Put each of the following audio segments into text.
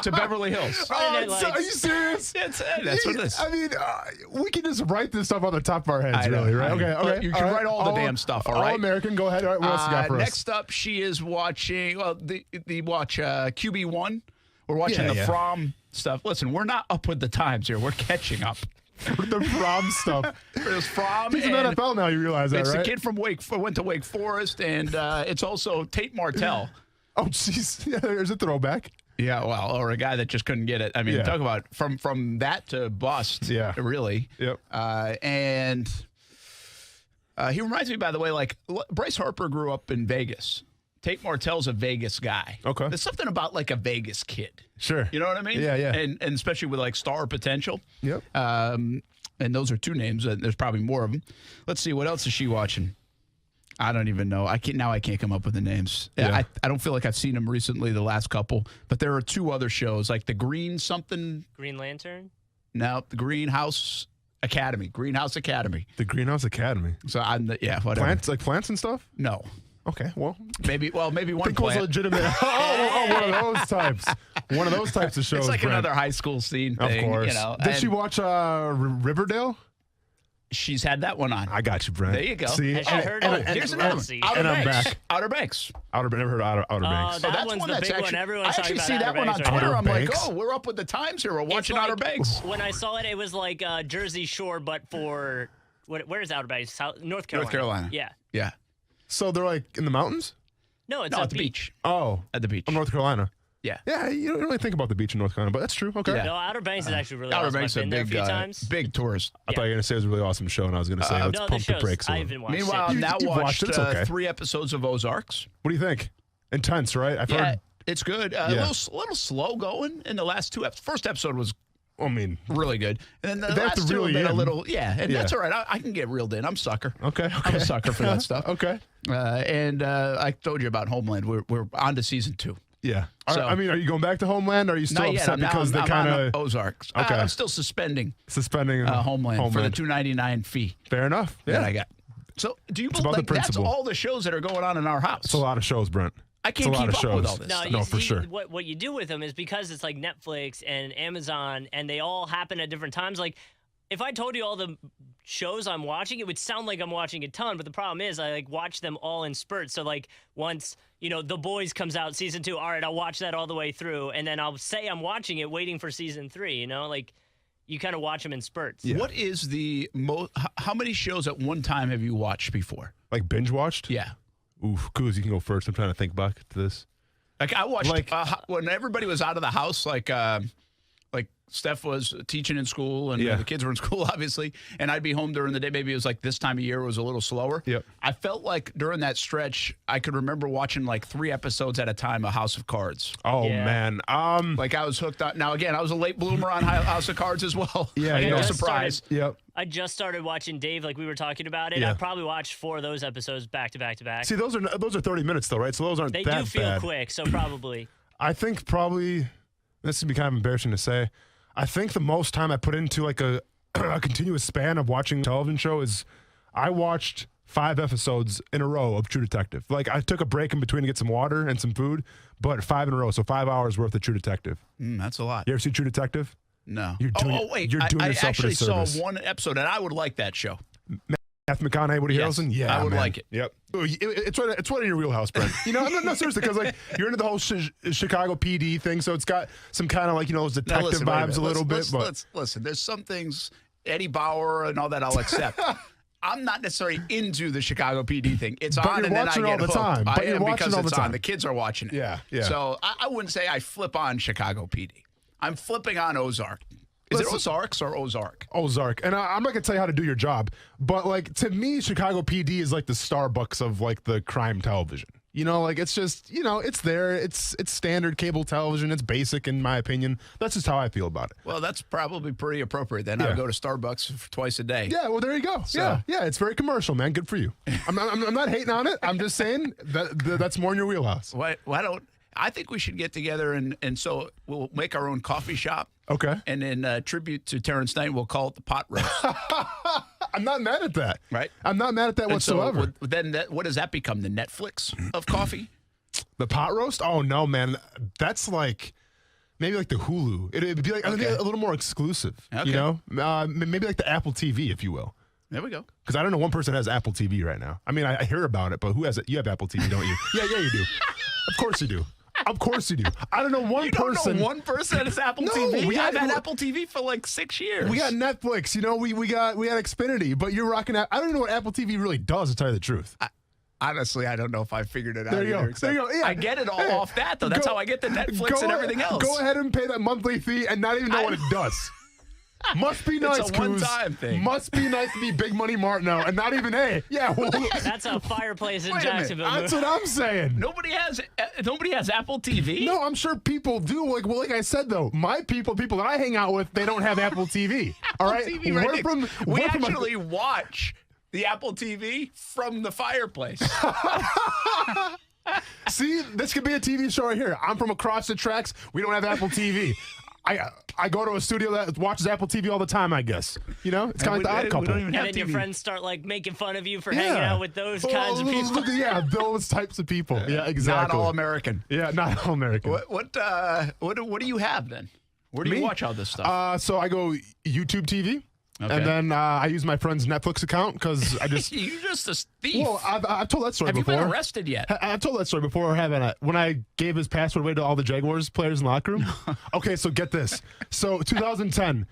to Beverly Hills. Are you serious? That's what it is. I mean, we can just write this stuff on the top of our heads, really, right? Okay. You can write all the damn stuff, all right? All American, go ahead. All right, what else you got for us? Next up, she is watching, they watch QB1. We're watching the Fromm stuff. Listen, we're not up with the times here. We're catching up. The Fromm stuff. There's Fromm. He's in NFL now, you realize that, right? It's the kid from went to Wake Forest, and it's also Tate Martell. Oh, jeez. Yeah, there's a throwback. Yeah, well, or a guy that just couldn't get it. I mean, talk about from that to bust. Yeah, really. Yep. And he reminds me, by the way, like Bryce Harper grew up in Vegas. Tate Martell's a Vegas guy. Okay. There's something about like a Vegas kid. Sure. You know what I mean? Yeah. And especially with like star potential. Yep. And those are two names. There's probably more of them. Let's see. What else is she watching? I don't even know. I can't come up with the names. Yeah. I don't feel like I've seen them recently, the last couple. But there are two other shows, like the Green Lantern? No, the Greenhouse Academy. Greenhouse Academy. The Greenhouse Academy. So whatever. Plants and stuff? No. Okay, well. Maybe one think plant. Was legitimate. One of those types. One of those types of shows. It's like Brent. another high school scene thing. Of course. You know, Did she watch Riverdale? She's had that one on. I got you, Brent. There you go. See, here's another one. I'm back. Outer Banks. Never heard of Outer Banks. That one's the big one. Everyone's talking about I actually see that one on Outer Twitter. I'm like, Banks. we're up with the times here. We're watching Outer Banks. When I saw it, it was like Jersey Shore, but for where is Outer Banks? North Carolina. North Carolina. Yeah. So they're like in the mountains? No, it's at the beach. Oh, at the beach. North Carolina. Yeah. Yeah, you don't really think about the beach in North Carolina, but that's true. Okay. No, Outer Banks is actually really Outer awesome. Banks I've been there a few times. Big tourist. I thought you were going to say it was a really awesome show, and I was going to say, let's pump the brakes a I little. even watched Meanwhile, it. now You've watched watched it. It's okay. 3 episodes of Ozarks. What do you think? Intense, right? I've heard. It's good. A little slow going in the last 2 episodes. First episode was really good. And then the last two have been a little, that's all right. I can get reeled in. I'm a sucker. Okay. I'm a sucker for that stuff. Okay. And I told you about Homeland. We're on to season 2. Yeah. So, are you going back to Homeland? Or are you still not upset yet. because they kind of Ozarks? Okay. I'm still suspending Homeland for the $2.99 fee. Fair enough. Yeah. That I got. So do you believe that's all the shows that are going on in our house? It's a lot of shows, Brent. I can't keep up with all this. No, for sure. What you do with them is because it's like Netflix and Amazon, and they all happen at different times. Like, if I told you all the shows I'm watching, it would sound like I'm watching a ton. But the problem is, I watch them all in spurts. So once The Boys comes out season 2, all right, I'll watch that all the way through, and then I'll say I'm watching it, waiting for season 3. You kind of watch them in spurts. Yeah. What is the most? How many shows at one time have you watched before? Like binge watched? Yeah. Oof, Kuz, you can go first. I'm trying to think back to this. Like I watched when everybody was out of the house, like Steph was teaching in school and the kids were in school, obviously, and I'd be home during the day. Maybe it was like this time of year was a little slower. Yep. I felt like during that stretch, I could remember watching like 3 episodes at a time of House of Cards. Oh, man. Like I was hooked on. Now, again, I was a late bloomer on House of Cards as well. Yeah, no surprise. Yep. I just started watching Dave, like we were talking about it. Yeah. I probably watched 4 of those episodes back to back to back. See, those are 30 minutes though, right? So those aren't They that do feel bad. quick, so probably. I think probably this would be kind of embarrassing to say. I think the most time I put into like a continuous span of watching a television show is I watched 5 episodes in a row of True Detective. Like I took a break in between to get some water and some food, but 5 in a row, so 5 hours worth of True Detective. That's a lot. You ever see True Detective? No. Wait. You're doing I yourself actually a disservice. saw one episode, and I would like that show. Matthew McConaughey, Woody Harrelson? Yeah, I would like it. Yep. It's right in your wheelhouse, Brent. No, seriously, because like you're into the whole Chicago PD thing, so it's got some kind of like those detective vibes a little bit. But listen, there's some things, Eddie Bauer and all that I'll accept. I'm not necessarily into the Chicago PD thing. It's but on, you're and then I watching get all the hooked. time. But I you're am watching because all it's the time. on. The kids are watching it. Yeah. So I wouldn't say I flip on Chicago PD. I'm flipping on Ozark. Is it Ozarks or Ozark? Ozark. And I'm not going to tell you how to do your job, but like to me, Chicago PD is like the Starbucks of like the crime television. It's just, it's there. It's standard cable television. It's basic in my opinion. That's just how I feel about it. Well, that's probably pretty appropriate then. I would go to Starbucks twice a day. Yeah, well, there you go. So. Yeah, it's very commercial, man. Good for you. I'm not hating on it. I'm just saying that's more in your wheelhouse. Why don't I think we should get together and so we'll make our own coffee shop. Okay. And in tribute to Terrence Knight, we'll call it the Pot Roast. I'm not mad at that. Right? I'm not mad at that whatsoever. So then what does that become? The Netflix of coffee? The Pot Roast? Oh, no, man. That's like maybe like the Hulu. It'd be like I think a little more exclusive. Okay. You know, maybe like the Apple TV, if you will. There we go. Because I don't know one person has Apple TV right now. I mean, I hear about it, but who has it? You have Apple TV, don't you? Yeah, you do. Of course you do. Of course you do. I don't know one person. Don't know one person that has Apple TV? I've had Apple TV for like 6 years. We got Netflix. You know, we had Xfinity, but you're rocking out. I don't even know what Apple TV really does, to tell you the truth. Honestly, I don't know if I figured it out. There you go. There you go. Yeah. I get it all off that, though. That's how I get the Netflix and everything else. Go ahead and pay that monthly fee and not even know what it does. Must be nice, It's a one-time thing. Must be nice to be Big Money Martineau and not even, hey, yeah. Well, That's a fireplace in Wait a minute. Jacksonville. that's what I'm saying. Nobody has Apple TV? No, I'm sure people do. Like I said, though, my people that I hang out with, they don't have Apple TV. All right? TV right we actually watch the Apple TV from the fireplace. See, this could be a TV show right here. I'm from across the tracks. We don't have Apple TV. I go to a studio that watches Apple TV all the time, I guess. You know? It's kind of like the Odd Couple. We don't even And have then your TV. friends start like making fun of you for hanging out with those kinds of people. Yeah, those types of people. Yeah, exactly. Not all American. Yeah, not all American. What do you have then? Where do you watch all this stuff? So I go YouTube TV. Okay. And then I use my friend's Netflix account because I just... You're just a thief. Well, I've told that story have before. you been arrested yet? I've told that story before. When I gave his password away to all the Jaguars players in the locker room. Okay, so get this. So 2010,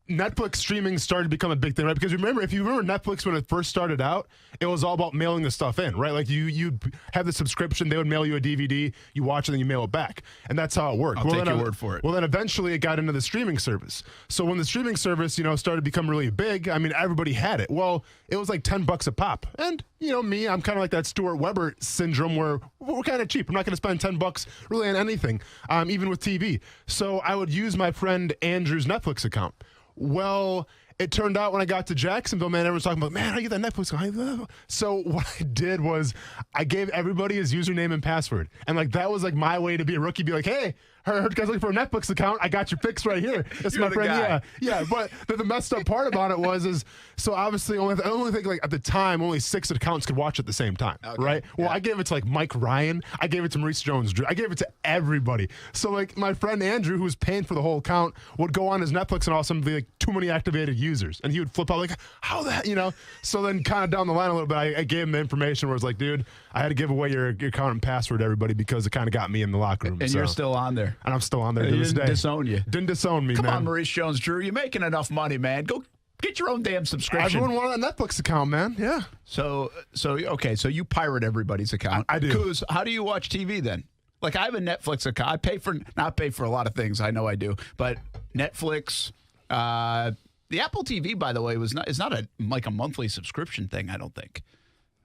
Netflix streaming started to become a big thing, right? Because if you remember Netflix when it first started out, it was all about mailing the stuff in, right? Like you have the subscription, they would mail you a DVD, you watch it, and then you mail it back. And that's how it worked. I'll take your word for it. Well, then eventually it got into the streaming service. So when the streaming service, started to become really big, I mean, everybody had it. Well, it was like $10 a pop. And, me, I'm kind of like that Stuart Weber syndrome where we're kind of cheap. I'm not going to spend $10 really on anything, even with TV. So I would use my friend Andrew's Netflix account. Well, it turned out when I got to Jacksonville, man, everyone's talking about, man, how do you get that Netflix account? So what I did was I gave everybody his username and password. And that was my way to be a rookie, be like, hey, heard you guys looking for a Netflix account. I got your fix right here. It's my friend. Guy. Yeah. But the messed up part about it is so obviously I only think at the time only 6 accounts could watch at the same time. Okay. Right? Well, I gave it to Mike Ryan. I gave it to Maurice Jones-Drew. I gave it to everybody. So my friend Andrew, who was paying for the whole account, would go on his Netflix and all of a sudden be too many activated users. And he would flip out how that, So then kind of down the line a little bit, I gave him the information where it's dude, I had to give away your account and password to everybody because it kind of got me in the locker room. And you're still on there. And I'm still on there to this day. Didn't disown you. Didn't disown me, Come man. on, Maurice Jones-Drew. You're making enough money, man. Go get your own damn subscription. Everyone wanted a Netflix account, man. Yeah. So you pirate everybody's account. I do. Because how do you watch TV then? I have a Netflix account. I not pay for a lot of things. I know I do. But Netflix, the Apple TV, by the way, is not a monthly subscription thing, I don't think.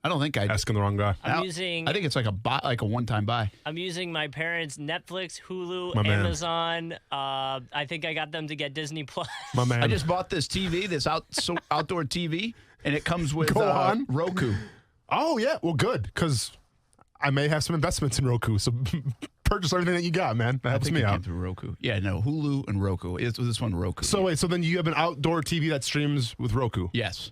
Asking the wrong guy. I think it's like a one-time buy. I'm using my parents' Netflix, Hulu, My man. Amazon. I think I got them to get Disney Plus. My man. I just bought this TV, this outdoor TV, and it comes with Go on. Roku. Oh, yeah. Well, good, because I may have some investments in Roku, so purchase everything that you got, man. That helps me it out. came through Roku. Yeah, no, Hulu and Roku. This one, Roku. So wait, so then you have an outdoor TV that streams with Roku? Yes.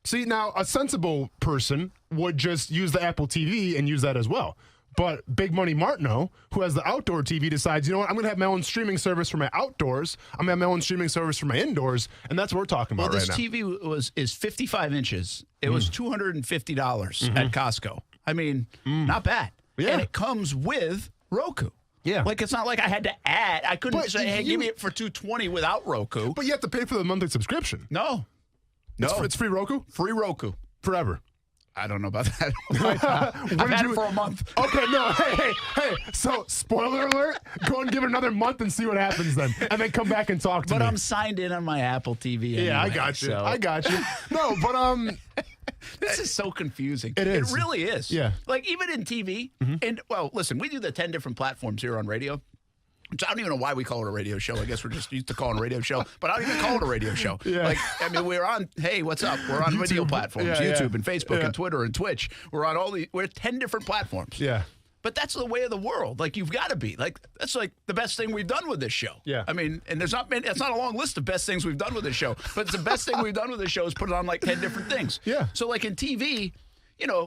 See, now a sensible person would just use the Apple TV and use that as well. But Big Money Martineau, who has the outdoor TV, decides, you know what, I'm going to have my own streaming service for my outdoors. I'm going to have my own streaming service for my indoors. And that's what we're talking about right now. Well, this TV is 55 inches. It was $250 at Costco. I mean, not bad. Yeah. And it comes with Roku. Yeah. It's not like I had to add. I couldn't say, hey, give me it for $220 without Roku. But you have to pay for the monthly subscription. No. It's free Roku? Free Roku. Forever. I don't know about that. I've had it for a month. Okay, no, hey. So, spoiler alert, go and give it another month and see what happens then. And then come back and talk to me. But I'm signed in on my Apple TV anyway. Yeah, I got you. I got you. No, but this is so confusing. It is. It really is. Yeah. Even in TV, and listen, we do the 10 different platforms here on radio. So I don't even know why we call it a radio show. I guess we're just used to calling it a radio show, but I don't even call it a radio show. Yeah. We're on, hey, what's up? We're on video platforms, YouTube and Facebook and Twitter and Twitch. We're on we're 10 different platforms. Yeah. But that's the way of the world. You've got to be. That's the best thing we've done with this show. Yeah. I mean, and it's not a long list of best things we've done with this show, but it's the best thing we've done with this show is put it on 10 different things. Yeah. So in TV,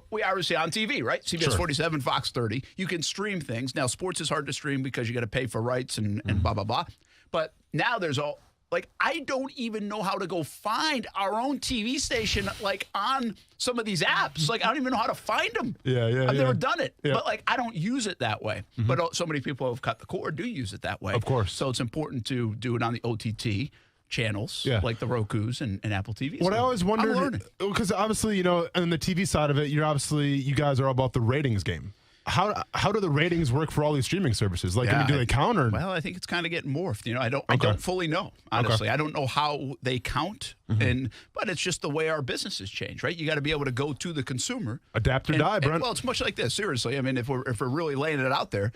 we obviously on TV, right? CBS 47, Fox 30. You can stream things. Now, sports is hard to stream because you got to pay for rights and blah, blah, blah. But now there's all, like, I don't even know how to go find our own TV station, like, on some of these apps. Like, I don't even know how to find them. I've never done it. Yeah. But, like, I don't use it that way. But so many people who have cut the cord do use it that way. Of course. So it's important to do it on the OTT channels, like the Rokus and Apple TV. What I always wondered, because obviously, on the TV side of it, you guys are all about the ratings game. How do the ratings work for all these streaming services? Like, do they count or? Well, I think it's kind of getting morphed. I don't fully know. Honestly, I don't know how they count, but it's just the way our businesses change, right? You got to be able to go to the consumer, adapt or die, Brent. Well, it's much like this. Seriously, I mean, if we're really laying it out there,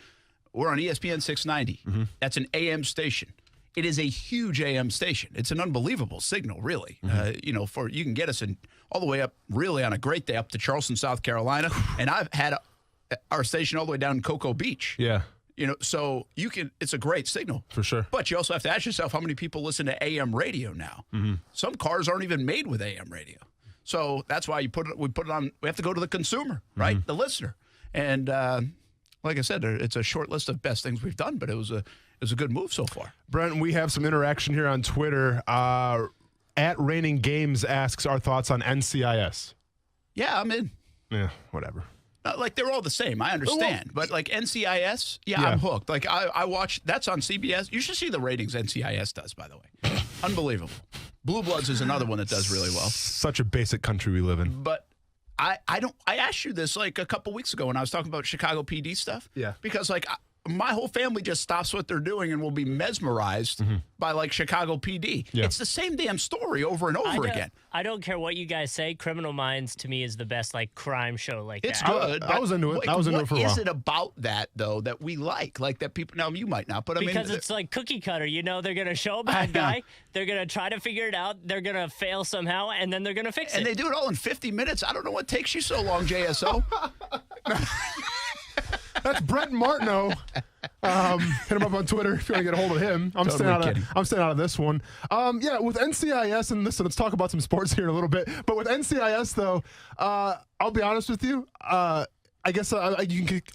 we're on ESPN 690. That's an AM station. It is a huge AM station. It's an unbelievable signal, really. You can get us all the way up, really on a great day, up to Charleston, South Carolina, and I've had our station all the way down in Cocoa Beach. Yeah. So you can. It's a great signal for sure. But you also have to ask yourself how many people listen to AM radio now. Some cars aren't even made with AM radio, so that's why we put it on. We have to go to the consumer, right, the listener, and like I said, it's a short list of best things we've done, but it was a good move so far. Brent, we have some interaction here on Twitter. At Raining Games asks our thoughts on NCIS. Yeah, I'm in. Yeah, whatever. Like, they're all the same. I understand. But, like, NCIS, I'm hooked. Like, I watch, that's on CBS. You should see the ratings NCIS does, by the way. Unbelievable. Blue Bloods is another one that does really well. Such a basic country we live in. But I asked you this, like, a couple weeks ago when I was talking about Chicago PD stuff. Yeah. Because, like, my whole family just stops what they're doing and will be mesmerized by, like, Chicago PD. Yeah. It's the same damn story over and over again. I don't care what you guys say. Criminal Minds, to me, is the best, like, crime show like it's that. It's good. I was into it. I was into it for a while. What is it about that, though, that we like? Like, that people, now you might not, but I mean. Because it's like cookie cutter. They're going to show a bad guy. They're going to try to figure it out. They're going to fail somehow, and then they're going to fix it. And they do it all in 50 minutes. I don't know what takes you so long, JSO. That's Brent Martineau. Hit him up on Twitter if you want to get a hold of him. I'm staying out of this one. With NCIS, and listen, let's talk about some sports here in a little bit. But with NCIS, though, I'll be honest with you. I guess I'm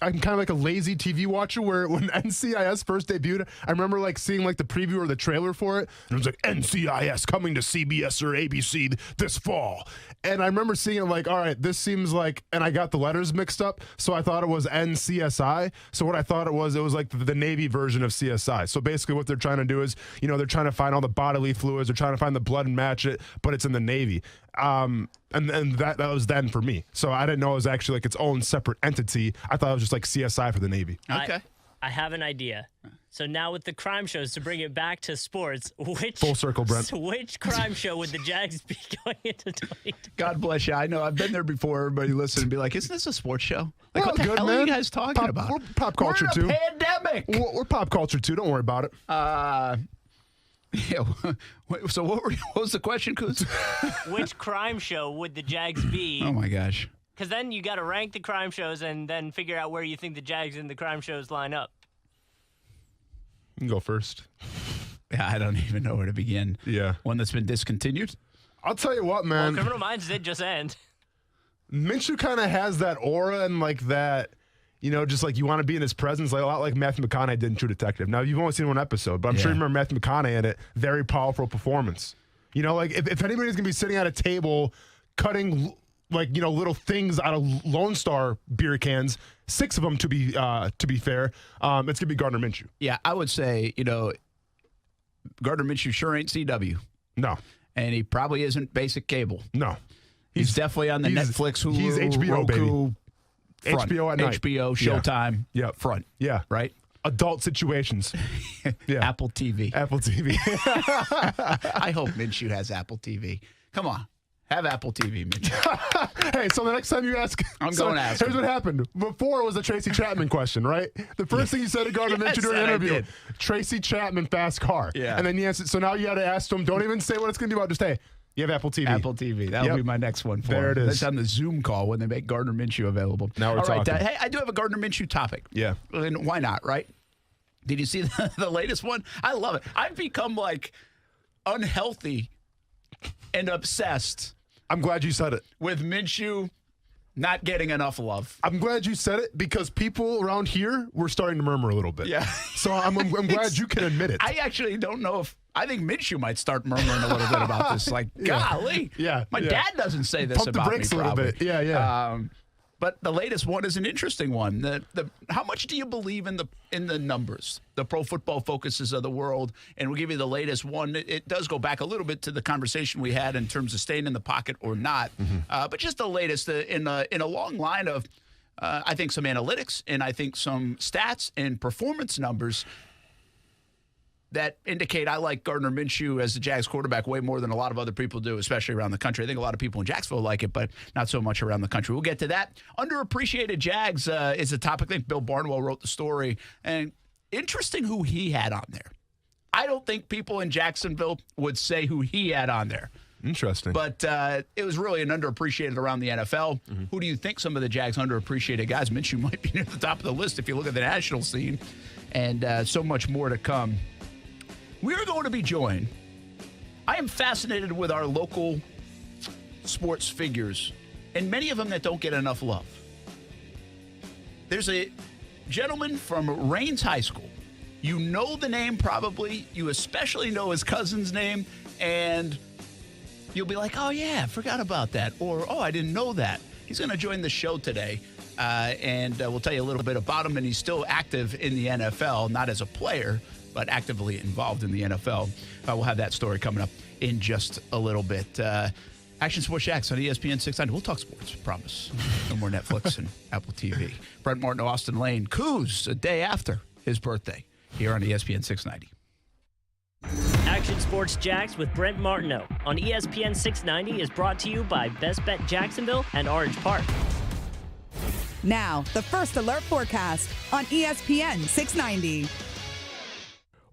kind of like a lazy TV watcher where when NCIS first debuted, I remember like seeing like the preview or the trailer for it. And it was like NCIS coming to CBS or ABC this fall. And I remember seeing it like, all right, this seems like, and I got the letters mixed up. So I thought it was NCSI. So what I thought it was like the Navy version of CSI. So basically what they're trying to do is, they're trying to find all the bodily fluids. They're trying to find the blood and match it, but it's in the Navy. And that was then for me. So I didn't know it was actually like its own separate entity. I thought it was just like CSI for the Navy. Okay. I have an idea. So now with the crime shows, to bring it back to sports, full circle, Brent. Which crime show would the Jags be going into 2020? God bless you. I know. I've been there before. Everybody listen and be like, isn't this a sports show? Like, well, what the hell man. are you guys talking about? We're pop culture, too. We're in a pandemic. We're pop culture, too. Don't worry about it. Yeah. So what was the question, Kuz? Which crime show would the Jags be? Oh, my gosh. Because then you got to rank the crime shows and then figure out where you think the Jags and the crime shows line up. You can go first. Yeah, I don't even know where to begin. Yeah. One that's been discontinued? I'll tell you what, man. Well, Criminal Minds did just end. Minshew kind of has that aura and like that, just like you want to be in his presence, like a lot like Matthew McConaughey did in True Detective. Now, you've only seen one episode, but I'm sure you remember Matthew McConaughey in it. Very powerful performance. Like if anybody's going to be sitting at a table cutting little things out of Lone Star beer cans, 6 of them to be fair, it's going to be Gardner Minshew. Yeah, I would say, Gardner Minshew sure ain't CW. No. And he probably isn't basic cable. No. He's definitely on the Netflix, Hulu, he's HBO, Roku, baby. front. HBO at night. HBO, Showtime, front. Yeah. Right? Adult situations. Yeah. Apple TV. Apple TV. I hope Minshew has Apple TV. Come on. Have Apple TV, Minshew. Hey, so the next time you ask... I'm going to ask Here's what happened. Before it was the Tracy Chapman question, right? The first thing you said to Gardner Minshew during the interview, Tracy Chapman, fast car. Yeah. And then you answered, so now you got to ask him, don't even say what it's going to be about, just, hey, you have Apple TV. Apple TV. That'll be my next one for There it is. That's on the Zoom call when they make Gardner Minshew available. Now we're talking. Hey, I do have a Gardner Minshew topic. Yeah. And why not, right? Did you see the latest one? I love it. I've become, like, unhealthy and obsessed. I'm glad you said it. With Minshew Not getting enough love. I'm glad you said it because people around here were starting to murmur a little bit. Yeah. So I'm glad you can admit it. I actually don't know if I think Minshew might start murmuring a little bit about this. Like, golly. Yeah. My dad doesn't say this Pump about the brakes me, a little probably. bit. Yeah. But the latest one is an interesting one. How much do you believe in the numbers? The Pro Football Focuses of the world, and we'll give you the latest one. It does go back a little bit to the conversation we had in terms of staying in the pocket or not. But just the latest in a long line of, I think, some analytics and I think some stats and performance numbers that indicate I like Gardner Minshew as the Jags quarterback way more than a lot of other people do, especially around the country. I think a lot of people in Jacksonville like it, but not so much around the country. We'll get to that. Underappreciated Jags is a topic. I think Bill Barnwell wrote the story. And interesting who he had on there. I don't think people in Jacksonville would say who he had on there. Interesting. But it was really an underappreciated around the NFL. Who do you think some of the Jags underappreciated guys? Minshew might be near the top of the list if you look at the national scene. And so much more to come. We are going to be joined. I am fascinated with our local sports figures, and many of them that don't get enough love. There's a gentleman from Rains High School. You know the name probably. You especially know his cousin's name, and you'll be like, oh, yeah, I forgot about that. Or, oh, I didn't know that. He's going to join the show today, and we'll tell you a little bit about him. And he's still active in the NFL, not as a player, but actively involved in the NFL. We'll have that story coming up in just a little bit. Action Sports Jax on ESPN 690. We'll talk sports, promise. No more Netflix and Apple TV. Brent Martineau, Austin Lane, Coos, a day after his birthday, here on ESPN 690. Action Sports Jax with Brent Martineau on ESPN 690 is brought to you by Best Bet Jacksonville and Orange Park. Now, the First Alert forecast on ESPN 690.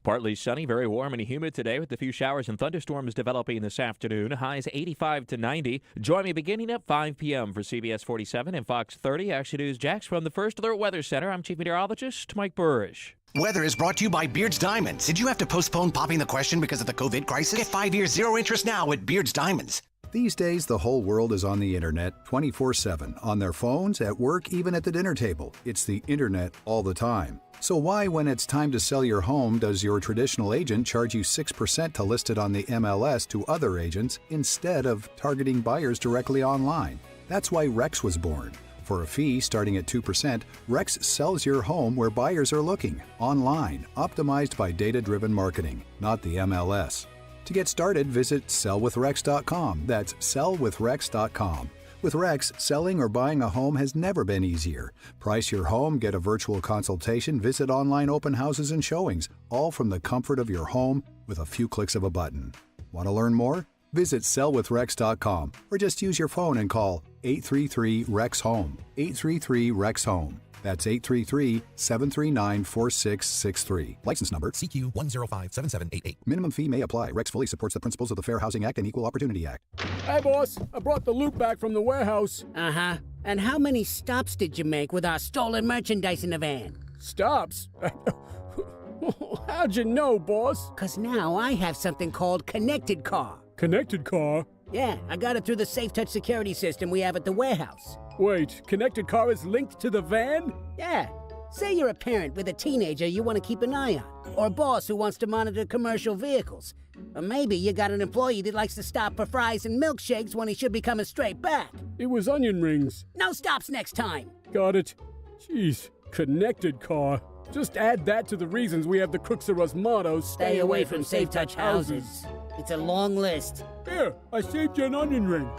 Partly sunny, very warm and humid today with a few showers and thunderstorms developing this afternoon. Highs 85 to 90. Join me beginning at 5 p.m. for CBS 47 and Fox 30. Action News Jax from the First Alert Weather Center. I'm Chief Meteorologist Mike Burrish. Weather is brought to you by Beards Diamonds. Did you have to postpone popping the question because of the COVID crisis? Get 5 years, 0 interest now at Beards Diamonds. These days, the whole world is on the internet 24/7, on their phones, at work, even at the dinner table. It's the internet all the time. So why, when it's time to sell your home, does your traditional agent charge you 6% to list it on the MLS to other agents instead of targeting buyers directly online? That's why Rex was born. For a fee starting at 2%, Rex sells your home where buyers are looking, online, optimized by data-driven marketing, not the MLS. To get started, visit sellwithrex.com. That's sellwithrex.com. With Rex, selling or buying a home has never been easier. Price your home, get a virtual consultation, visit online open houses and showings, all from the comfort of your home with a few clicks of a button. Want to learn more? Visit sellwithrex.com or just use your phone and call 833-REX-HOME. 833-REX-HOME. That's 833-739-4663. License number CQ 1057788. Minimum fee may apply. Rex fully supports the principles of the Fair Housing Act and Equal Opportunity Act. Hey, boss, I brought the loot back from the warehouse. Uh-huh. And how many stops did you make with our stolen merchandise in the van? Stops? How'd you know, boss? 'Cause now I have something called Connected Car. Connected Car? Yeah, I got it through the Safe Touch security system we have at the warehouse. Wait, Connected Car is linked to the van? Yeah. Say you're a parent with a teenager you want to keep an eye on, or a boss who wants to monitor commercial vehicles. Or maybe you got an employee that likes to stop for fries and milkshakes when he should be coming straight back. It was onion rings. No stops next time. Got it. Jeez, Connected Car. Just add that to the reasons we have the Crooks of Us motto, stay away from Safe Touch houses. It's a long list. Here, I saved you an onion ring.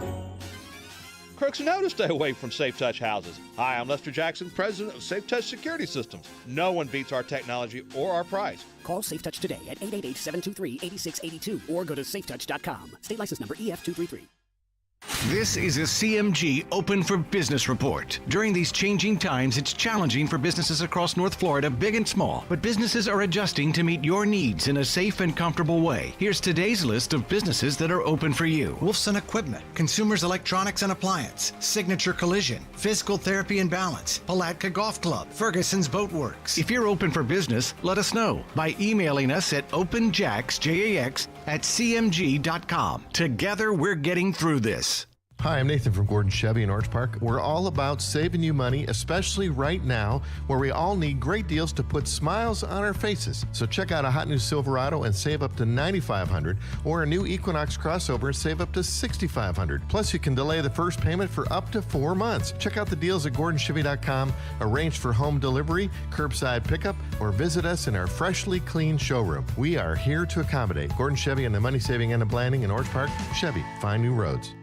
Crooks know to stay away from Safe Touch houses. Hi, I'm Lester Jackson, president of Safe Touch Security Systems. No one beats our technology or our price. Call Safe Touch today at 888-723-8682 or go to safetouch.com. State license number EF233. This is a CMG Open for Business report. During these changing times, it's challenging for businesses across North Florida, big and small, but businesses are adjusting to meet your needs in a safe and comfortable way. Here's today's list of businesses that are open for you. Wolfson Equipment, Consumers Electronics and Appliance, Signature Collision, Physical Therapy and Balance, Palatka Golf Club, Ferguson's Boat Works. If you're open for business, let us know by emailing us at openjax@cmg.com. Together, we're getting through this. Hi, I'm Nathan from Gordon Chevy in Orange Park. We're all about saving you money, especially right now, where we all need great deals to put smiles on our faces. So check out a hot new Silverado and save up to $9,500, or a new Equinox crossover and save up to $6,500. Plus, you can delay the first payment for up to 4 months. Check out the deals at GordonChevy.com, arrange for home delivery, curbside pickup, or visit us in our freshly cleaned showroom. We are here to accommodate. Gordon Chevy and the money-saving end of Blanding in Orange Park. Chevy, find new roads.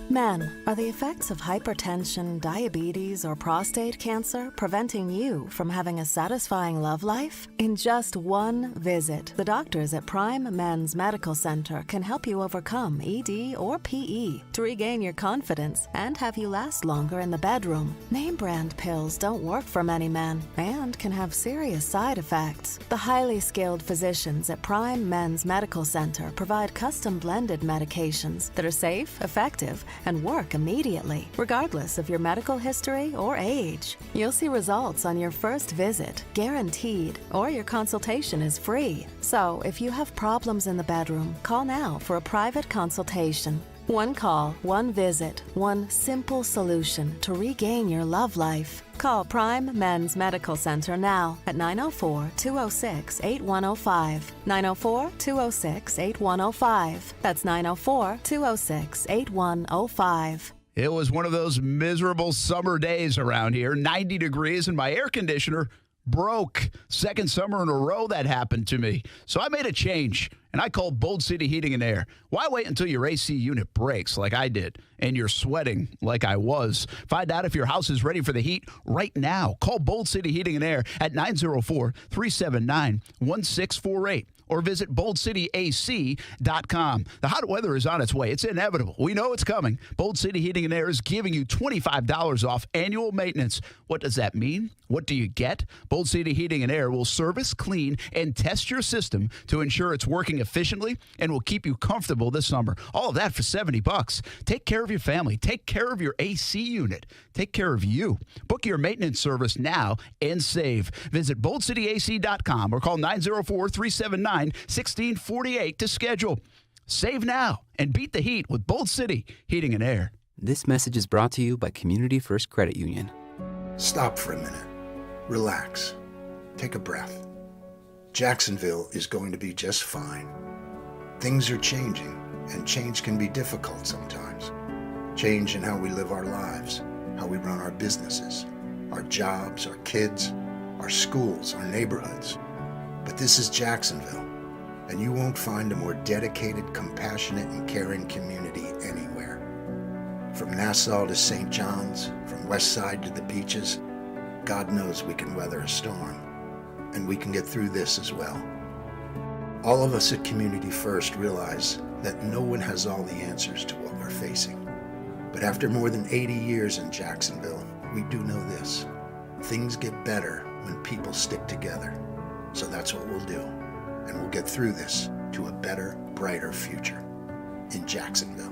Men, are the effects of hypertension, diabetes, or prostate cancer preventing you from having a satisfying love life? In just one visit, the doctors at Prime Men's Medical Center can help you overcome ED or PE to regain your confidence and have you last longer in the bedroom. Name brand pills don't work for many men and can have serious side effects. The highly skilled physicians at Prime Men's Medical Center provide custom blended medications that are safe, effective, and work immediately, regardless of your medical history or age. You'll see results on your first visit, guaranteed, or your consultation is free. So, if you have problems in the bedroom, call now for a private consultation. One call, one visit, one simple solution to regain your love life. Call Prime Men's Medical Center now at 904-206-8105. 904-206-8105. That's 904-206-8105. It was one of those miserable summer days around here, 90 degrees, and my air conditioner broke. Second summer in a row that happened to me. So I made a change, and I called Bold City Heating and Air. Why wait until your AC unit breaks like I did and you're sweating like I was? Find out if your house is ready for the heat right now. Call Bold City Heating and Air at 904-379-1648. Or visit boldcityac.com. The hot weather is on its way. It's inevitable. We know it's coming. Bold City Heating and Air is giving you $25 off annual maintenance. What does that mean? What do you get? Bold City Heating and Air will service, clean, and test your system to ensure it's working efficiently and will keep you comfortable this summer. All of that for $70. Take care of your family. Take care of your AC unit. Take care of you. Book your maintenance service now and save. Visit boldcityac.com or call 904-379-1648 to schedule. Save now and beat the heat with Bold City Heating and Air. This message is brought to you by Community First Credit Union. Stop for a minute. Relax. Take a breath. Jacksonville is going to be just fine. Things are changing, and change can be difficult sometimes. Change in how we live our lives, how we run our businesses, our jobs, our kids, our schools, our neighborhoods. But this is Jacksonville, and you won't find a more dedicated, compassionate, and caring community anywhere. From Nassau to St. John's, from West Side to the beaches, God knows we can weather a storm, and we can get through this as well. All of us at Community First realize that no one has all the answers to what we're facing. But after more than 80 years in Jacksonville, we do know this. Things get better when people stick together. So that's what we'll do, and we'll get through this to a better, brighter future in Jacksonville.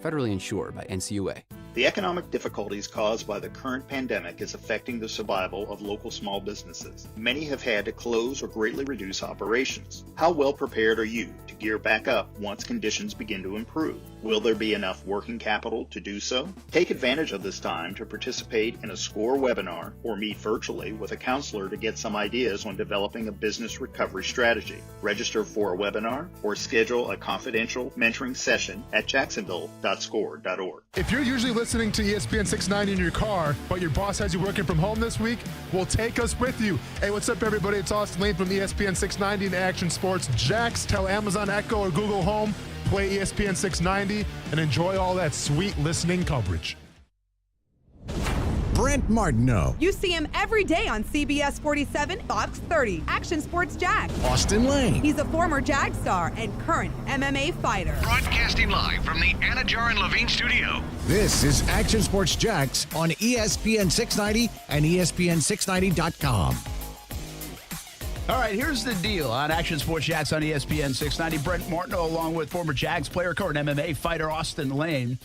Federally insured by NCUA. The economic difficulties caused by the current pandemic is affecting the survival of local small businesses. Many have had to close or greatly reduce operations. How well prepared are you to gear back up once conditions begin to improve? Will there be enough working capital to do so? Take advantage of this time to participate in a SCORE webinar or meet virtually with a counselor to get some ideas on developing a business recovery strategy. Register for a webinar or schedule a confidential mentoring session at jacksonville.score.org. If you're usually listening to ESPN 690 in your car, but your boss has you working from home this week, well, take us with you. Hey, what's up, everybody? It's Austin Lane from ESPN 690 and Action Sports Jax. Tell Amazon Echo or Google Home, play ESPN 690, and enjoy all that sweet listening coverage. Brent Martineau. You see him every day on CBS 47, Fox 30, Action Sports Jax. Austin Lane. He's a former Jag star and current MMA fighter. Broadcasting live from the Anajar and Levine studio. This is Action Sports Jax on ESPN 690 and ESPN690.com. All right, here's the deal on Action Sports Jax on ESPN 690. Brent Martineau along with former Jags player, current MMA fighter Austin Lane.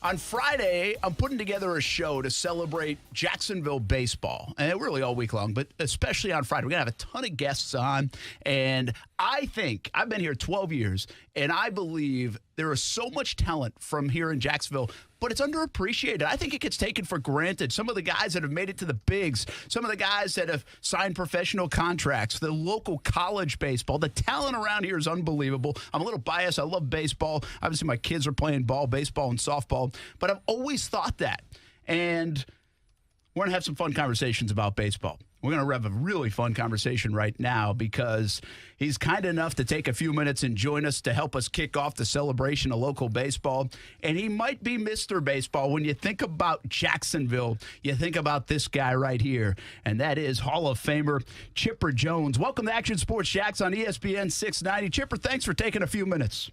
On Friday, I'm putting together a show to celebrate Jacksonville baseball, and really all week long, but especially on Friday. We're going to have a ton of guests on, and I think I've been here 12 years, and I believe there is so much talent from here in Jacksonville, but it's underappreciated. I think it gets taken for granted. Some of the guys that have made it to the bigs, some of the guys that have signed professional contracts, the local college baseball, the talent around here is unbelievable. I'm a little biased. I love baseball. Obviously, my kids are playing ball, baseball, and softball, but I've always thought that. And we're going to have some fun conversations about baseball. We're going to have a really fun conversation right now because he's kind enough to take a few minutes and join us to help us kick off the celebration of local baseball. And he might be Mr. Baseball. When you think about Jacksonville, you think about this guy right here, and that is Hall of Famer Chipper Jones. Welcome to Action Sports Jacks on ESPN 690. Chipper, thanks for taking a few minutes.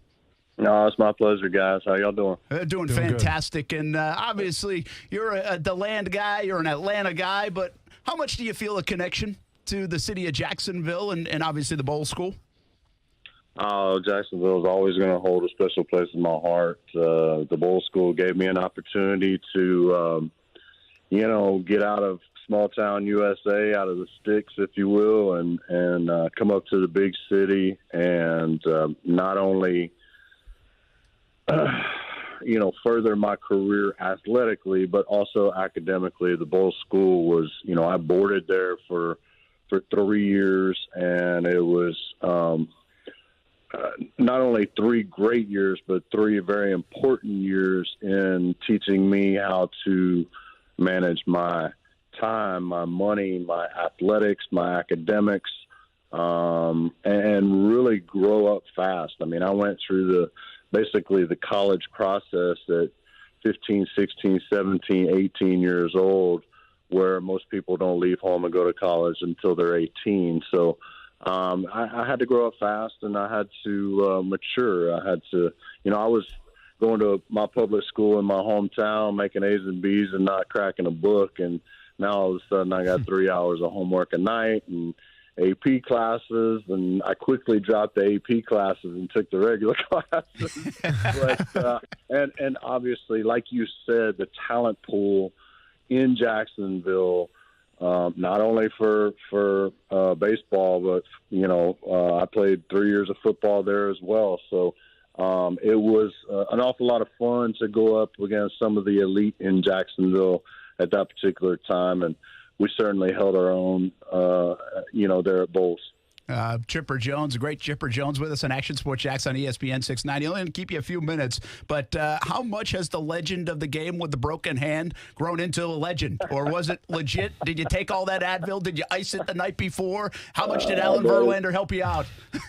No, it's my pleasure, guys. How y'all doing? Doing fantastic. Good. And obviously, you're a DeLand guy. You're an Atlanta guy. But how much do you feel a connection to the city of Jacksonville and obviously the Bowl School? Jacksonville is always going to hold a special place in my heart. The Bowl School gave me an opportunity to, get out of small town USA, out of the sticks, if you will, and come up to the big city and not only further my career athletically, but also academically. The Bowl School was, I boarded there for 3 years, and it was not only 3 great years, but 3 very important years in teaching me how to manage my time, my money, my athletics, my academics, and really grow up fast. I mean, I went through basically the college process at 15, 16, 17, 18 years old, where most people don't leave home and go to college until they're 18. So I had to grow up fast, and I had to mature. I had to, I was going to my public school in my hometown, making A's and B's and not cracking a book. And now all of a sudden I got 3 hours of homework a night and AP classes, and I quickly dropped the AP classes and took the regular classes. But, and obviously, like you said, the talent pool in Jacksonville, not only for baseball, but, I played 3 years of football there as well. So it was an awful lot of fun to go up against some of the elite in Jacksonville at that particular time. And we certainly held our own, there at Bowls. Chipper Jones, the great Chipper Jones with us on Action Sports Jacks on ESPN 690. Only going to keep you a few minutes, but how much has the legend of the game with the broken hand grown into a legend? Or was it legit? Did you take all that Advil? Did you ice it the night before? How much did Alan Verlander help you out?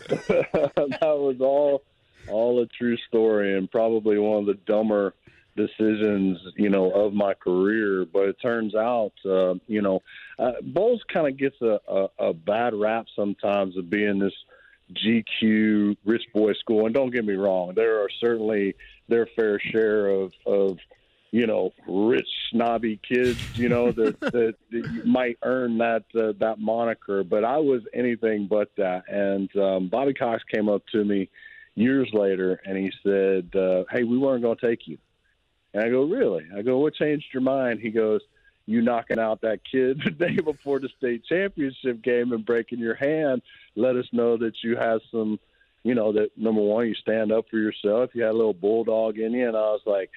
That was all a true story, and probably one of the dumber decisions, of my career. But it turns out, Bowls kind of gets a bad rap sometimes of being this GQ rich boy school. And don't get me wrong, there are certainly their fair share of rich snobby kids, that might earn that moniker. But I was anything but that. And Bobby Cox came up to me years later and he said, hey, we weren't going to take you. And I go, really? I go, what changed your mind? He goes, you knocking out that kid the day before the state championship game and breaking your hand let us know that you have some, that number one, you stand up for yourself. You had a little bulldog in you. And I was like,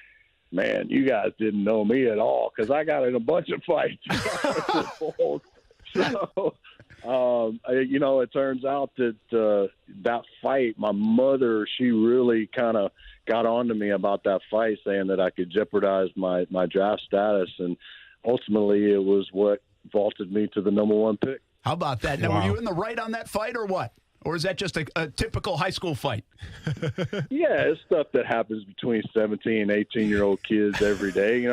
man, you guys didn't know me at all because I got in a bunch of fights. So, it turns out that that fight, my mother, she really kind of got on to me about that fight, saying that I could jeopardize my draft status. And ultimately, it was what vaulted me to the number 1 pick. How about that? Now, were you in the right on that fight or what? Or is that just a typical high school fight? Yeah, it's stuff that happens between 17 and 18-year-old kids every day.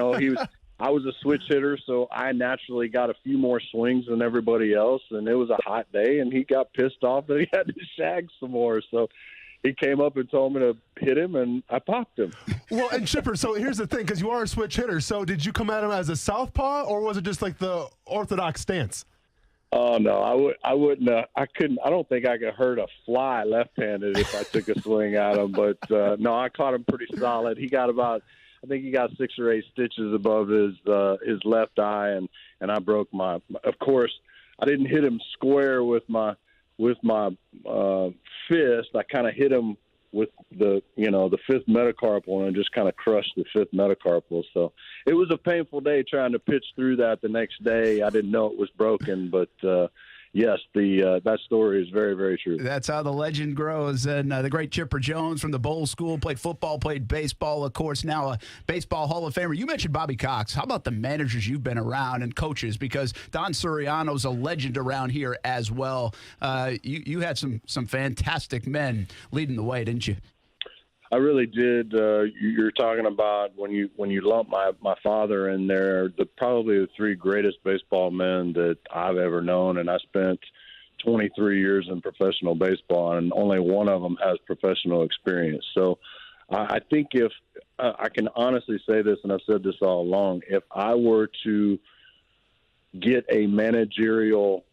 I was a switch hitter, so I naturally got a few more swings than everybody else, and it was a hot day, and he got pissed off that he had to shag some more. So he came up and told me to hit him, and I popped him. Well, and Chipper, so here's the thing, because you are a switch hitter. So did you come at him as a southpaw, or was it just like the orthodox stance? Oh, no, I wouldn't. I couldn't. I don't think I could hurt a fly left-handed if I took a swing at him. But, no, I caught him pretty solid. He got about – I think he got 6 or 8 stitches above his left eye, and I broke my. Of course, I didn't hit him square with my fist. I kind of hit him with the 5th metacarpal and just kind of crushed the 5th metacarpal. So it was a painful day trying to pitch through that the next day. I didn't know it was broken, but yes, that story is very, very true. That's how the legend grows. And the great Chipper Jones from the Bowl School played football, played baseball, of course, now a Baseball Hall of Famer. You mentioned Bobby Cox. How about the managers you've been around and coaches? Because Don Suriano's a legend around here as well. You had some fantastic men leading the way, didn't you? I really did. You're talking about when you lump my father in there, probably the 3 greatest baseball men that I've ever known, and I spent 23 years in professional baseball, and only one of them has professional experience. So I think if I can honestly say this, and I've said this all along, if I were to get a managerial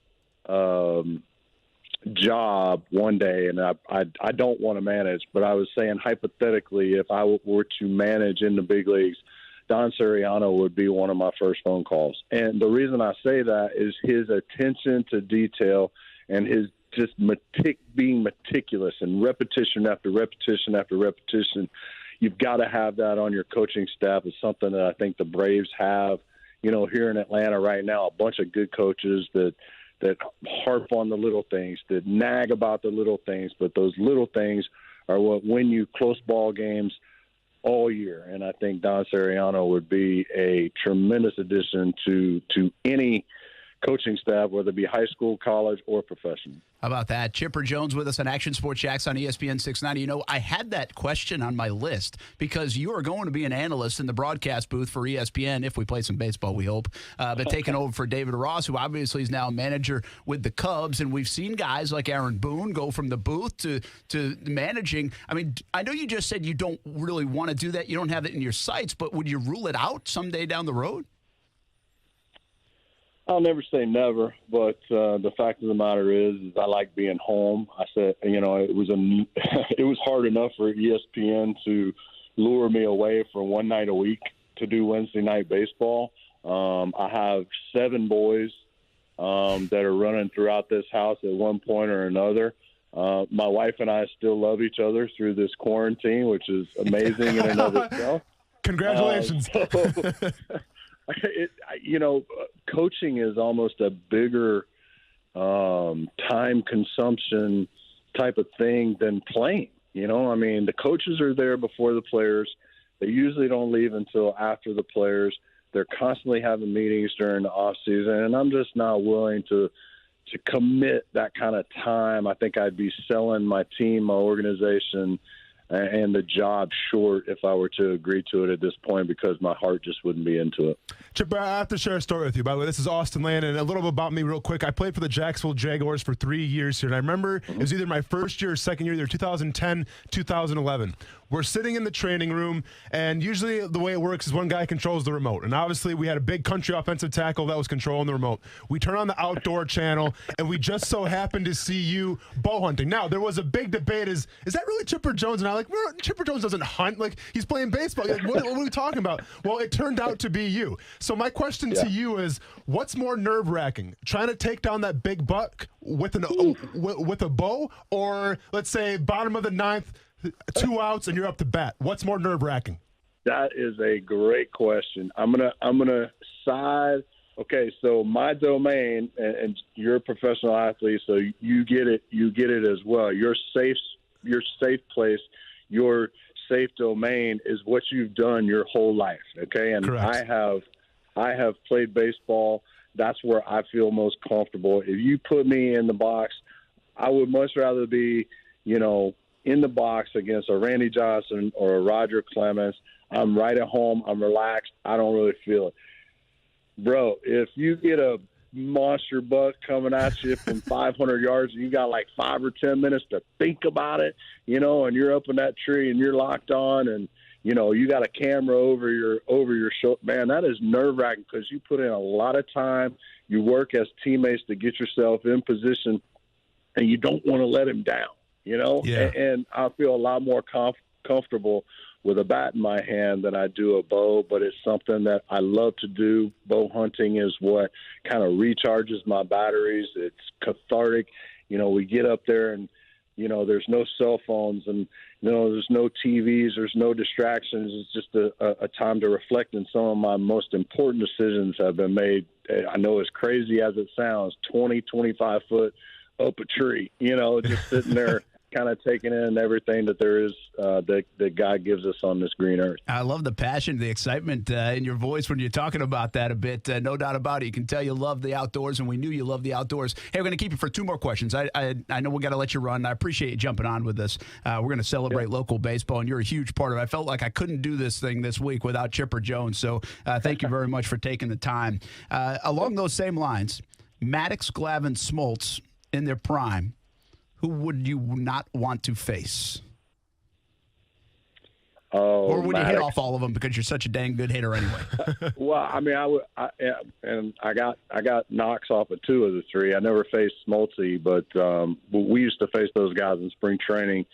job one day, and I don't want to manage, but I was saying hypothetically, if I were to manage in the big leagues, Don Suriano would be one of my first phone calls. And the reason I say that is his attention to detail and his just being meticulous and repetition after repetition after repetition. You've got to have that on your coaching staff. It's something that I think the Braves have. Here in Atlanta right now, a bunch of good coaches that harp on the little things, that nag about the little things, but those little things are what win you close ball games all year. And I think Don Suriano would be a tremendous addition to any coaching staff, whether it be high school, college, or professional. How about that? Chipper Jones with us on Action Sports Jax on ESPN 690. I had that question on my list because you are going to be an analyst in the broadcast booth for ESPN if we play some baseball, we hope. But taking over for David Ross, who obviously is now a manager with the Cubs. And we've seen guys like Aaron Boone go from the booth to managing. I mean, I know you just said you don't really want to do that. You don't have it in your sights, but would you rule it out someday down the road? I'll never say never, but the fact of the matter is I like being home. I said, it was hard enough for ESPN to lure me away for one night a week to do Wednesday night baseball. I have 7 boys that are running throughout this house at one point or another. My wife and I still love each other through this quarantine, which is amazing in and of itself. Congratulations. Coaching is almost a bigger time consumption type of thing than playing. The coaches are there before the players. They usually don't leave until after the players. They're constantly having meetings during the off season, and I'm just not willing to commit that kind of time. I think I'd be selling my team, my organization, and the job short if I were to agree to it at this point because my heart just wouldn't be into it. Chipper, I have to share a story with you. By the way, this is Austin Land, and a little bit about me real quick. I played for the Jacksonville Jaguars for 3 years here, and I remember it was either my first year or second year, either 2010, 2011. We're sitting in the training room, and usually the way it works is one guy controls the remote. And obviously we had a big country offensive tackle that was controlling the remote. We turn on the outdoor channel, and we just so happened to see you bow hunting. Now, there was a big debate, is that really Chipper Jones? And I'm like, well, Chipper Jones doesn't hunt. Like, he's playing baseball. Like, what are we talking about? Well, it turned out to be you. So my question to you is, what's more nerve-wracking, trying to take down that big buck with a bow, or let's say bottom of the 9th, 2 outs, and you're up to bat? What's more nerve-wracking? That is a great question. I'm gonna side. Okay, so my domain, and you're a professional athlete, so you get it. You get it as well. Your safe place, your safe domain is what you've done your whole life. Okay, and correct. I have played baseball. That's where I feel most comfortable. If you put me in the box, I would much rather be, in the box against a Randy Johnson or a Roger Clemens. I'm right at home. I'm relaxed. I don't really feel it. Bro, if you get a monster buck coming at you from 500 yards and you got like 5 or 10 minutes to think about it, and you're up in that tree and you're locked on and, you got a camera over your shoulder, man, that is nerve-wracking because you put in a lot of time. You work as teammates to get yourself in position, and you don't want to let him down. Yeah. And I feel a lot more comfortable with a bat in my hand than I do a bow, but it's something that I love to do. Bow hunting is what kind of recharges my batteries. It's cathartic. We get up there and, there's no cell phones and, there's no TVs, there's no distractions. It's just a time to reflect, and some of my most important decisions have been made. I know, as crazy as it sounds, 20, 25 foot up a tree, just sitting there kind of taking in everything that there is that God gives us on this green earth. I love the passion, the excitement in your voice when you're talking about that a bit. No doubt about it. You can tell you love the outdoors, and we knew you loved the outdoors. Hey, we're going to keep you for 2 more questions. I know we got to let you run. I appreciate you jumping on with us. We're going to celebrate local baseball, and you're a huge part of it. I felt like I couldn't do this thing this week without Chipper Jones, so thank you very much for taking the time. Along those same lines, Maddox, Glavine, Smoltz in their prime, who would you not want to face? Oh, or would Maddox. you hit off all of them because you're such a dang good hitter anyway? Well, I mean, I got knocks off of 2 of the 3. I never faced Smoltzy, but we used to face those guys in spring training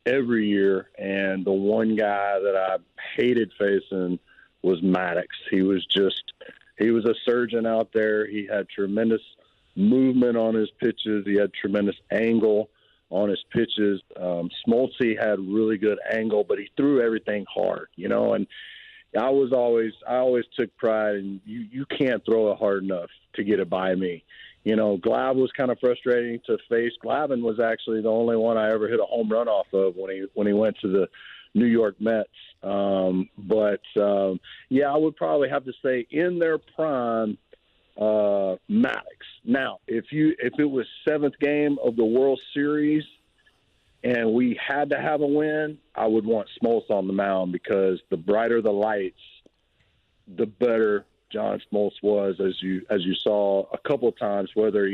every year. And the one guy that I hated facing was Maddox. He was a surgeon out there. He had tremendous movement on his pitches. He had tremendous angle on his pitches. Smoltzy had really good angle, but he threw everything hard, and I always took pride in you can't throw it hard enough to get it by me. Glav was kind of frustrating to face. Glavine was actually the only one I ever hit a home run off of when he went to the New York Mets. But I would probably have to say in their prime, Maddox. Now, if it was 7th game of the World Series and we had to have a win, I would want Smoltz on the mound, because the brighter the lights, the better John Smoltz was, as you saw a couple of times, whether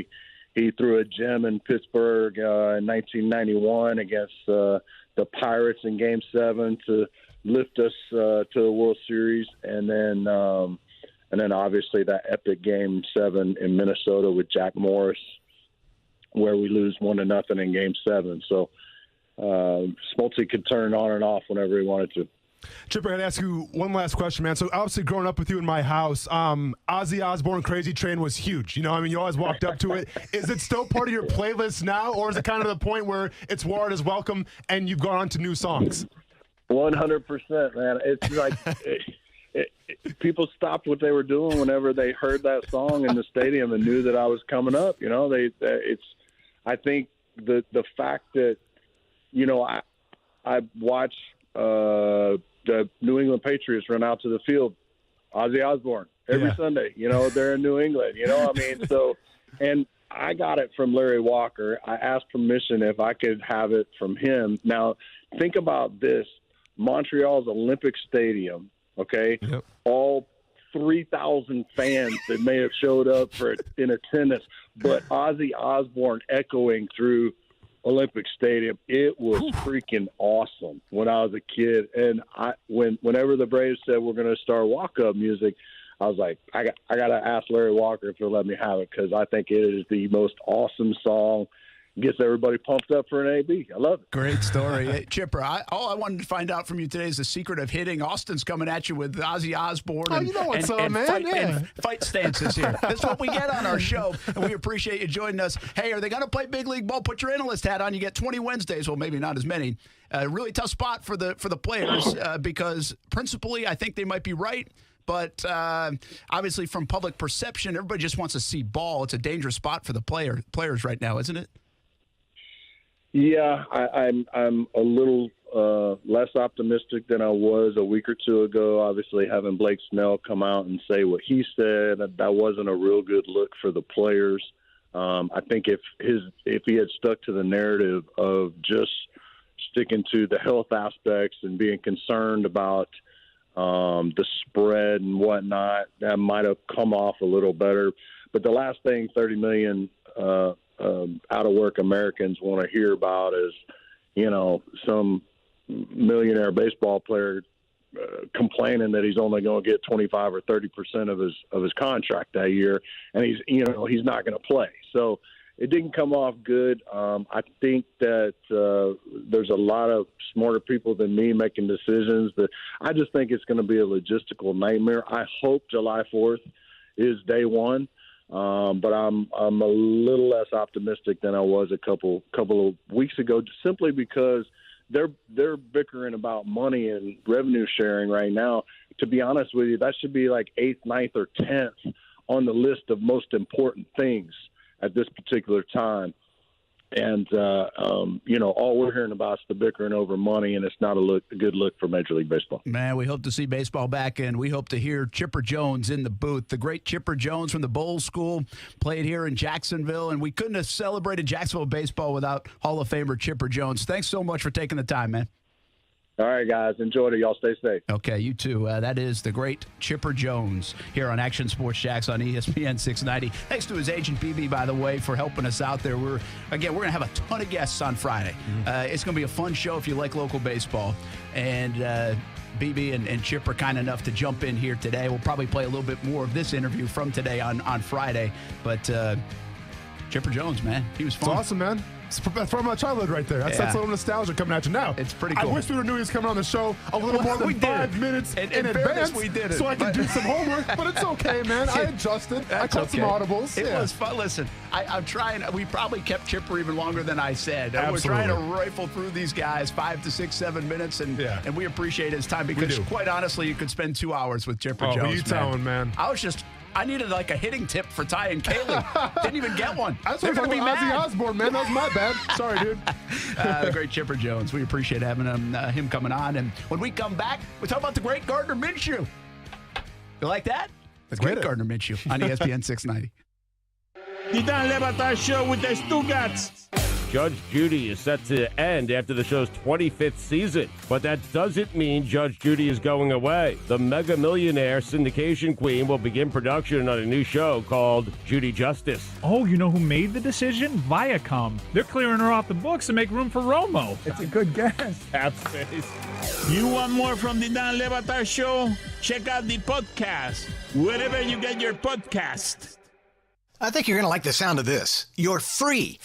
he threw a gem in Pittsburgh in 1991 against the Pirates in Game 7 to lift us to the World Series, and then obviously that epic Game 7 in Minnesota with Jack Morris, where we lose 1-0 in Game 7. So Smoltzy could turn on and off whenever he wanted to. Chipper, I got to ask you one last question, man. So obviously growing up with you in my house, Ozzy Osbourne Crazy Train was huge. You always walked up to it. Is it still part of your playlist now, or is it kind of the point where it's Ward is welcome and you've gone on to new songs? 100%, man. It's like people stopped what they were doing whenever they heard that song in the stadium and knew that I was coming up. I think the fact that I watch the New England Patriots run out to the field, Ozzy Osbourne every Sunday. They're in New England. So, and I got it from Larry Walker. I asked permission if I could have it from him. Now, think about this: Montreal's Olympic Stadium. Okay, all 3,000 fans that may have showed up in attendance, but Ozzy Osbourne echoing through Olympic Stadium. It was freaking awesome when I was a kid. And whenever the Braves said we're going to start walk-up music, I was like, I got to ask Larry Walker if he'll let me have it, because I think it is the most awesome song. Gets everybody pumped up for an AB. I love it. Great story. Hey, Chipper, all I wanted to find out from you today is the secret of hitting. Austin's coming at you with Ozzy Osbourne and fight stances here. That's what we get on our show, and we appreciate you joining us. Hey, are they going to play big league ball? Put your analyst hat on. You get 20 Wednesdays. Well, maybe not as many. Really tough spot for the players because principally I think they might be right. But obviously from public perception, everybody just wants to see ball. It's a dangerous spot for the players right now, isn't it? Yeah, I'm a little less optimistic than I was a week or two ago. Obviously, having Blake Snell come out and say what he said, that wasn't a real good look for the players. I think if he had stuck to the narrative of just sticking to the health aspects and being concerned about the spread and whatnot, that might have come off a little better. But the last thing 30 million out-of-work Americans want to hear about is, some millionaire baseball player complaining that he's only going to get 25 or 30% of his contract that year, and he's not going to play. So, it didn't come off good. I think that there's a lot of smarter people than me making decisions. But I just think it's going to be a logistical nightmare. I hope July 4th is day one, but I'm a little less optimistic than I was a couple of weeks ago, simply because they're bickering about money and revenue sharing right now. To be honest with you, that should be like 8th, 9th, or 10th on the list of most important things at this particular time. And, all we're hearing about is the bickering over money, and it's not a good look for Major League Baseball. Man, we hope to see baseball back, and we hope to hear Chipper Jones in the booth. The great Chipper Jones from the Bowl School played here in Jacksonville, and we couldn't have celebrated Jacksonville baseball without Hall of Famer Chipper Jones. Thanks so much for taking the time, man. All right, guys. Enjoy it. Y'all stay safe. Okay, you too. That is the great Chipper Jones here on Action Sports Jax on ESPN 690. Thanks to his agent, BB, by the way, for helping us out there. We're going to have a ton of guests on Friday. It's going to be a fun show if you like local baseball. And BB and Chip are kind enough to jump in here today. We'll probably play a little bit more of this interview from today on Friday. But Chipper Jones, man, he was fun. It's awesome, man. That's from my childhood right there. That's a little nostalgia coming at you now. It's pretty cool. I wish we knew he was coming on the show a little more than 5 minutes in advance, we did it, so I could do some homework, but it's okay, man. I adjusted. I cut some audibles. It was fun. Listen, I'm trying. We probably kept Chipper even longer than I said. Absolutely. We're trying to rifle through these guys 5 to 6, 7 minutes, and we appreciate his time because, quite honestly, you could spend 2 hours with Chipper Jones. Who you telling, man? I needed like a hitting tip for Ty and Kaylee. Didn't even get one. They're going to be mad. Ozzy Osbourne, man. That was my bad. Sorry, dude. The great Chipper Jones. We appreciate having him coming on. And when we come back, we talk about the great Gardner Minshew. You like that? The great Gardner Minshew on ESPN 690. The Dan Le Batard Show with the Stugatz. Judge Judy is set to end after the show's 25th season, but that doesn't mean Judge Judy is going away. The Mega Millionaire syndication queen will begin production on a new show called Judy Justice. Oh, you know who made the decision? Viacom. They're clearing her off the books to make room for Romo. It's a good guess. Tap space. You want more from the Dan Le Batard Show? Check out the podcast, wherever you get your podcast. I think you're going to like the sound of this. You're free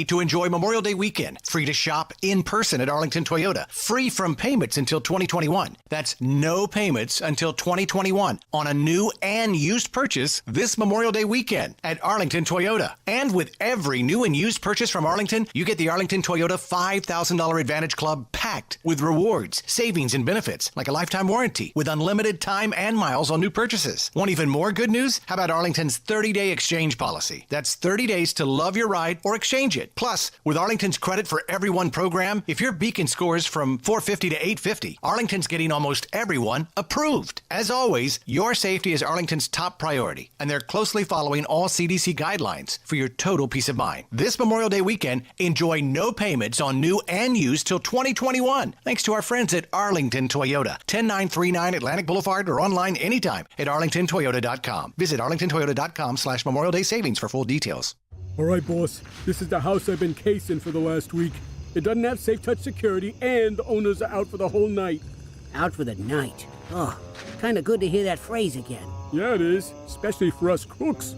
to enjoy Memorial Day weekend. Free to shop in person at Arlington Toyota. Free from payments until 2021. That's no payments until 2021 on a new and used purchase this Memorial Day weekend at Arlington Toyota. And with every new and used purchase from Arlington, you get the Arlington Toyota $5,000 Advantage Club packed with rewards, savings, and benefits like a lifetime warranty with unlimited time and miles on new purchases. Want even more good news? How about Arlington's 30-day exchange policy? That's 30 days to love your ride or exchange it. Plus, with Arlington's Credit for Everyone program, if your Beacon scores from 450 to 850, Arlington's getting almost everyone approved. As always, your safety is Arlington's top priority, and they're closely following all CDC guidelines for your total peace of mind. This Memorial Day weekend, enjoy no payments on new and used till 2021, thanks to our friends at Arlington Toyota, 10939 Atlantic Boulevard, or online anytime at arlingtontoyota.com. Visit arlingtontoyota.com/Memorial Day savings for full details. All right, boss. This is the house I've been casing for the last week. It doesn't have safe touch security, and the owners are out for the whole night. Out for the night? Oh, kind of good to hear that phrase again. Yeah, it is. Especially for us crooks.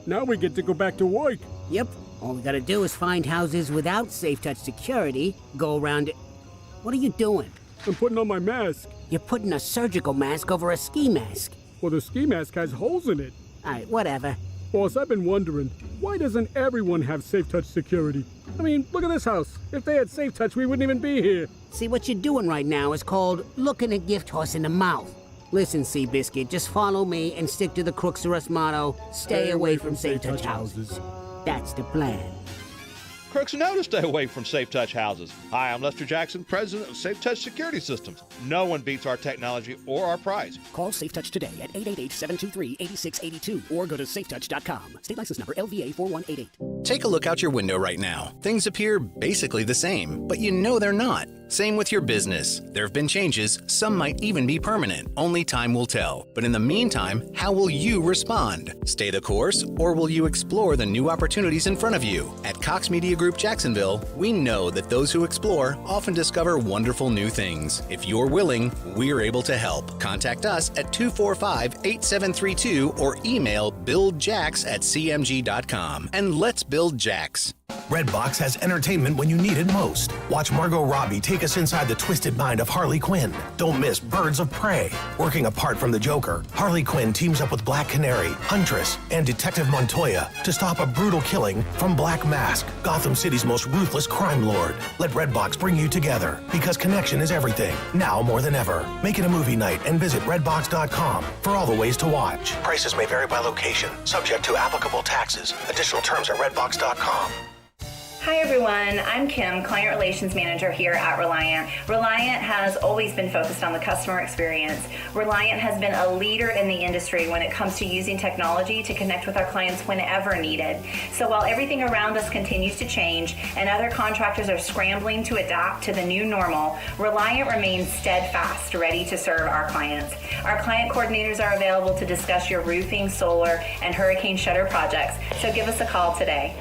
Now we get to go back to work. Yep. All we gotta do is find houses without safe touch security, go around it. What are you doing? I'm putting on my mask. You're putting a surgical mask over a ski mask. Well, the ski mask has holes in it. All right, whatever. Boss, I've been wondering, why doesn't everyone have safe touch security? I mean, look at this house. If they had safe touch, we wouldn't even be here. See, what you're doing right now is called looking a gift horse in the mouth. Listen, Seabiscuit, just follow me and stick to the Crooks or Us motto, stay away from safe touch houses. That's the plan. Crooks know to stay away from Safe Touch houses. Hi, I'm Lester Jackson, president of Safe Touch Security Systems. No one beats our technology or our price. Call Safe Touch today at 888-723-8682 or go to safetouch.com. State license number LVA 4188. Take a look out your window right now. Things appear basically the same, but you know they're not. Same with your business. There have been changes, some might even be permanent. Only time will tell. But in the meantime, how will you respond? Stay the course, or will you explore the new opportunities in front of you? At Cox Media Group Jacksonville, we know that those who explore often discover wonderful new things. If you're willing, we're able to help. Contact us at 245-8732 or email buildjax@cmg.com. And let's build Jax. Redbox has entertainment when you need it most. Watch Margot Robbie take us inside the twisted mind of Harley Quinn. Don't miss Birds of Prey. Working apart from the Joker, Harley Quinn teams up with Black Canary, Huntress, and Detective Montoya to stop a brutal killing from Black Mask, Gotham City's most ruthless crime lord. Let Redbox bring you together, because connection is everything, now more than ever. Make it a movie night and visit redbox.com for all the ways to watch. Prices may vary by location, subject to applicable taxes. Additional terms at redbox.com. Hi everyone, I'm Kim, Client Relations Manager here at Reliant. Reliant has always been focused on the customer experience. Reliant has been a leader in the industry when it comes to using technology to connect with our clients whenever needed. So while everything around us continues to change and other contractors are scrambling to adapt to the new normal, Reliant remains steadfast, ready to serve our clients. Our client coordinators are available to discuss your roofing, solar, and hurricane shutter projects, so give us a call today.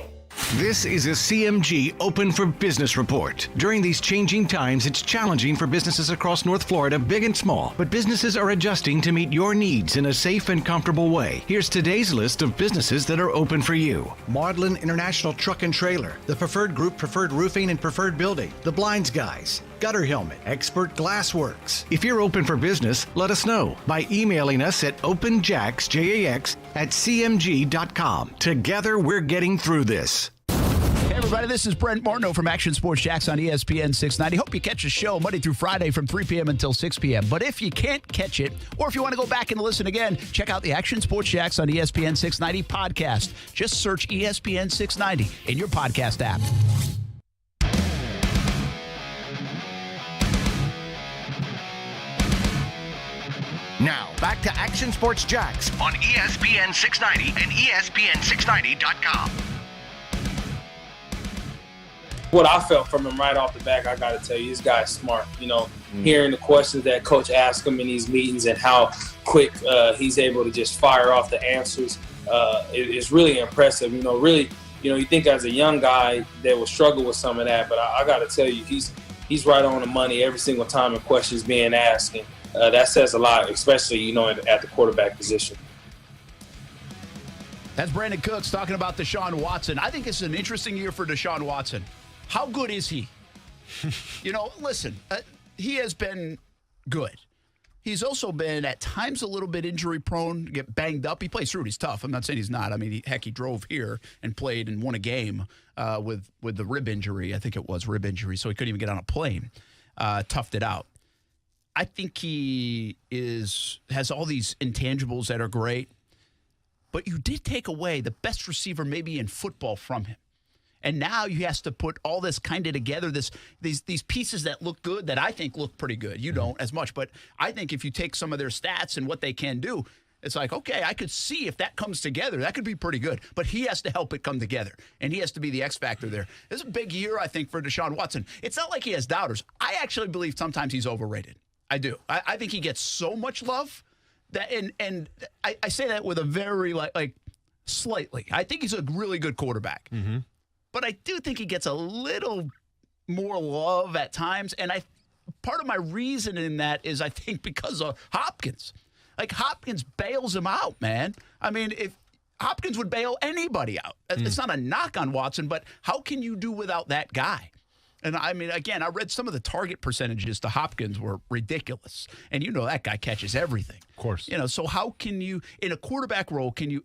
This is a CMG Open for Business report. During these changing times, it's challenging for businesses across North Florida, big and small, but businesses are adjusting to meet your needs in a safe and comfortable way. Here's today's list of businesses that are open for you. Maudlin International Truck and Trailer, The Preferred Group, Preferred Roofing and Preferred Building, The Blinds Guys, Gutter Helmet, Expert Glassworks. If you're open for business, let us know by emailing us at openjax@cmg.com. Together, we're getting through this. Hey everybody, this is Brent Martineau from Action Sports Jax on ESPN 690. Hope you catch the show Monday through Friday from 3 p.m. until 6 p.m. But if you can't catch it, or if you want to go back and listen again, check out the Action Sports Jax on ESPN 690 podcast. Just search ESPN 690 in your podcast app. Now, back to Action Sports Jax on ESPN 690 and ESPN690.com. What I felt from him right off the back, I got to tell you, this guy's smart. You know, hearing the questions that Coach asks him in these meetings and how quick he's able to just fire off the answers is really impressive. You know, really, you think as a young guy that will struggle with some of that, but I got to tell you, he's right on the money every single time a question's being asked. And that says a lot, especially, at the quarterback position. That's Brandon Cooks talking about Deshaun Watson. I think it's an interesting year for Deshaun Watson. How good is he? Listen, he has been good. He's also been at times a little bit injury prone, get banged up. He plays through it. He's tough. I'm not saying he's not. I mean, he drove here and played and won a game with the rib injury. I think it was rib injury, so he couldn't even get on a plane. Toughed it out. I think he has all these intangibles that are great, but you did take away the best receiver maybe in football from him. And now he has to put all this kind of together, these pieces that look good, that I think look pretty good. You don't as much, but I think if you take some of their stats and what they can do, it's like, okay, I could see if that comes together, that could be pretty good. But he has to help it come together, and he has to be the X factor there. This is a big year, I think, for Deshaun Watson. It's not like he has doubters. I actually believe sometimes he's overrated. I do. I think he gets so much love that, and I say that with a very like slightly. I think he's a really good quarterback. Mm-hmm. But I do think he gets a little more love at times. And part of my reason in that is I think because of Hopkins. Like, Hopkins bails him out, man. I mean, if Hopkins would bail anybody out. It's not a knock on Watson, but how can you do without that guy? And, I mean, again, I read some of the target percentages to Hopkins were ridiculous. And that guy catches everything. Of course. So how can you, in a quarterback role, can you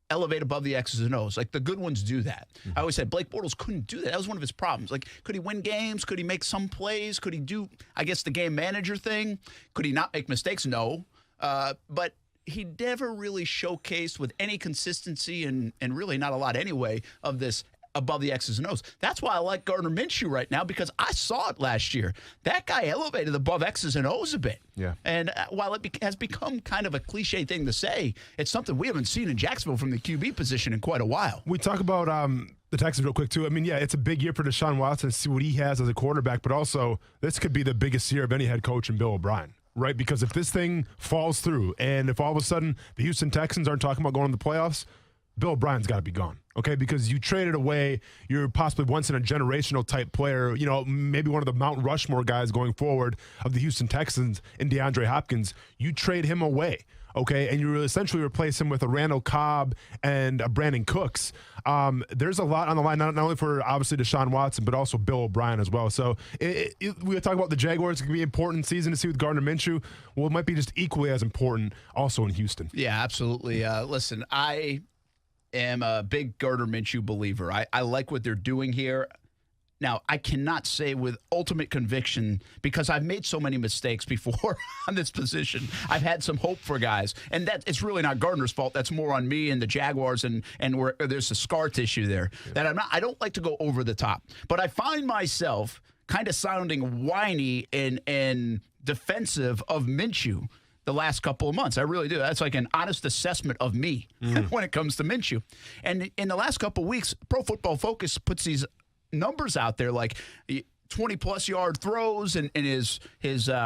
elevate above the X's and O's? Like, the good ones do that. Mm-hmm. I always said Blake Bortles couldn't do that. That was one of his problems. Like, could he win games? Could he make some plays? Could he do, I guess, the game manager thing? Could he not make mistakes? No. But he never really showcased with any consistency and really not a lot anyway of this above the X's and O's. That's why I like Gardner Minshew right now, because I saw it last year. That guy elevated above X's and O's a bit. Yeah. And while it has become kind of a cliche thing to say, it's something we haven't seen in Jacksonville from the QB position in quite a while. We talk about the Texans real quick, too. I mean, yeah, it's a big year for Deshaun Watson to see what he has as a quarterback, but also this could be the biggest year of any head coach in Bill O'Brien, right? Because if this thing falls through and if all of a sudden the Houston Texans aren't talking about going to the playoffs, Bill O'Brien's got to be gone, okay? Because you traded away your possibly once-in-a-generational type player, maybe one of the Mount Rushmore guys going forward of the Houston Texans in DeAndre Hopkins. You trade him away, okay? And you essentially replace him with a Randall Cobb and a Brandon Cooks. There's a lot on the line, not only for obviously Deshaun Watson, but also Bill O'Brien as well. So we talk about the Jaguars. It's going to be an important season to see with Gardner Minshew. Well, it might be just equally as important also in Houston. Yeah, absolutely. Listen, I am a big Gardner Minshew believer. I like what they're doing here. Now, I cannot say with ultimate conviction because I've made so many mistakes before on this position. I've had some hope for guys, and that it's really not Gardner's fault. That's more on me and the Jaguars, and where there's a scar tissue there that I don't like to go over the top. But I find myself kind of sounding whiny and defensive of Minshew the last couple of months. I really do. That's like an honest assessment of me when it comes to Minshew. And in the last couple of weeks, Pro Football Focus puts these numbers out there like 20-plus yard throws and his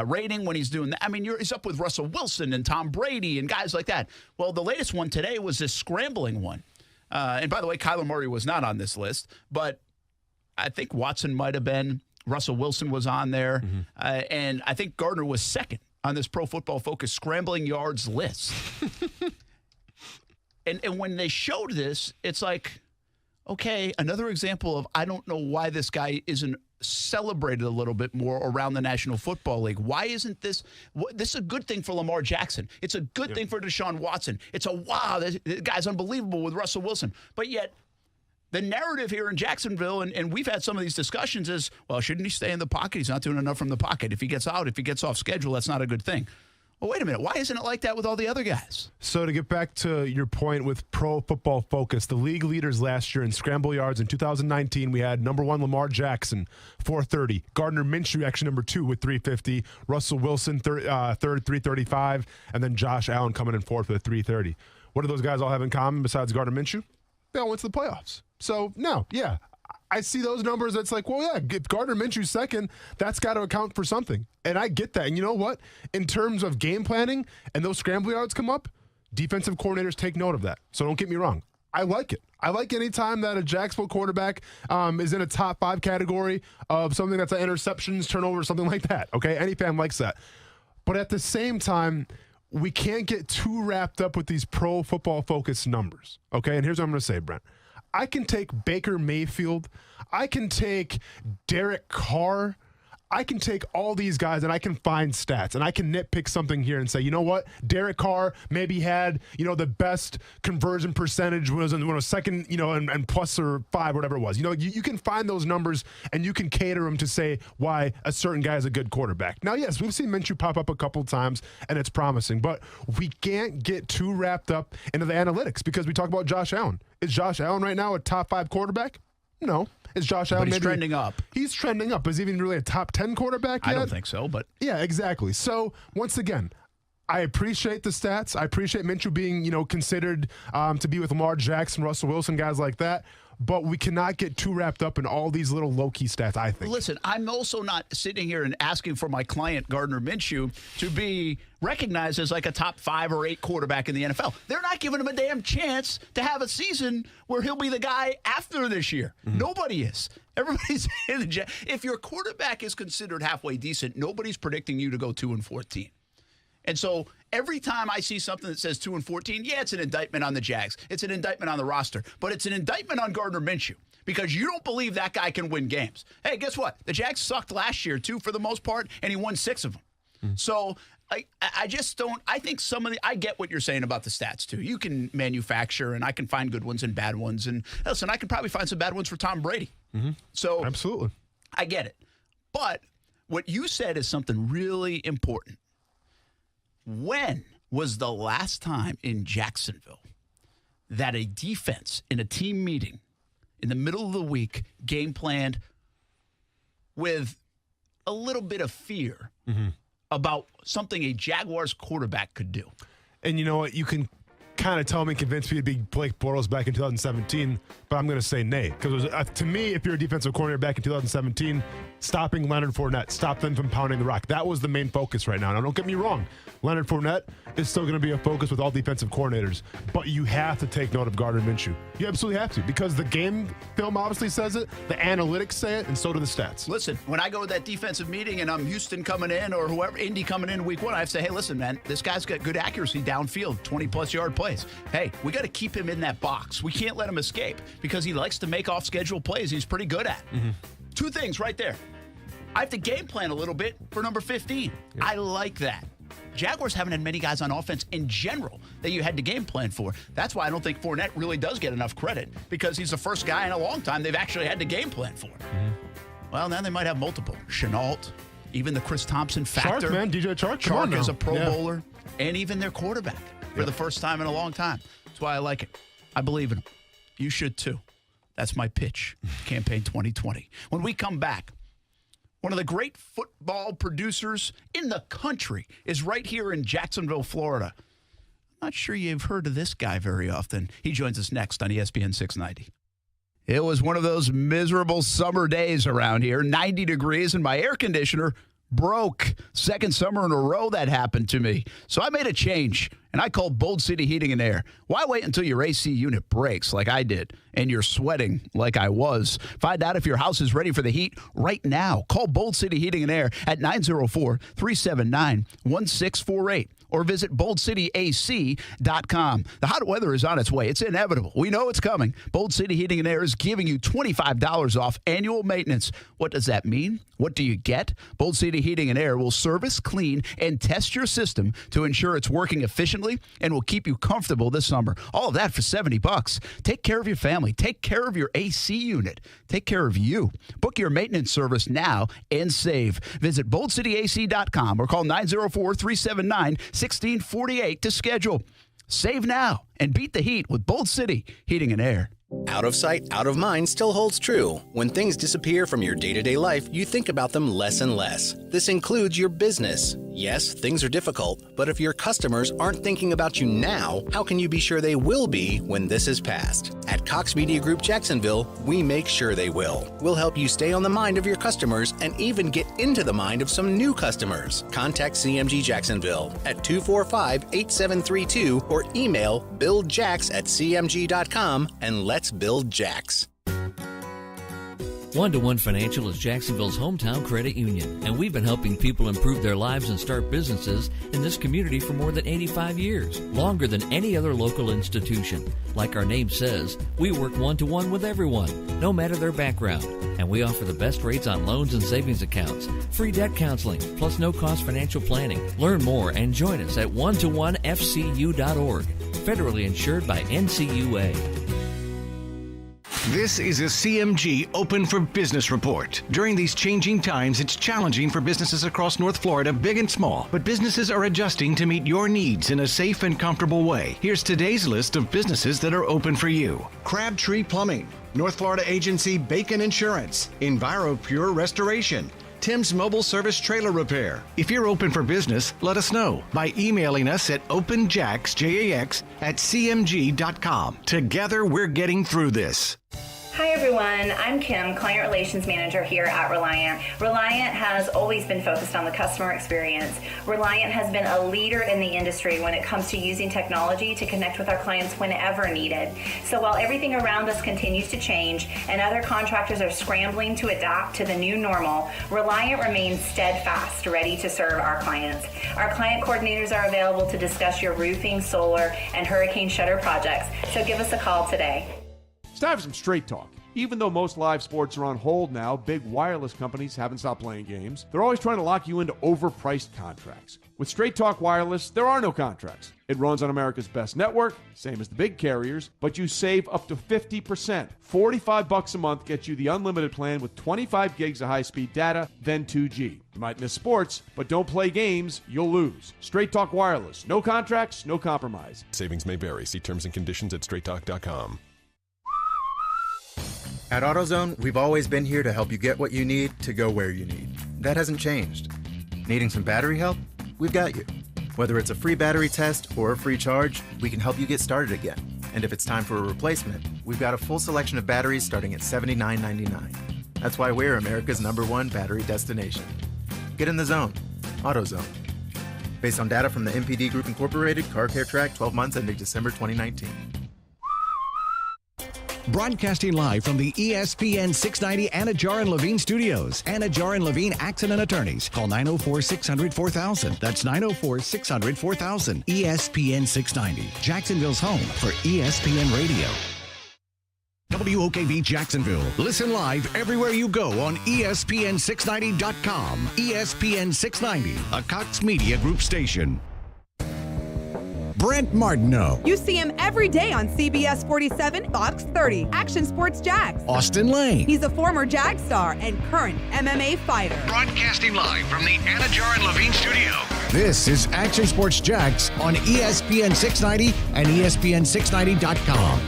rating when he's doing that. I mean, he's up with Russell Wilson and Tom Brady and guys like that. Well, the latest one today was this scrambling one. And by the way, Kyler Murray was not on this list, but I think Watson might have been. Russell Wilson was on there. And I think Gardner was second on this Pro Football Focus scrambling yards list. and when they showed this, it's like, okay, another example of I don't know why this guy isn't celebrated a little bit more around the National Football League. Why isn't this is a good thing for Lamar Jackson. It's a good thing for Deshaun Watson. It's a wow, this guy's unbelievable with Russell Wilson. But yet, the narrative here in Jacksonville, and we've had some of these discussions, is, well, shouldn't he stay in the pocket? He's not doing enough from the pocket. If he gets out, if he gets off schedule, that's not a good thing. Well, wait a minute. Why isn't it like that with all the other guys? So to get back to your point with Pro Football Focus, the league leaders last year in scramble yards in 2019, we had number 1 Lamar Jackson, 430. Gardner Minshew, actually number 2 with 350. Russell Wilson, third, 335. And then Josh Allen coming in fourth with 330. What do those guys all have in common besides Gardner Minshew? They all went to the playoffs. So, no, yeah, I see those numbers. It's like, well, yeah, if Gardner Minshew's second, that's got to account for something. And I get that. And you know what? In terms of game planning and those scramble yards come up, defensive coordinators take note of that. So don't get me wrong. I like it. I like any time that a Jacksonville quarterback is in a top 5 category of something that's an interceptions, turnover, something like that. Okay? Any fan likes that. But at the same time, we can't get too wrapped up with these Pro Football Focus numbers. Okay? And here's what I'm going to say, Brent. I can take Baker Mayfield. I can take Derek Carr. I can take all these guys and I can find stats and I can nitpick something here and say, you know what? Derek Carr maybe had, the best conversion percentage when it was second, and plus or 5, whatever it was. You can find those numbers and you can cater them to say why a certain guy is a good quarterback. Now, yes, we've seen Minshew pop up a couple times and it's promising, but we can't get too wrapped up into the analytics because we talk about Josh Allen. Is Josh Allen right now a top 5 quarterback? No. Is Josh Allen? But he's trending up. He's trending up. Is he even really a top 10 quarterback yet? I don't think so, but. Yeah, exactly. So, once again, I appreciate the stats. I appreciate Minshew being, considered to be with Lamar Jackson, Russell Wilson, guys like that. But we cannot get too wrapped up in all these little low-key stats, I think. Listen, I'm also not sitting here and asking for my client, Gardner Minshew, to be recognized as like a top 5 or 8 quarterback in the NFL. They're not giving him a damn chance to have a season where he'll be the guy after this year. Nobody is. Everybody's in the if your quarterback is considered halfway decent, nobody's predicting you to go 2-14. And so every time I see something that says 2-14, yeah, it's an indictment on the Jags. It's an indictment on the roster. But it's an indictment on Gardner Minshew because you don't believe that guy can win games. Hey, guess what? The Jags sucked last year, too, for the most part, and he won 6 of them. So I just don't – I think some of the – I get what you're saying about the stats, too. You can manufacture, and I can find good ones and bad ones. And listen, I can probably find some bad ones for Tom Brady. So absolutely. I get it. But what you said is something really important. When was the last time in Jacksonville that a defense in a team meeting in the middle of the week game planned with a little bit of fear about something a Jaguars quarterback could do? And you know what? You can kind of tell me, convince me to be Blake Bortles back in 2017, but I'm going to say nay. Because to me, if you're a defensive coordinator back in 2017, stopping Leonard Fournette, stop them from pounding the rock. That was the main focus right now. Now, don't get me wrong. Leonard Fournette is still going to be a focus with all defensive coordinators, but you have to take note of Gardner Minshew. You absolutely have to, because the game film obviously says it, the analytics say it, and so do the stats. Listen, when I go to that defensive meeting and I'm Houston coming in or whoever, Indy coming in week 1, I have to say, hey, listen, man, this guy's got good accuracy downfield, 20-plus yard plays. Hey, we got to keep him in that box. We can't let him escape because he likes to make off-schedule plays he's pretty good at. Mm-hmm. 2 things right there. I have to game plan a little bit for number 15. Yeah. I like that. Jaguars haven't had many guys on offense in general that you had to game plan for. That's why I don't think Fournette really does get enough credit, because he's the first guy in a long time they've actually had to game plan for. Mm-hmm. Well, now they might have multiple. Chenault, even the Chris Thompson factor. Chark, man, DJ Chark. Chark is a Pro Bowler, and even their quarterback for the first time in a long time. That's why I like it. I believe in him. You should too. That's my pitch. Campaign 2020. When we come back, one of the great football producers in the country is right here in Jacksonville, Florida. I'm not sure you've heard of this guy very often. He joins us next on ESPN 690. It was one of those miserable summer days around here, 90 degrees, and my air conditioner broke. Second summer in a row that happened to me. So I made a change, and I called Bold City Heating and Air. Why wait until your AC unit breaks like I did and you're sweating like I was? Find out if your house is ready for the heat right now. Call Bold City Heating and Air at 904-379-1648. Or visit boldcityac.com. The hot weather is on its way. It's inevitable. We know it's coming. Bold City Heating and Air is giving you $25 off annual maintenance. What does that mean? What do you get? Bold City Heating and Air will service, clean, and test your system to ensure it's working efficiently and will keep you comfortable this summer. All of that for $70. Take care of your family. Take care of your AC unit. Take care of you. Book your maintenance service now and save. Visit boldcityac.com or call 904-379-1648 to schedule. Save now and beat the heat with Bold City Heating and Air. Out of sight, out of mind still holds true. When things disappear from your day-to-day life, you think about them less and less. This includes your business. Yes, things are difficult, but if your customers aren't thinking about you now, how can you be sure they will be when this is past? At Cox Media Group Jacksonville, we make sure they will. We'll help you stay on the mind of your customers and even get into the mind of some new customers. Contact CMG Jacksonville at 245-8732 or email buildjax@cmg.com and let's build Jax. One-to-One Financial is Jacksonville's hometown credit union, and we've been helping people improve their lives and start businesses in this community for more than 85 years, longer than any other local institution. Like our name says, we work one-to-one with everyone, no matter their background, and we offer the best rates on loans and savings accounts, free debt counseling, plus no-cost financial planning. Learn more and join us at one-to-one-fcu.org, federally insured by NCUA. This is a CMG Open for Business report. During these changing times, it's challenging for businesses across North Florida, big and small, but businesses are adjusting to meet your needs in a safe and comfortable way. Here's today's list of businesses that are open for you. Crabtree Plumbing, North Florida agency Bacon Insurance, EnviroPure Restoration, Tim's Mobile Service Trailer Repair. If you're open for business, let us know by emailing us at openjax@cmg.com. Together, we're getting through this. Hi everyone, I'm Kim, Client Relations Manager here at Reliant. Reliant has always been focused on the customer experience. Reliant has been a leader in the industry when it comes to using technology to connect with our clients whenever needed. So while everything around us continues to change and other contractors are scrambling to adapt to the new normal, Reliant remains steadfast, ready to serve our clients. Our client coordinators are available to discuss your roofing, solar, and hurricane shutter projects. So give us a call today. It's time for some straight talk. Even though most live sports are on hold now, big wireless companies haven't stopped playing games. They're always trying to lock you into overpriced contracts. With Straight Talk Wireless, there are no contracts. It runs on America's best network, same as the big carriers, but you save up to 50%. $45 a month gets you the unlimited plan with 25 gigs of high-speed data, then 2G. You might miss sports, but don't play games, you'll lose. Straight Talk Wireless. No contracts, no compromise. Savings may vary. See terms and conditions at straighttalk.com. At AutoZone, we've always been here to help you get what you need to go where you need. That hasn't changed. Needing some battery help? We've got you. Whether it's a free battery test or a free charge, we can help you get started again. And if it's time for a replacement, we've got a full selection of batteries starting at $79.99. That's why we're America's #1 battery destination. Get in the zone. AutoZone. Based on data from the MPD Group Incorporated, Car Care Track, 12 months ending December 2019. Broadcasting live from the ESPN 690 Anajar and Levine studios. Anajar and Levine Accident Attorneys. Call 904-600-4000. That's 904-600-4000. ESPN 690. Jacksonville's home for ESPN Radio. WOKV Jacksonville. Listen live everywhere you go on ESPN690.com. ESPN 690, a Cox Media Group station. Brent Martineau. You see him every day on CBS 47, Fox 30, Action Sports Jags. Austin Lane. He's a former Jag star and current MMA fighter. Broadcasting live from the Anajar and Levine studio. This is Action Sports Jags on ESPN 690 and ESPN690.com.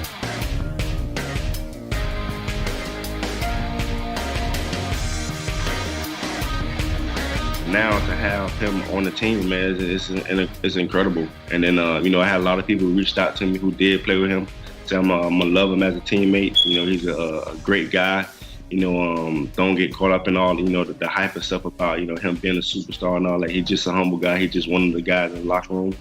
Now to have him on the team, man, it's incredible. And then, I had a lot of people who reached out to me who did play with him. So I'm gonna love him as a teammate. He's a great guy. Don't get caught up in all, the hype and stuff about, him being a superstar and all that. He's just a humble guy. He's just one of the guys in the locker room.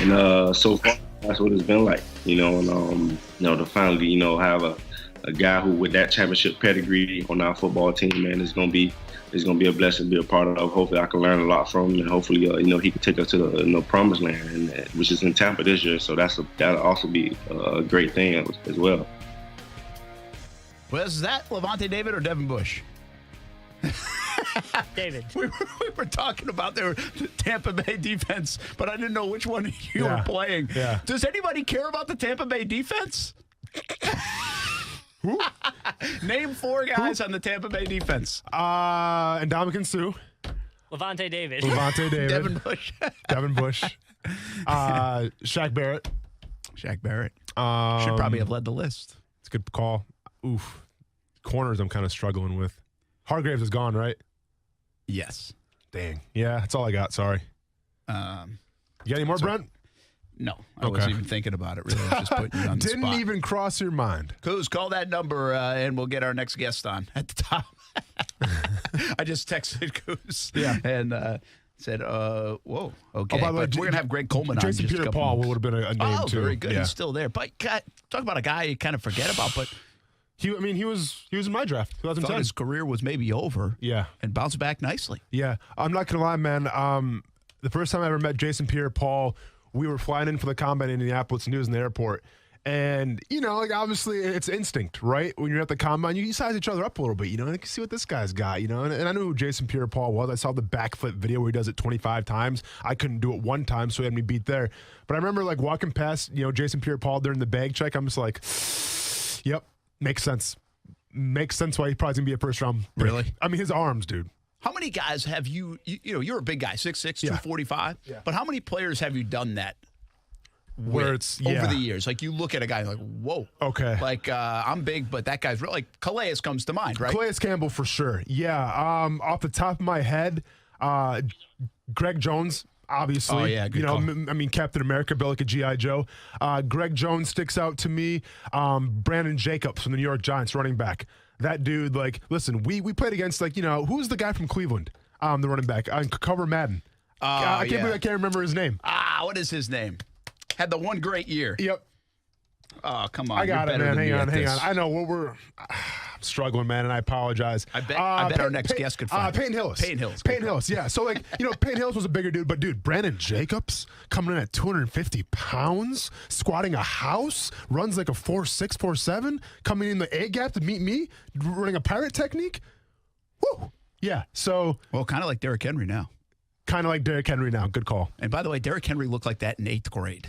And so far, that's what it's been like, to finally, have a guy who with that championship pedigree on our football team, man, it's gonna be a blessing to be a part of. Hopefully I can learn a lot from him, and hopefully, he can take us to the promised land, and which is in Tampa this year. So that'll also be a great thing as well. Was that Levante David or Devin Bush? David. We were talking about their Tampa Bay defense, but I didn't know which one you were playing. Yeah. Does anybody care about the Tampa Bay defense? Who? Name 4 guys on the Tampa Bay defense. And Ndamukong Suh. Levante David. Levante David. Devin Bush. Devin Bush. Shaq Barrett. Shaq Barrett. Should probably have led the list. It's a good call. Oof. Corners I'm kind of struggling with. Hargraves is gone, right? Yes. Dang. Yeah, that's all I got. Sorry. You got any more, Brent? No, I wasn't even thinking about it, really. I was just putting you on the spot. Didn't even cross your mind. Coos, call that number, and we'll get our next guest on at the top. I just texted Coos and said, whoa, okay. Oh, by the way, we're going to have Greg Coleman on. Jason Pierre-Paul would have been a name, too. Very good. Yeah. He's still there. But talk about a guy you kind of forget about, but he was in my draft, 2010. Thought his career was maybe over. Yeah. And bounced back nicely. Yeah. I'm not going to lie, man. The first time I ever met Jason Pierre-Paul, we were flying in for the combine in Indianapolis, and he was in the airport. And, obviously it's instinct, right? When you're at the combine, you size each other up a little bit, and you can see what this guy's got, And I knew who Jason Pierre-Paul was. I saw the backflip video where he does it 25 times. I couldn't do it one time, so he had me beat there. But I remember, walking past, Jason Pierre-Paul during the bag check. I'm just like, yep, makes sense. Makes sense why he probably going to be a first-round pick. Really? I mean, his arms, dude. How many guys have you're a big guy, 6'6", 245, but how many players have you done that where it's over the years? Like, you look at a guy like, whoa. Okay. Like, I'm big, but that guy's real. Like, Calais comes to mind, right? Calais Campbell for sure. Yeah. Off the top of my head, Greg Jones, obviously. Oh, yeah, good call. Captain America, built like a G.I. Joe. Greg Jones sticks out to me. Brandon Jacobs from the New York Giants, running back. That dude, listen, we played against, who's the guy from Cleveland, the running back? Cover Madden. I can't believe I can't remember his name. What is his name? Had the one great year. Yep. Oh, come on. I got it, man. Hang on. I know we're struggling, man, and I apologize. I bet our next guest could find Peyton Hillis. Peyton Hillis, yeah. So, Peyton Hillis was a bigger dude, but, dude, Brandon Jacobs coming in at 250 pounds, squatting a house, runs like a 4'6", 4'7", coming in the A-gap to meet me, running a pirate technique. Woo! Yeah, so. Well, kind of like Derrick Henry now. Kind of like Derrick Henry now. Good call. And by the way, Derrick Henry looked like that in 8th grade.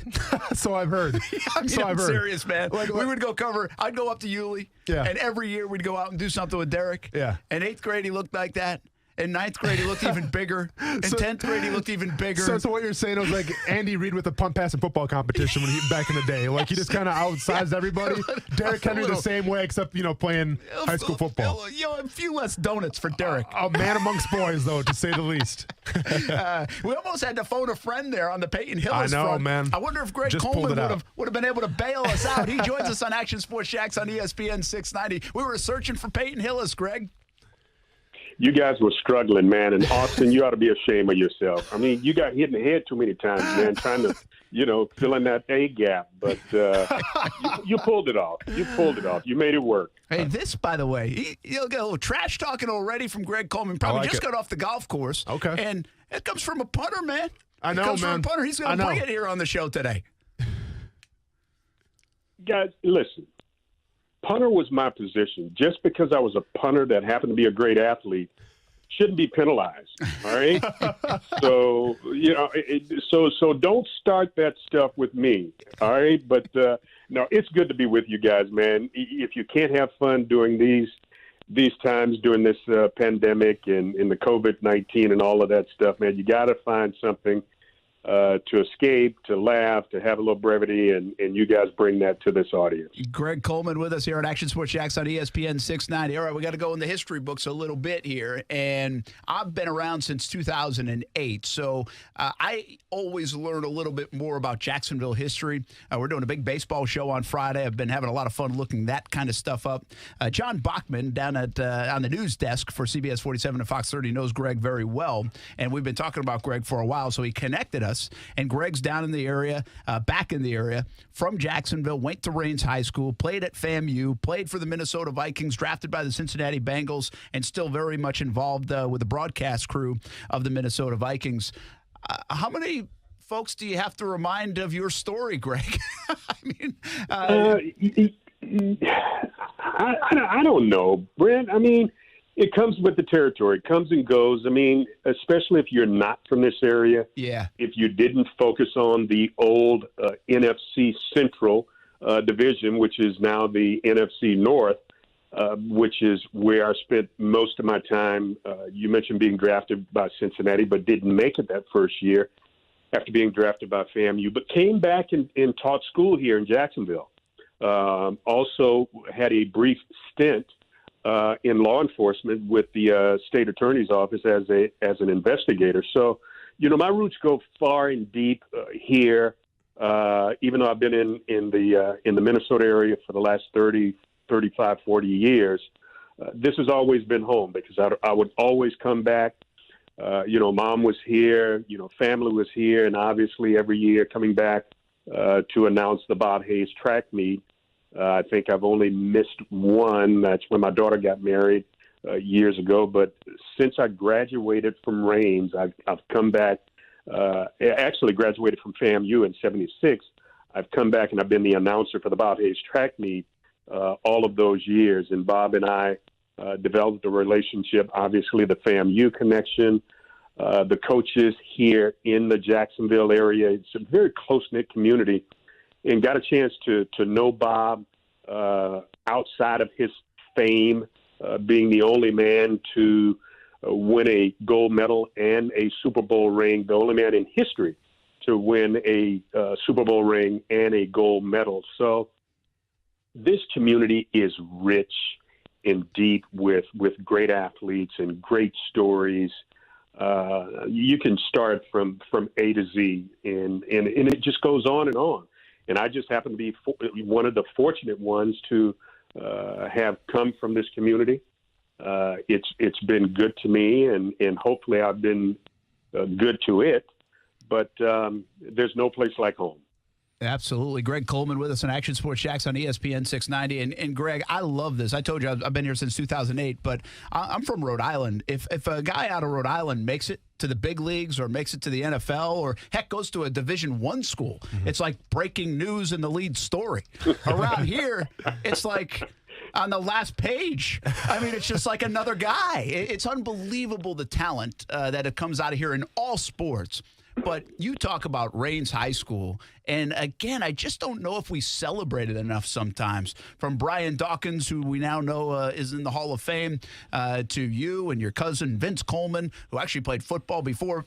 So I've heard. I'm serious, man. We would go cover. I'd go up to Yulee. Yeah. And every year we'd go out and do something with Derrick. Yeah. In 8th grade, he looked like that. In 9th grade, he looked even bigger. In 10th grade, he looked even bigger. So what you're saying was like Andy Reid with the punt pass and football competition when he back in the day. Like he just kind of outsized everybody. Derrick Henry the same way, except playing high school football. A few less donuts for Derrick. A man amongst boys, though, to say the least. We almost had to phone a friend there on the Peyton Hillis I know, front. man. I wonder if Greg Just Coleman would have been able to bail us out. He joins us on Action Sports Shacks on ESPN 690. We were searching for Peyton Hillis, Greg. You guys were struggling, man. And Austin, you ought to be ashamed of yourself. I mean, you got hit in the head too many times, man, trying to, fill in that A gap. But you pulled it off. You pulled it off. You made it work. Hey, this, by the way, you'll get a little trash talking already from Greg Coleman. Probably just got off the golf course. Okay. And it comes from a punter, man. I know, it comes man. from a punter. He's going to bring it here on the show today. Guys, listen. Punter was my position. Just because I was a punter that happened to be a great athlete shouldn't be penalized. All right. So so don't start that stuff with me. All right. But no, it's good to be with you guys, man. If you can't have fun during these times during this pandemic and the COVID-19 and all of that stuff, man, you got to find something to escape, to laugh, to have a little brevity, and you guys bring that to this audience. Greg Coleman with us here on Action Sports Shacks on ESPN 690. All right, we got to go in the history books a little bit here, and I've been around since 2008, so I always learn a little bit more about Jacksonville history. We're doing a big baseball show on Friday. I've been having a lot of fun looking that kind of stuff up. John Bachman down at on the news desk for CBS 47 and Fox 30 knows Greg very well, and we've been talking about Greg for a while, so he connected us. And Greg's down in the area, back in the area, from Jacksonville, went to Raines High School, played at FAMU, played for the Minnesota Vikings, drafted by the Cincinnati Bengals, and still very much involved with the broadcast crew of the Minnesota Vikings. How many folks do you have to remind of your story, Greg? I don't know, Brent. I mean, it comes with the territory. It comes and goes. I mean, especially if you're not from this area. Yeah. If you didn't focus on the old NFC Central division, which is now the NFC North, which is where I spent most of my time. You mentioned being drafted by Cincinnati, but didn't make it that first year after being drafted by FAMU, but came back and taught school here in Jacksonville. Also had a brief stint in law enforcement with the state attorney's office as an investigator. So, my roots go far and deep here. Even though I've been in the Minnesota area for the last 30, 35, 40 years, this has always been home because I would always come back. Mom was here, family was here, and obviously every year coming back to announce the Bob Hayes track meet. I think I've only missed one. That's when my daughter got married years ago. But since I graduated from Raines, I've come back. Actually graduated from FAMU in '76. I've come back and I've been the announcer for the Bob Hayes track meet all of those years. And Bob and I developed a relationship. Obviously, the FAMU connection, the coaches here in the Jacksonville area. It's a very close-knit community. And got a chance to know Bob outside of his fame, being the only man to win a gold medal and a Super Bowl ring, the only man in history to win a Super Bowl ring and a gold medal. So this community is rich and deep with great athletes and great stories. You can start from A to Z, and it just goes on and on. And I just happen to be one of the fortunate ones to have come from this community. It's been good to me, and hopefully I've been good to it. But there's no place like home. Absolutely. Greg Coleman with us on Action Sports Shacks on ESPN 690. And Greg, I love this. I told you I've been here since 2008, but I'm from Rhode Island. If a guy out of Rhode Island makes it to the big leagues or makes it to the NFL or, heck, goes to a Division I school, it's like breaking news in the lead story. Around here, it's like on the last page. I mean, it's just like another guy. It's unbelievable the talent that it comes out of here in all sports. But you talk about Rains High School, and again, I just don't know if we celebrate it enough sometimes. From Brian Dawkins, who we now know is in the Hall of Fame, to you and your cousin Vince Coleman, who actually played football before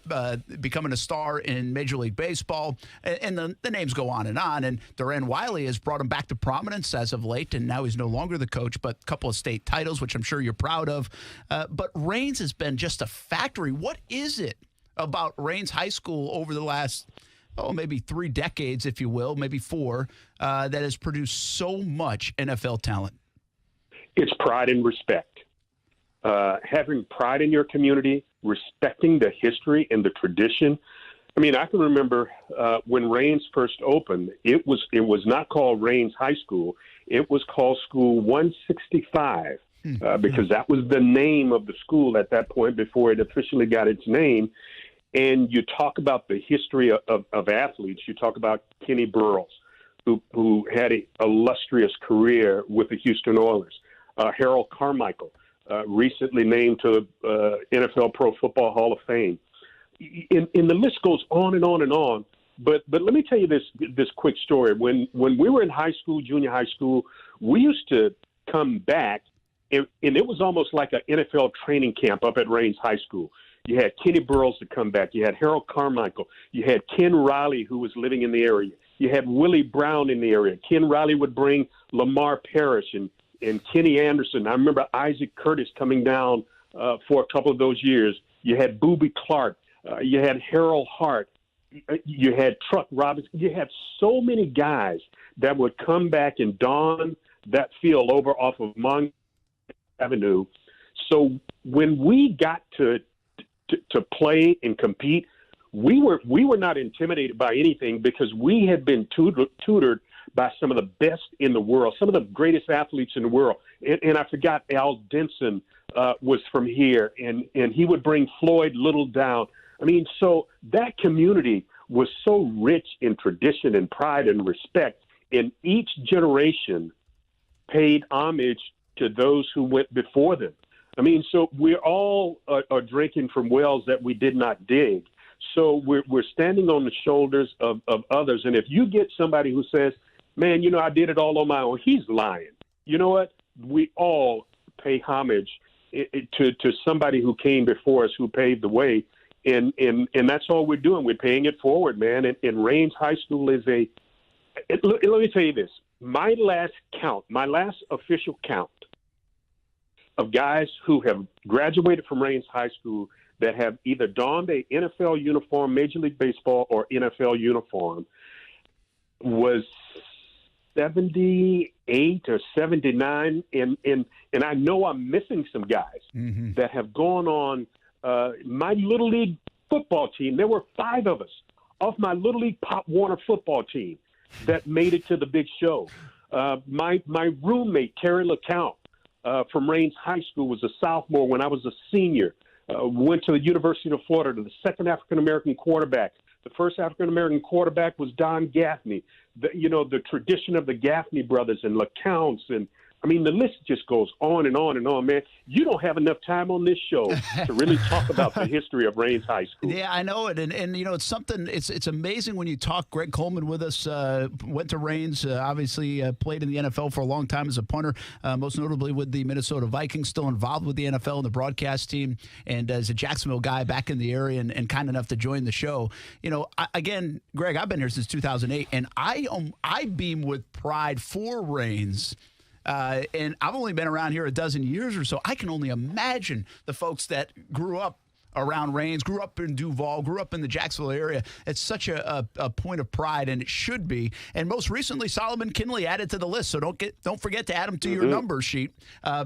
becoming a star in Major League Baseball. And the names go on. And Duran Wiley has brought him back to prominence as of late, and now he's no longer the coach, but a couple of state titles, which I'm sure you're proud of. But Rains has been just a factory. What is it about Rains High School over the last, maybe 3 decades, if you will, maybe 4, that has produced so much NFL talent? It's pride and respect. Having pride in your community, respecting the history and the tradition. I mean, I can remember when Rains first opened, it was not called Rains High School. It was called School 165 because that was the name of the school at that point before it officially got its name. And you talk about the history of athletes. You talk about Kenny Burles, who had an illustrious career with the Houston Oilers. Harold Carmichael, recently named to the NFL Pro Football Hall of Fame. And the list goes on and on and on. But let me tell you this quick story. When we were in high school, junior high school, we used to come back, and it was almost like an NFL training camp up at Rains High School. You had Kenny Burles to come back. You had Harold Carmichael. You had Ken Riley, who was living in the area. You had Willie Brown in the area. Ken Riley would bring Lamar Parrish and Kenny Anderson. I remember Isaac Curtis coming down for a couple of those years. You had Boobie Clark. You had Harold Hart. You had Truck Robinson. You had so many guys that would come back and don that field over off of Montgomery Avenue. So when we got to play and compete, we were not intimidated by anything because we had been tutored by some of the best in the world, some of the greatest athletes in the world. And I forgot Al Denson was from here, and he would bring Floyd Little down. I mean, so that community was so rich in tradition and pride and respect, and each generation paid homage to those who went before them. I mean, so we're all are drinking from wells that we did not dig. So we're standing on the shoulders of others. And if you get somebody who says, man, I did it all on my own, he's lying. You know what? We all pay homage to somebody who came before us, who paved the way. And that's all we're doing. We're paying it forward, man. And Rains High School is let me tell you this. My last official count of guys who have graduated from Rains High School that have either donned a NFL uniform, Major League Baseball, or NFL uniform was 78 or 79. And I know I'm missing some guys that have gone on my Little League football team. There were 5 of us off my Little League Pop Warner football team that made it to the big show. My roommate, Terry LeCount, from Rains High School, was a sophomore when I was a senior. Went to the University of Florida, the second African-American quarterback. The first African-American quarterback was Don Gaffney. The tradition of the Gaffney brothers and LeCounts, and I mean, the list just goes on and on and on, man. You don't have enough time on this show to really talk about the history of Rains High School. Yeah, I know it. And it's something, it's amazing when you talk. Greg Coleman with us, went to Rains, obviously played in the NFL for a long time as a punter, most notably with the Minnesota Vikings, still involved with the NFL and the broadcast team, and as a Jacksonville guy back in the area and kind enough to join the show. Again, Greg, I've been here since 2008, and I beam with pride for Rains. And I've only been around here a dozen years or so. I can only imagine the folks that grew up around Rains, grew up in Duval, grew up in the Jacksonville area. It's such a point of pride, and it should be. And most recently, Solomon Kinley added to the list. So don't forget to add him to your number sheet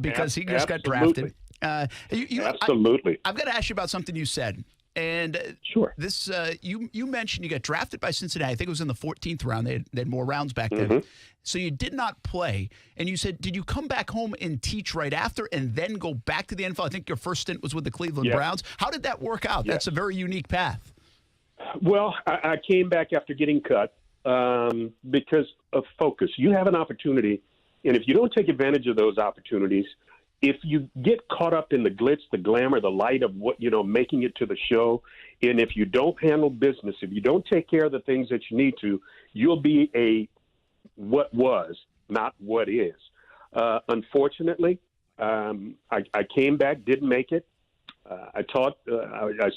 because he just got drafted. Absolutely. I've got to ask you about something you said. And sure, this you mentioned you got drafted by Cincinnati. I think it was in the 14th round. They had more rounds back then. So you did not play. And you said, did you come back home and teach right after and then go back to the NFL? I think your first stint was with the Cleveland Browns. How did that work out? That's a very unique path. Well, I came back after getting cut because of focus. You have an opportunity, and if you don't take advantage of those opportunities, if you get caught up in the glitz, the glamour, the light of what, making it to the show, and if you don't handle business, if you don't take care of the things that you need to, you'll be a what was, not what is. Unfortunately, I came back, didn't make it. I taught, I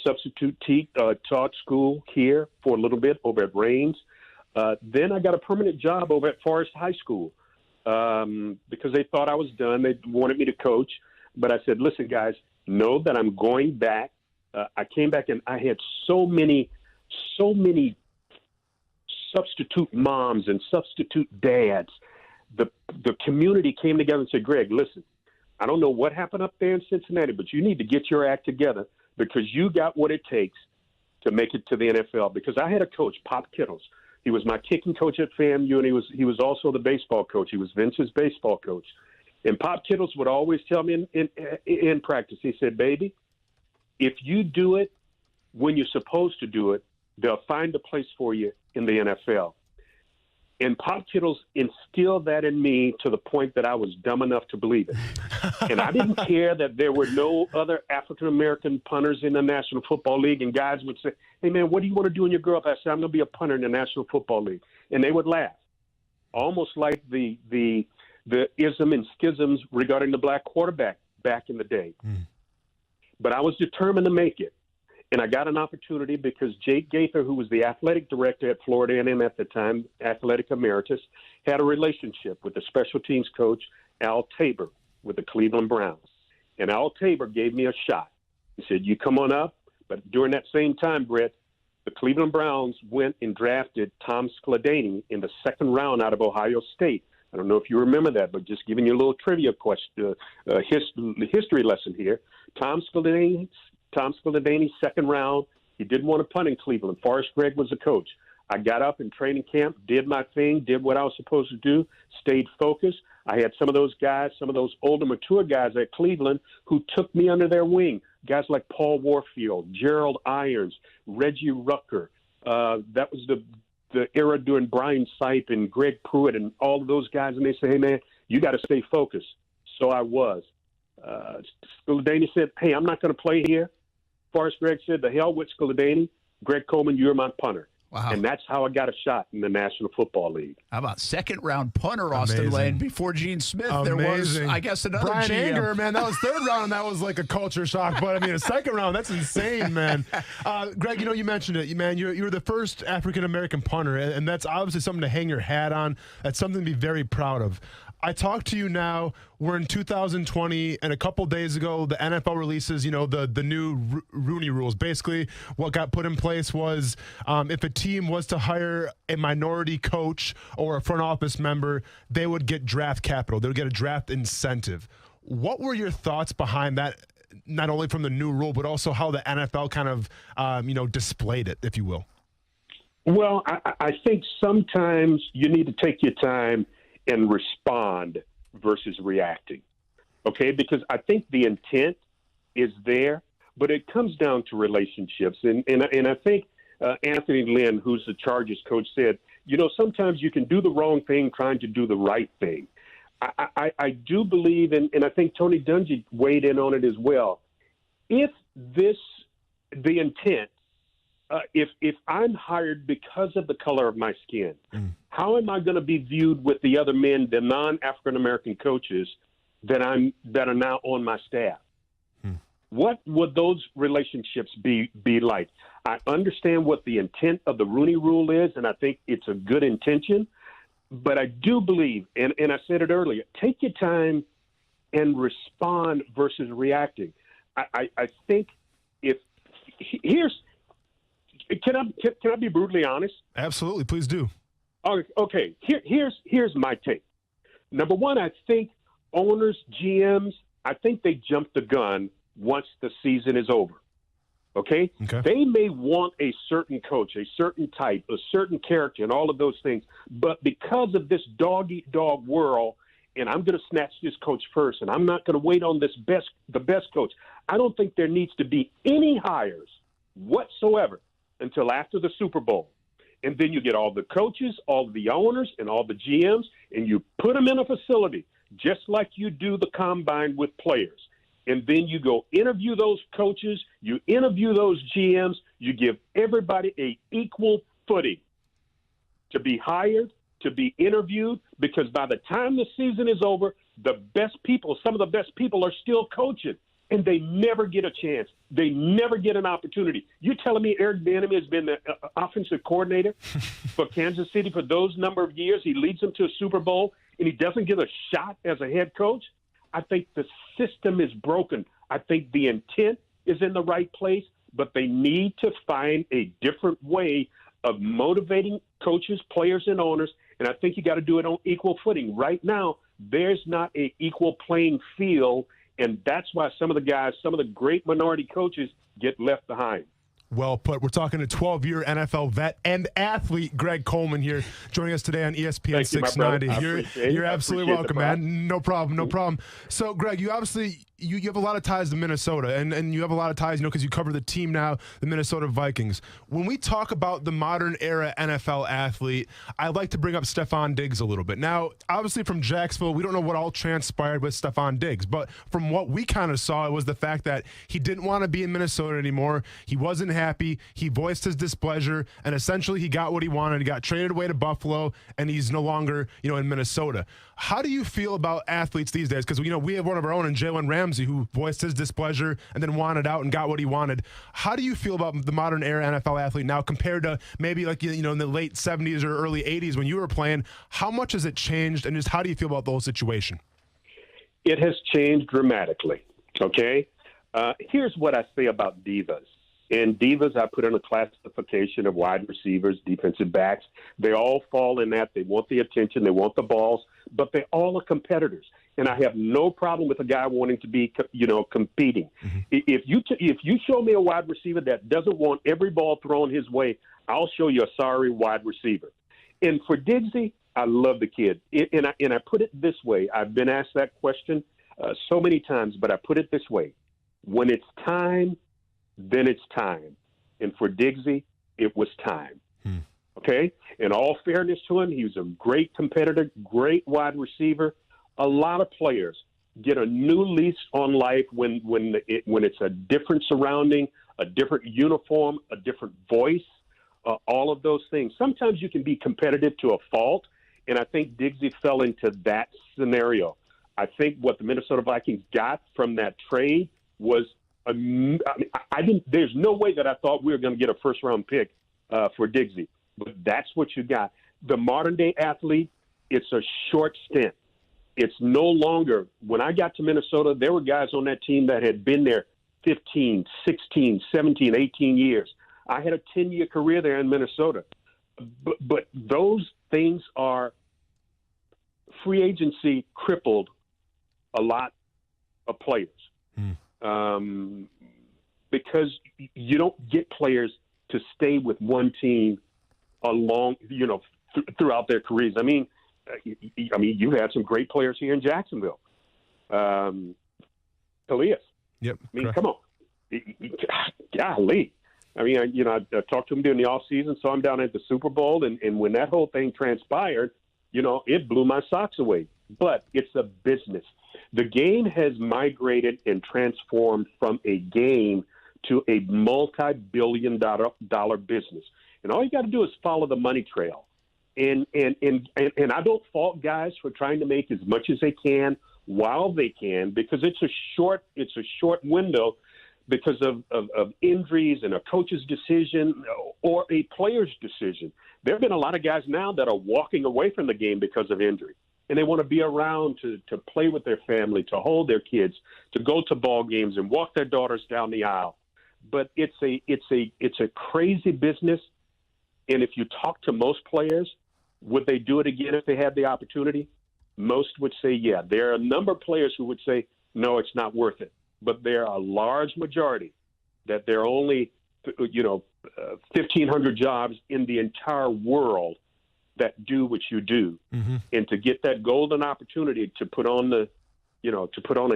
taught school here for a little bit over at Raines. Then I got a permanent job over at Forest High School because they thought I was done. They wanted me to coach. But I said, listen, guys, know that I'm going back. I came back and I had so many substitute moms and substitute dads. The community came together and said, Greg, listen, I don't know what happened up there in Cincinnati, but you need to get your act together because you got what it takes to make it to the NFL. Because I had a coach, Pop Kittles. He was my kicking coach at FAMU, and he was also the baseball coach. He was Vince's baseball coach. And Pop Kittles would always tell me in practice, he said, baby, if you do it when you're supposed to do it, they'll find a place for you in the NFL. And Pop Kittles instilled that in me to the point that I was dumb enough to believe it. And I didn't care that there were no other African-American punters in the National Football League. And guys would say, hey, man, what do you want to do when you grow up? I said, I'm going to be a punter in the National Football League. And they would laugh, almost like the ism and schisms regarding the black quarterback back in the day. But I was determined to make it. And I got an opportunity because Jake Gaither, who was the athletic director at Florida A&M at the time, athletic emeritus, had a relationship with the special teams coach, Al Tabor, with the Cleveland Browns. And Al Tabor gave me a shot. He said, you come on up. But during that same time, Brett, the Cleveland Browns went and drafted Tom Skladany in the second round out of Ohio State. I don't know if you remember that, but just giving you a little trivia question, history lesson here. Tom Skladany, second round. He didn't want to punt in Cleveland. Forrest Gregg was the coach. I got up in training camp, did my thing, did what I was supposed to do, stayed focused. I had some of those guys, some of those older, mature guys at Cleveland who took me under their wing. Guys like Paul Warfield, Gerald Irons, Reggie Rucker. That was the era during Brian Sipe and Greg Pruitt and all of those guys. And they say, hey, man, you got to stay focused. So I was. Skladany said, hey, I'm not going to play here. Forrest Gregg said, the hell with Skladany. Greg Coleman, you're my punter. Wow. And that's how I got a shot in the National Football League. How about second-round punter Austin Lane before Gene Smith? Amazing. There was, I guess, another Brian GM. Anger, man, that was third round. That was like a culture shock. But, I mean, a second round, that's insane, man. Greg, you mentioned it. Man, you're the first African-American punter, and that's obviously something to hang your hat on. That's something to be very proud of. I talk to you now. We're in 2020, and a couple days ago, the NFL releases, the new Rooney rules. Basically, what got put in place was if a team was to hire a minority coach or a front office member, they would get draft capital. They would get a draft incentive. What were your thoughts behind that, not only from the new rule, but also how the NFL kind of, displayed it, if you will? Well, I think sometimes you need to take your time and respond versus reacting, okay? Because I think the intent is there, but it comes down to relationships. And I think Anthony Lynn, who's the Chargers coach, said, sometimes you can do the wrong thing trying to do the right thing. I do believe, and I think Tony Dungy weighed in on it as well, if the intent, if I'm hired because of the color of my skin, how am I going to be viewed with the other men, the non-African American coaches that are now on my staff? What would those relationships be like? I understand what the intent of the Rooney Rule is, and I think it's a good intention. But I do believe, and I said it earlier, take your time and respond versus reacting. I think Can I be brutally honest? Absolutely, please do. Okay, here's my take. Number one, I think owners, GMs, I think they jump the gun once the season is over. Okay? They may want a certain coach, a certain type, a certain character, and all of those things, but because of this dog-eat-dog world, and I'm going to snatch this coach first, and I'm not going to wait on the best coach, I don't think there needs to be any hires whatsoever until after the Super Bowl. And then you get all the coaches, all the owners, and all the GMs, and you put them in a facility. just like you do the combine with players. And then you go interview those coaches, you interview those GMs, you give everybody a equal footing to be hired, to be interviewed, because by the time the season is over, the best people, some of the best people are still coaching, and they never get a chance. They never get an opportunity. You're telling me Eric Bieniemy has been the offensive coordinator for Kansas City for those number of years? He leads them to a Super Bowl, and he doesn't get a shot as a head coach? I think the system is broken. I think the intent is in the right place, but they need to find a different way of motivating coaches, players, and owners, and I think you got to do it on equal footing. Right now, there's not an equal playing field, and that's why some of the guys, some of the great minority coaches get left behind. Well put. We're talking to 12-year NFL vet and athlete Greg Coleman here, joining us today on ESPN 690. You're absolutely welcome, man. No problem, no problem. So, Greg, you obviously you have a lot of ties to Minnesota, and you have a lot of ties, because you cover the team now, the Minnesota Vikings. When we talk about the modern era NFL athlete, I like to bring up Stephon Diggs a little bit. Now, obviously from Jacksonville, we don't know what all transpired with Stephon Diggs, but from what we kind of saw, it was the fact that he didn't want to be in Minnesota anymore. He wasn't happy. He voiced his displeasure, and essentially he got what he wanted. He got traded away to Buffalo, and he's no longer, in Minnesota. How do you feel about athletes these days? Because, we have one of our own in Jalen Ramsey who voiced his displeasure and then wanted out and got what he wanted. How do you feel about the modern era NFL athlete now compared to maybe like, in the late 70s or early 80s when you were playing? How much has it changed, and just how do you feel about the whole situation? It has changed dramatically, okay? Here's what I say about divas. And divas, I put in a classification of wide receivers, defensive backs. They all fall in that. They want the attention. They want the balls. But they all are competitors. And I have no problem with a guy wanting to be, competing. Mm-hmm. If you show me a wide receiver that doesn't want every ball thrown his way, I'll show you a sorry wide receiver. And for Diggsy, I love the kid. And I put it this way. I've been asked that question so many times, but I put it this way. When it's time, then it's time. And for Diggsy, it was time. Okay? In all fairness to him, he was a great competitor, great wide receiver. A lot of players get a new lease on life when it's a different surrounding, a different uniform, a different voice, all of those things. Sometimes you can be competitive to a fault, and I think Diggsy fell into that scenario. I think what the Minnesota Vikings got from that trade was there's no way that I thought we were going to get a first-round pick for Diggsy, but that's what you got. The modern-day athlete, it's a short stint. It's no longer – when I got to Minnesota, there were guys on that team that had been there 15, 16, 17, 18 years. I had a 10-year career there in Minnesota. But those things are – free agency crippled a lot of players. Because you don't get players to stay with one team throughout their careers. I mean, you've had some great players here in Jacksonville. Elias. Yep. I mean, come on. Golly. I mean, I talked to him during the offseason, saw him down at the Super Bowl, and when that whole thing transpired, it blew my socks away. But it's a business. The game has migrated and transformed from a game to a multi-billion-dollar business. And all you got to do is follow the money trail. And I don't fault guys for trying to make as much as they can while they can, because it's a short window because of injuries and a coach's decision or a player's decision. There have been a lot of guys now that are walking away from the game because of injury. And they want to be around to play with their family, to hold their kids, to go to ball games and walk their daughters down the aisle. But it's a crazy business. And if you talk to most players, would they do it again if they had the opportunity? Most would say, yeah. There are a number of players who would say, no, it's not worth it. But there are a large majority that there are only, 1,500 jobs in the entire world that do what you do. Mm-hmm. And to get that golden opportunity to put on a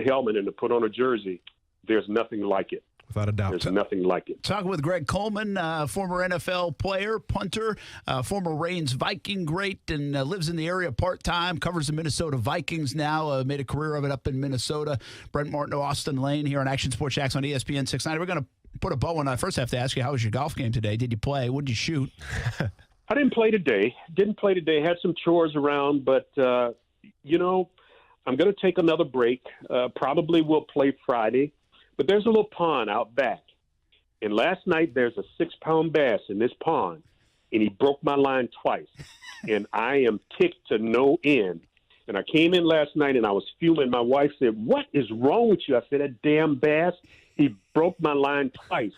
helmet and to put on a jersey, there's nothing like it. Without a doubt. There's nothing like it. Talking with Greg Coleman, former NFL player, punter, former Reigns Viking great, and lives in the area part-time, covers the Minnesota Vikings now, made a career of it up in Minnesota. Brent Martineau, Austin Lane here on Action Sports Jax on ESPN 690. We're going to put a bow on that. First, I have to ask you, how was your golf game today? Did you play? What did you shoot? I didn't play today. Had some chores around, but, I'm going to take another break. Probably will play Friday. But there's a little pond out back. And last night there's a 6-pound bass in this pond, and he broke my line twice. And I am ticked to no end. And I came in last night, and I was fuming. My wife said, "What is wrong with you?" I said, "That damn bass, he broke my line twice."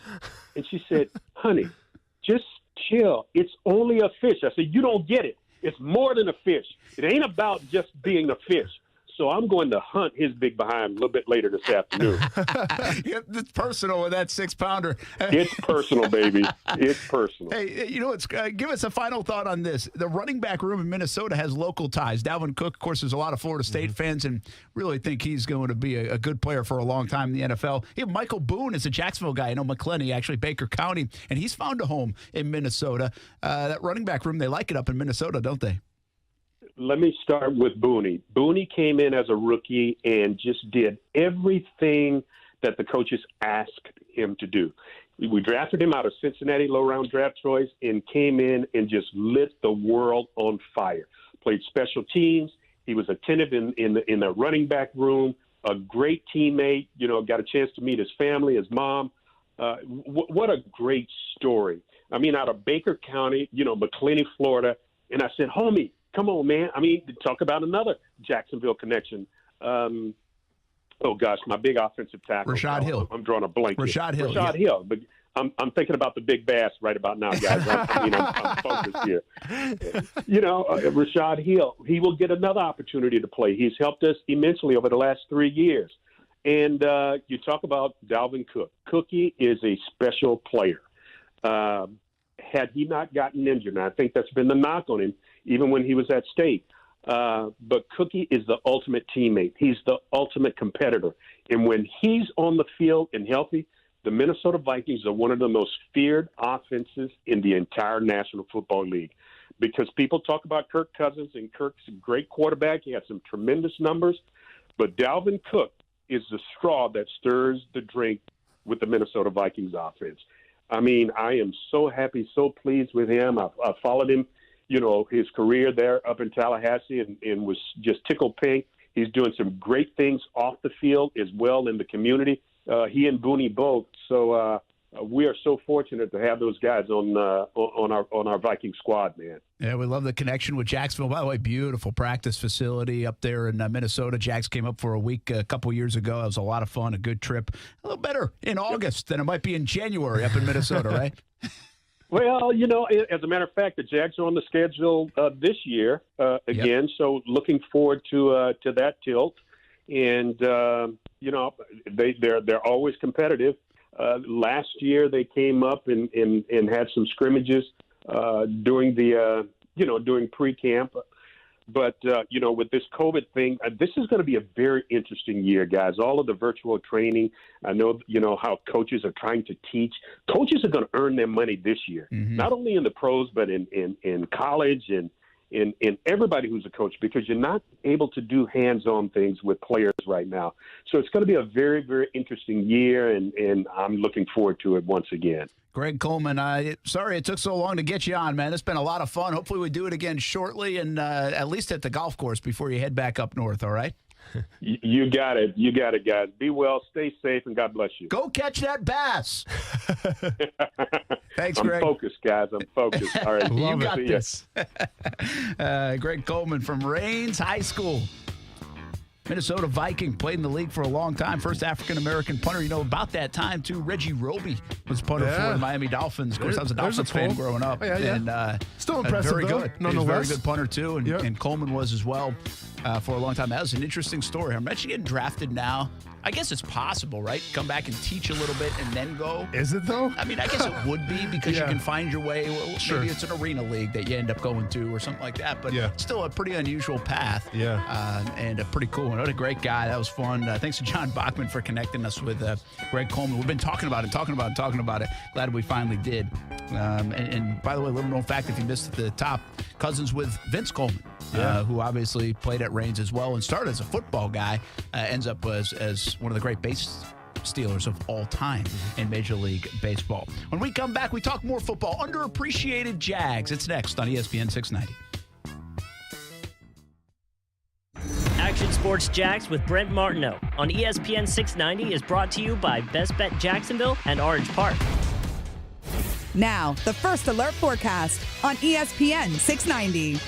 And she said, "Honey, just chill. It's only a fish." I said, "You don't get it. It's more than a fish. It ain't about just being a fish." So I'm going to hunt his big behind a little bit later this afternoon. It's personal with that 6-pounder. It's personal, baby. It's personal. Hey, give us a final thought on this. The running back room in Minnesota has local ties. Dalvin Cook, of course, there's a lot of Florida State fans and really think he's going to be a good player for a long time in the NFL. Michael Boone is a Jacksonville guy. I know McClenny, actually Baker County, and he's found a home in Minnesota. That running back room, they like it up in Minnesota, don't they? Let me start with Booney. Booney came in as a rookie and just did everything that the coaches asked him to do. We drafted him out of Cincinnati, low-round draft choice, and came in and just lit the world on fire. Played special teams. He was attentive in the running back room, a great teammate, got a chance to meet his family, his mom. What a great story. I mean, out of Baker County, McClenny, Florida. And I said, "Homie, come on, man." I mean, talk about another Jacksonville connection. My big offensive tackle. Rashad Hill. I'm drawing a blank. Rashad Hill. Rashad Hill. But I'm thinking about the big bass right about now, guys. I'm focused here. Rashad Hill, he will get another opportunity to play. He's helped us immensely over the last 3 years. And you talk about Dalvin Cook. Cookie is a special player. Had he not gotten injured, and I think that's been the knock on him, even when he was at State. But Cookie is the ultimate teammate. He's the ultimate competitor. And when he's on the field and healthy, the Minnesota Vikings are one of the most feared offenses in the entire National Football League. Because people talk about Kirk Cousins, and Kirk's a great quarterback. He has some tremendous numbers. But Dalvin Cook is the straw that stirs the drink with the Minnesota Vikings offense. I mean, I am so happy, so pleased with him. I followed him, his career there up in Tallahassee and was just tickled pink. He's doing some great things off the field as well in the community. He and Booney both. So we are so fortunate to have those guys on our Viking squad, man. Yeah, we love the connection with Jacksonville. By the way, beautiful practice facility up there in Minnesota. Jags came up for a week a couple years ago. It was a lot of fun, a good trip. A little better in August than it might be in January up in Minnesota, right? Well, as a matter of fact, the Jags are on the schedule this year again. Yep. So looking forward to that tilt. And, they're always competitive. Last year they came up and had some scrimmages during during pre-camp. But, with this COVID thing, this is going to be a very interesting year, guys. All of the virtual training, I know, how coaches are trying to teach. Coaches are going to earn their money this year, not only in the pros, but in college and in everybody who's a coach, because you're not able to do hands-on things with players right now. So it's going to be a very, very interesting year, and I'm looking forward to it once again. Greg Coleman, sorry it took so long to get you on, man. It's been a lot of fun. Hopefully we do it again shortly, and at least at the golf course before you head back up north, all right? You got it. You got it, guys. Be well, stay safe, and God bless you. Go catch that bass. Thanks, I'm Greg. I'm focused, guys. I'm focused. All right. You got this. Greg Coleman from Reigns High School. Minnesota Viking, played in the league for a long time. First African-American punter. About that time, too, Reggie Roby was punter for the Miami Dolphins. Of course, I was a Dolphins fan growing up. Oh, yeah. And, still impressive, very though, good. nonetheless. He was a very good punter, too, and Coleman was as well. for a long time. That was an interesting story. I'm actually getting drafted now. I guess it's possible, right? Come back and teach a little bit and then go. Is it, though? I mean, I guess it would be because you can find your way. Well, sure. Maybe it's an arena league that you end up going to or something like that. But still a pretty unusual path. And a pretty cool one. What a great guy. That was fun. Thanks to John Bachman for connecting us with Greg Coleman. We've been talking about it. Glad we finally did. And by the way, a little known fact, if you missed at the top, cousins with Vince Coleman, who obviously played at Reigns as well and started as a football guy, ends up as one of the great base stealers of all time in Major League Baseball. When we come back, we talk more football. Underappreciated Jags. It's next on ESPN 690. Action Sports Jax with Brent Martineau on ESPN 690 is brought to you by Best Bet Jacksonville and Orange Park. Now, the First Alert forecast on ESPN 690.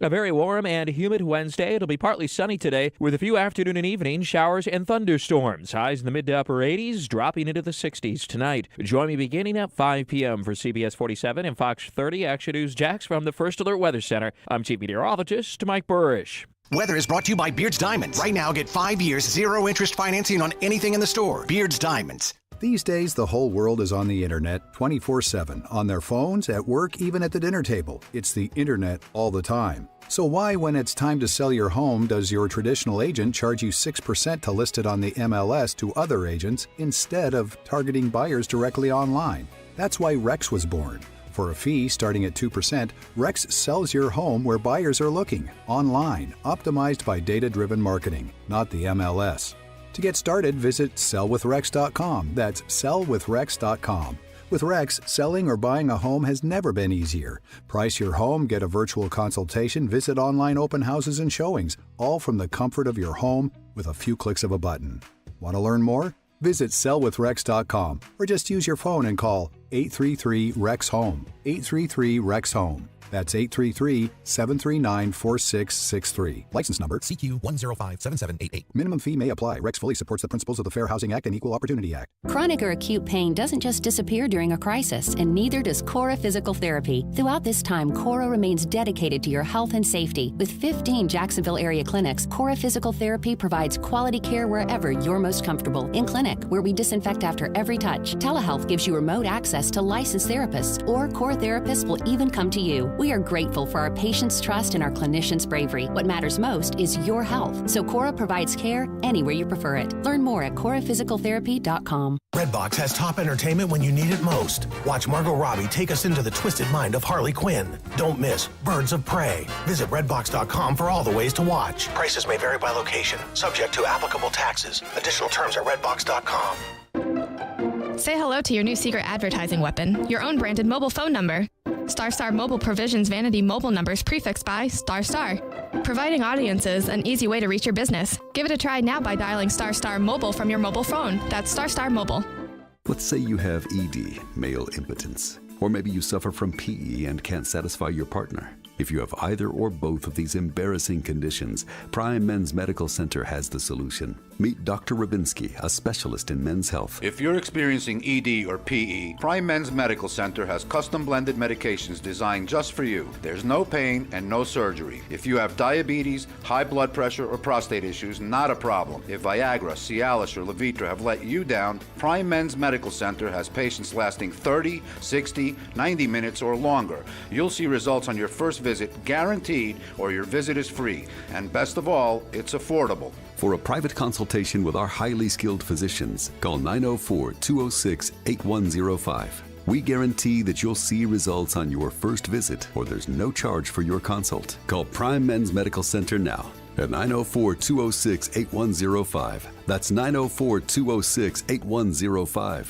A very warm and humid Wednesday. It'll be partly sunny today with a few afternoon and evening showers and thunderstorms. Highs in the mid to upper 80s, dropping into the 60s tonight. Join me beginning at 5 p.m. for CBS 47 and Fox 30 Action News Jax from the First Alert Weather Center. I'm Chief Meteorologist Mike Burrish. Weather is brought to you by Beards Diamonds. Right now, get 5 years, 0 interest financing on anything in the store. Beards Diamonds. These days, the whole world is on the internet 24/7, on their phones, at work, even at the dinner table. It's the internet all the time. So why, when it's time to sell your home, does your traditional agent charge you 6% to list it on the MLS to other agents instead of targeting buyers directly online? That's why Rex was born. For a fee starting at 2%, Rex sells your home where buyers are looking, online, optimized by data-driven marketing, not the MLS. To get started, visit sellwithrex.com. That's sellwithrex.com. With Rex, selling or buying a home has never been easier. Price your home, get a virtual consultation, visit online open houses and showings, all from the comfort of your home with a few clicks of a button. Want to learn more? Visit sellwithrex.com or just use your phone and call 833-REX-HOME. 833-REX-HOME. That's 833-739-4663. License number CQ 1057788. Minimum fee may apply. Rex fully supports the principles of the Fair Housing Act and Equal Opportunity Act. Chronic or acute pain doesn't just disappear during a crisis, and neither does Cora Physical Therapy. Throughout this time, Cora remains dedicated to your health and safety. With 15 Jacksonville area clinics, Cora Physical Therapy provides quality care wherever you're most comfortable. In clinic, where we disinfect after every touch. Telehealth gives you remote access to licensed therapists, or Cora therapists will even come to you. We are grateful for our patients' trust and our clinicians' bravery. What matters most is your health. So Cora provides care anywhere you prefer it. Learn more at coraphysicaltherapy.com. Redbox has top entertainment when you need it most. Watch Margot Robbie take us into the twisted mind of Harley Quinn. Don't miss Birds of Prey. Visit redbox.com for all the ways to watch. Prices may vary by location, subject to applicable taxes. Additional terms at redbox.com. Say hello to your new secret advertising weapon, your own branded mobile phone number. StarStar Mobile provisions vanity mobile numbers prefixed by StarStar, providing audiences an easy way to reach your business. Give it a try now by dialing StarStar Mobile from your mobile phone. That's StarStar Mobile. Let's say you have ED, male impotence, or maybe you suffer from PE and can't satisfy your partner. If you have either or both of these embarrassing conditions, Prime Men's Medical Center has the solution. Meet Dr. Rabinski, a specialist in men's health. If you're experiencing ED or PE, Prime Men's Medical Center has custom blended medications designed just for you. There's no pain and no surgery. If you have diabetes, high blood pressure, or prostate issues, not a problem. If Viagra, Cialis, or Levitra have let you down, Prime Men's Medical Center has patients lasting 30, 60, 90 minutes or longer. You'll see results on your first visit guaranteed, or your visit is free. And best of all, it's affordable. For a private consultation with our highly skilled physicians, call 904-206-8105. We guarantee that you'll see results on your first visit, or there's no charge for your consult. Call Prime Men's Medical Center now at 904-206-8105. That's 904-206-8105.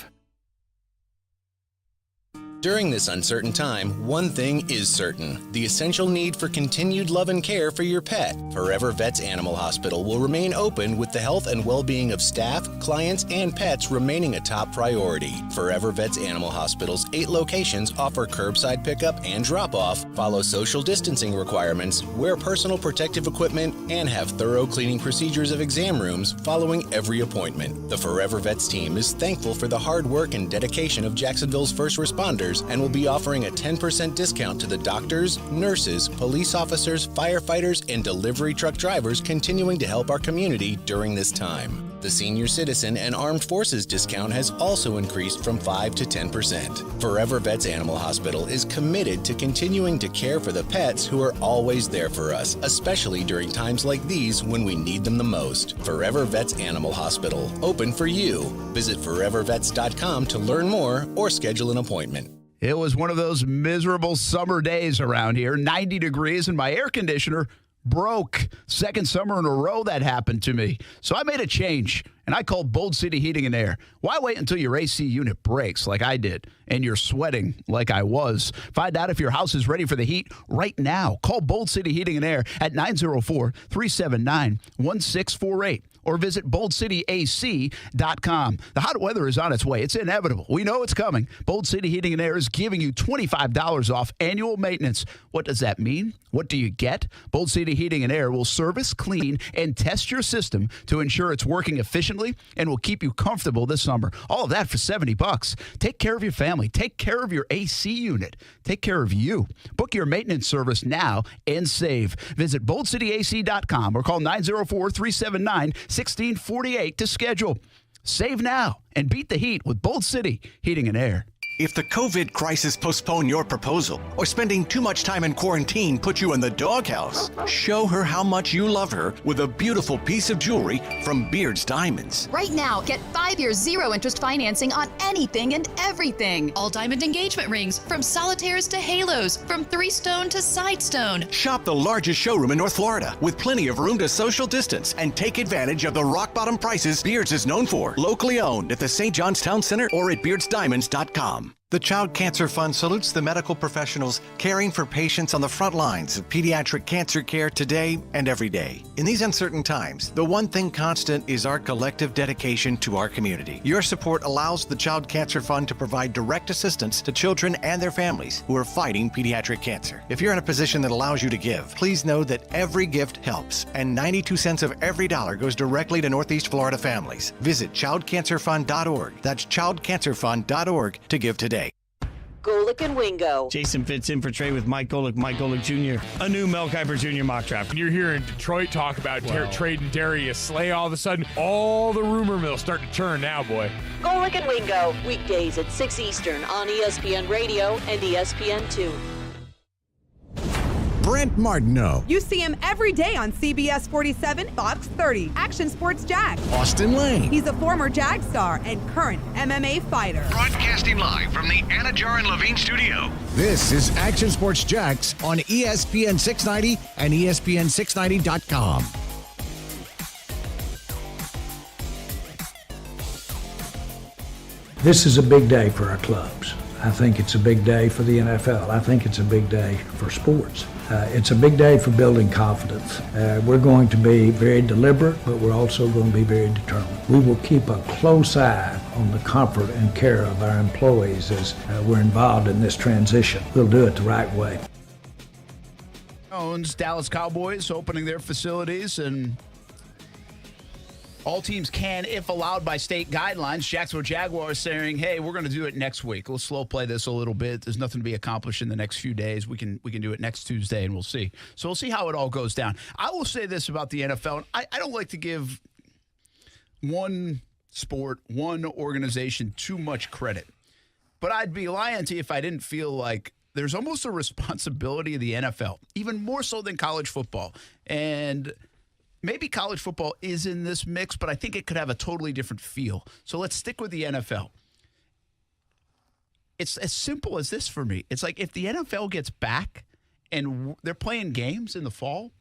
During this uncertain time, one thing is certain: the essential need for continued love and care for your pet. Forever Vets Animal Hospital will remain open with the health and well-being of staff, clients, and pets remaining a top priority. Forever Vets Animal Hospital's 8 locations offer curbside pickup and drop-off, follow social distancing requirements, wear personal protective equipment, and have thorough cleaning procedures of exam rooms following every appointment. The Forever Vets team is thankful for the hard work and dedication of Jacksonville's first responders Doctors and will be offering a 10% discount to the doctors, nurses, police officers, firefighters, and delivery truck drivers continuing to help our community during this time. The senior citizen and armed forces discount has also increased from 5 to 10%. Forever Vets Animal Hospital is committed to continuing to care for the pets who are always there for us, especially during times like these when we need them the most. Forever Vets Animal Hospital, open for you. Visit forevervets.com to learn more or schedule an appointment. It was one of those miserable summer days around here, 90 degrees, and my air conditioner broke. Second summer in a row that happened to me. So I made a change, and I called Bold City Heating and Air. Why wait until your AC unit breaks like I did and you're sweating like I was? Find out if your house is ready for the heat right now. Call Bold City Heating and Air at 904-379-1648. Or visit boldcityac.com. The hot weather is on its way. It's inevitable. We know it's coming. Bold City Heating and Air is giving you $25 off annual maintenance. What does that mean? What do you get? Bold City Heating and Air will service, clean, and test your system to ensure it's working efficiently and will keep you comfortable this summer. All of that for $70. Take care of your family. Take care of your AC unit. Take care of you. Book your maintenance service now and save. Visit boldcityac.com or call 904-379-1648 to schedule. Save now and beat the heat with Bold City Heating and Air. If the COVID crisis postponed your proposal or spending too much time in quarantine put you in the doghouse, show her how much you love her with a beautiful piece of jewelry from Beard's Diamonds. Right now, get 5-year zero-interest financing on anything and everything. All diamond engagement rings, from solitaires to halos, from 3-stone to side stone. Shop the largest showroom in North Florida with plenty of room to social distance and take advantage of the rock-bottom prices Beard's is known for. Locally owned at the St. John's Town Center or at beardsdiamonds.com. The Child Cancer Fund salutes the medical professionals caring for patients on the front lines of pediatric cancer care today and every day. In these uncertain times, the one thing constant is our collective dedication to our community. Your support allows the Child Cancer Fund to provide direct assistance to children and their families who are fighting pediatric cancer. If you're in a position that allows you to give, please know that every gift helps, and 92 cents of every dollar goes directly to Northeast Florida families. Visit childcancerfund.org. That's childcancerfund.org to give today. Golick and Wingo. Jason fits in for Trey with Mike Golick Jr. A new Mel Kiper Jr. mock draft. You're hearing Detroit talk about trading Darius Slay. All of a sudden, all the rumor mill's starting to turn now, boy. Golick and Wingo. Weekdays at 6 Eastern on ESPN Radio and ESPN2. Brent Martineau. You see him every day on CBS 47, Fox 30, Action Sports Jags. Austin Lane. He's a former Jag star and current MMA fighter. Broadcasting live from the Anajar and Levine studio. This is Action Sports Jax on ESPN 690 and ESPN690.com. This is a big day for our clubs. I think it's a big day for the NFL. I think it's a big day for sports. It's a big day for building confidence. We're going to be very deliberate, but we're also going to be very determined. We will keep a close eye on the comfort and care of our employees as we're involved in this transition. We'll do it the right way. Dallas Cowboys opening their facilities, and all teams can, if allowed by state guidelines. Jacksonville Jaguars saying, hey, we're going to do it next week. We'll slow play this a little bit. There's nothing to be accomplished in the next few days. We can do it next Tuesday, and we'll see. So we'll see how it all goes down. I will say this about the NFL. I don't like to give one sport, one organization too much credit. But I'd be lying to you if I didn't feel like there's almost a responsibility of the NFL, even more so than college football. And maybe college football is in this mix, but I think it could have a totally different feel. So let's stick with the NFL. It's as simple as this for me. It's like if the NFL gets back and they're playing games in the fall,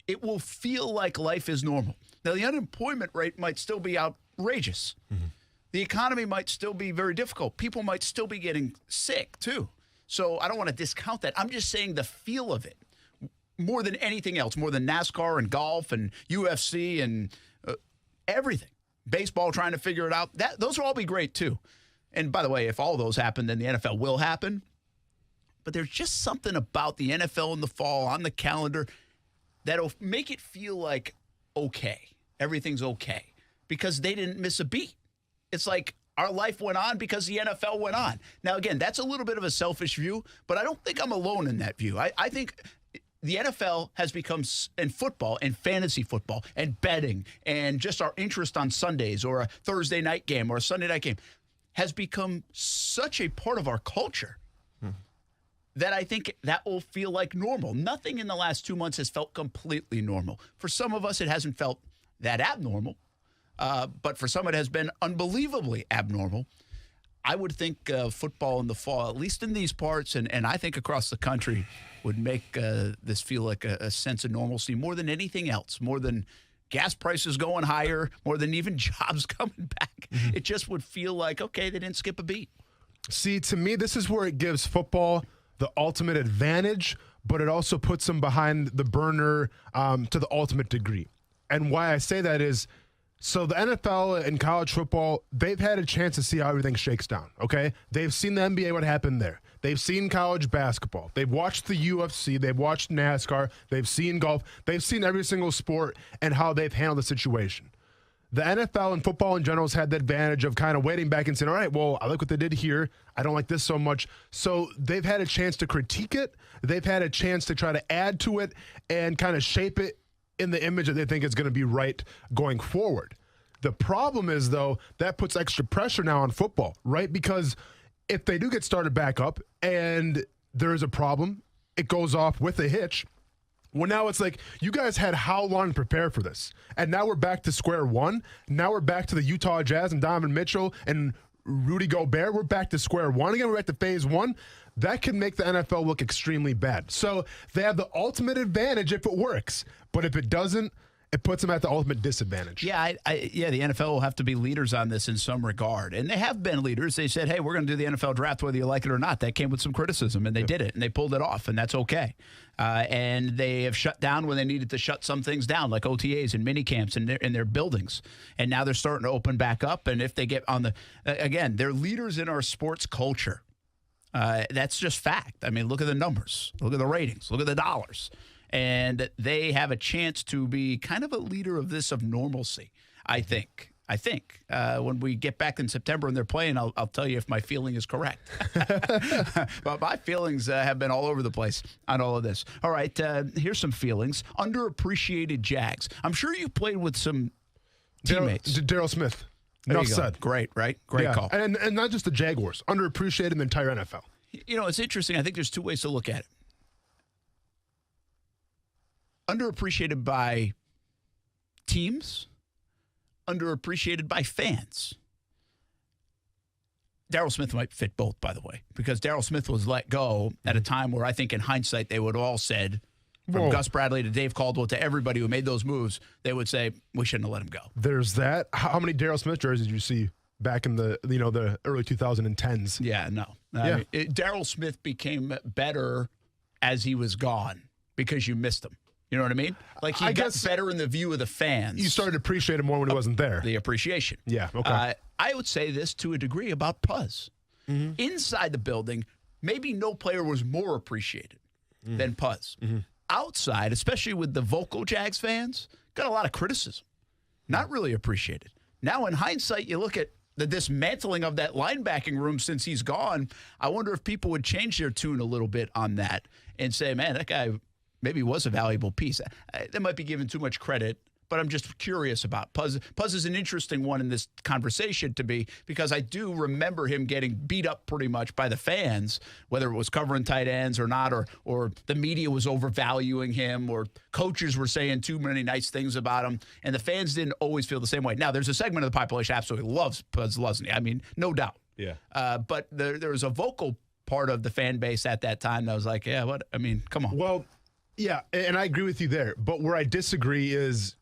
it will feel like life is normal. Now, the unemployment rate might still be outrageous. Mm-hmm. The economy might still be very difficult. People might still be getting sick, too. So I don't want to discount that. I'm just saying the feel of it. More than anything else, more than NASCAR and golf and UFC and everything. Baseball trying to figure it out. Those will all be great, too. And by the way, if all those happen, then the NFL will happen. But there's just something about the NFL in the fall on the calendar that'll make it feel like okay. Everything's okay. Because they didn't miss a beat. It's like Our life went on because the NFL went on. Now, again, that's a little bit of a selfish view, but I don't think I'm alone in that view. I think the NFL has become, in football and fantasy football and betting and just our interest on Sundays or a Thursday night game or a Sunday night game has become such a part of our culture that I think that will feel like normal. Nothing in the last 2 months has felt completely normal. For some of us, it hasn't felt that abnormal, but for some, it has been unbelievably abnormal. I would think football in the fall, at least in these parts, and I think across the country, would make this feel like a sense of normalcy more than anything else, more than gas prices going higher, more than even jobs coming back. It just would feel like, okay, they didn't skip a beat. See, to me, this is where it gives football the ultimate advantage, but it also puts them behind the burner to the ultimate degree. And why I say that is, so the NFL and college football, they've had a chance to see how everything shakes down, okay? They've seen the NBA, what happened there. They've seen college basketball. They've watched the UFC. They've watched NASCAR. They've seen golf. They've seen every single sport and how they've handled the situation. The NFL and football in general has had the advantage of kind of waiting back and saying, all right, well, I like what they did here. I don't like this so much. So they've had a chance to critique it. They've had a chance to try to add to it and kind of shape it in the image that they think is going to be right going forward. The problem is, though, that puts extra pressure now on football, right? Because if they do get started back up and there is a problem, it goes off with a hitch. Well, now it's like, you guys had how long to prepare for this? And now we're back to square one. Now we're back to the Utah Jazz and Donovan Mitchell and Rudy Gobert. We're back to square one again. We're back to phase one. That can make the NFL look extremely bad. So they have the ultimate advantage if it works. But if it doesn't, it puts them at the ultimate disadvantage. Yeah, the NFL will have to be leaders on this in some regard. And they have been leaders. They said, hey, we're going to do the NFL draft whether you like it or not. That came with some criticism, and they did it, and they pulled it off, and that's okay. And they have shut down when they needed to shut some things down, like OTAs and mini camps in their buildings. And now they're starting to open back up. And if they get on again, they're leaders in our sports culture. That's just fact. I mean, look at the numbers. Look at the ratings. Look at the dollars. And they have a chance to be kind of a leader of normalcy, I think. When we get back in September and they're playing, I'll tell you if my feeling is correct. But my feelings have been all over the place on all of this. All right, here's some feelings. Underappreciated Jags. I'm sure you played with some teammates. Daryl Smith. Enough said. Great, right? Great call. And not just the Jaguars. Underappreciated in the entire NFL. You know, it's interesting. I think there's two ways to look at it. Underappreciated by teams, underappreciated by fans. Daryl Smith might fit both, by the way, because Daryl Smith was let go at a time where I think in hindsight they would have all said, from Gus Bradley to Dave Caldwell to everybody who made those moves, they would say, we shouldn't have let him go. There's that. How many Daryl Smith jerseys did you see back in the early 2010s? Yeah, no. Daryl Smith became better as he was gone because you missed him. You know what I mean? Like, he got better in the view of the fans. You started to appreciate him more when he wasn't there. The appreciation. Yeah, okay. I would say this to a degree about Puzz. Mm-hmm. Inside the building, maybe no player was more appreciated than Puzz. Mm-hmm. Outside, especially with the vocal Jags fans, got a lot of criticism. Not really appreciated. Now, in hindsight, you look at the dismantling of that linebacking room since he's gone. I wonder if people would change their tune a little bit on that and say, man, that guy maybe was a valuable piece. That might be given too much credit, but I'm just curious about Puzz. Puzz is an interesting one in this conversation to me because I do remember him getting beat up pretty much by the fans, whether it was covering tight ends or not, or the media was overvaluing him, or coaches were saying too many nice things about him, and the fans didn't always feel the same way. Now, there's a segment of the population absolutely loves Puzz Leslie. I mean, no doubt. Yeah. But there was a vocal part of the fan base at that time that was like, yeah, what? I mean, come on. Well, yeah, and I agree with you there. But where I disagree is,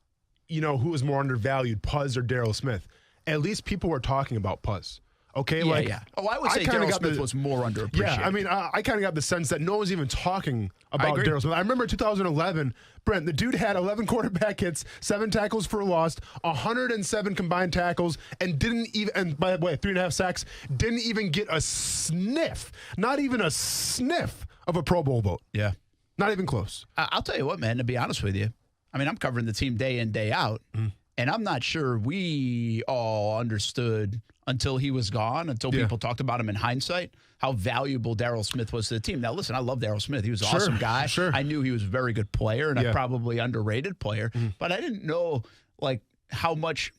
who was more undervalued, Puzz or Daryl Smith? At least people were talking about Puzz. Okay? Yeah. Oh, I would say Daryl Smith was more underappreciated. Yeah, I mean, I kind of got the sense that no one's even talking about Daryl Smith. I remember 2011, Brent, the dude had 11 quarterback hits, 7 tackles for a loss, 107 combined tackles, and by the way, 3.5 sacks, didn't even get a sniff, not even a sniff of a Pro Bowl vote. Yeah. Not even close. I'll tell you what, man, to be honest with you, I mean, I'm covering the team day in, day out. And I'm not sure we all understood until he was gone, until people talked about him in hindsight, how valuable Darryl Smith was to the team. Now, listen, I love Darryl Smith. He was an awesome guy. Sure. I knew he was a very good player and a probably underrated player. But I didn't know, like, how much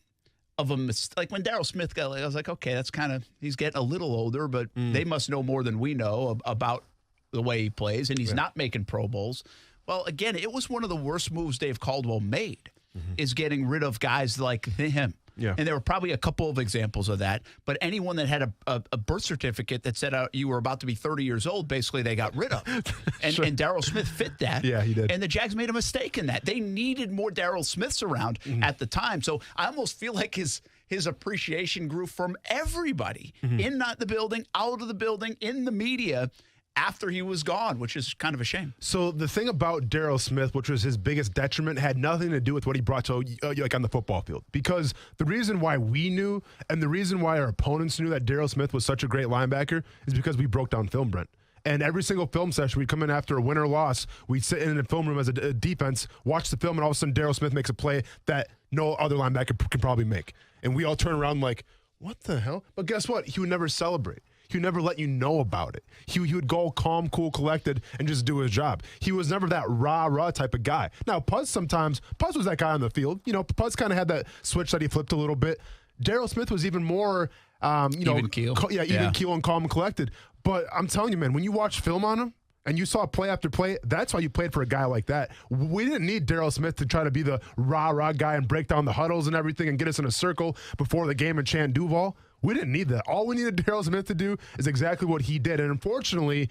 of a mistake. Like, when Darryl Smith got, I was like, okay, that's kind of, he's getting a little older, but they must know more than we know about the way he plays, and he's not making Pro Bowls. Well, again, it was one of the worst moves Dave Caldwell made, is getting rid of guys like him. Yeah. And there were probably a couple of examples of that. But anyone that had a birth certificate that said you were about to be 30 years old, basically they got rid of. And, and Darryl Smith fit that. Yeah, he did. And the Jags made a mistake in that. They needed more Darryl Smiths around at the time. So I almost feel like his appreciation grew from everybody in not the building, out of the building, in the media, after he was gone, which is kind of a shame. So the thing about Darryl Smith, which was his biggest detriment, had nothing to do with what he brought to like on the football field. Because the reason why we knew and the reason why our opponents knew that Darryl Smith was such a great linebacker is because we broke down film, Brent. And every single film session, we'd come in after a win or loss, we'd sit in a film room as a defense, watch the film, and all of a sudden Darryl Smith makes a play that no other linebacker can probably make. And we all turn around like, what the hell? But guess what? He would never celebrate. He would never let you know about it. He would go calm, cool, collected, and just do his job. He was never that rah-rah type of guy. Now, Puz was that guy on the field. You know, Puz kind of had that switch that he flipped a little bit. Darryl Smith was even more, even keel. Even keel and calm and collected. But I'm telling you, man, when you watch film on him, and you saw play after play, that's why you played for a guy like that. We didn't need Darryl Smith to try to be the rah-rah guy and break down the huddles and everything and get us in a circle before the game and chant Duval. We didn't need that. All we needed Darryl Smith to do is exactly what he did. And unfortunately,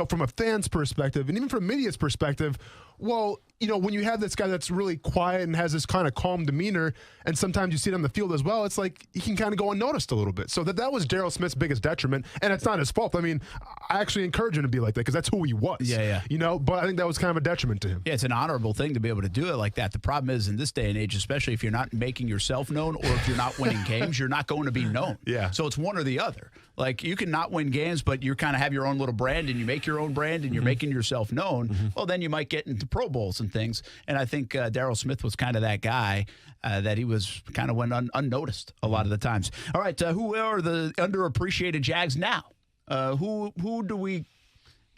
from a fan's perspective and even from media's perspective, well, when you have this guy that's really quiet and has this kind of calm demeanor, and sometimes you see it on the field as well, it's like he can kind of go unnoticed a little bit. So that was Darryl Smith's biggest detriment, and it's not his fault. I mean, I actually encourage him to be like that because that's who he was. Yeah. But I think that was kind of a detriment to him. Yeah, it's an honorable thing to be able to do it like that. The problem is in this day and age, especially if you're not making yourself known or if you're not winning games, you're not going to be known. Yeah. So it's one or the other. Like, you can not win games, but you kind of have your own little brand and you make your own brand and you're making yourself known. Well, then you might get into Pro Bowls and things. And I think Darryl Smith was kind of that guy that he was kind of went unnoticed a lot of the times. All right, who are the underappreciated Jags now? Who do we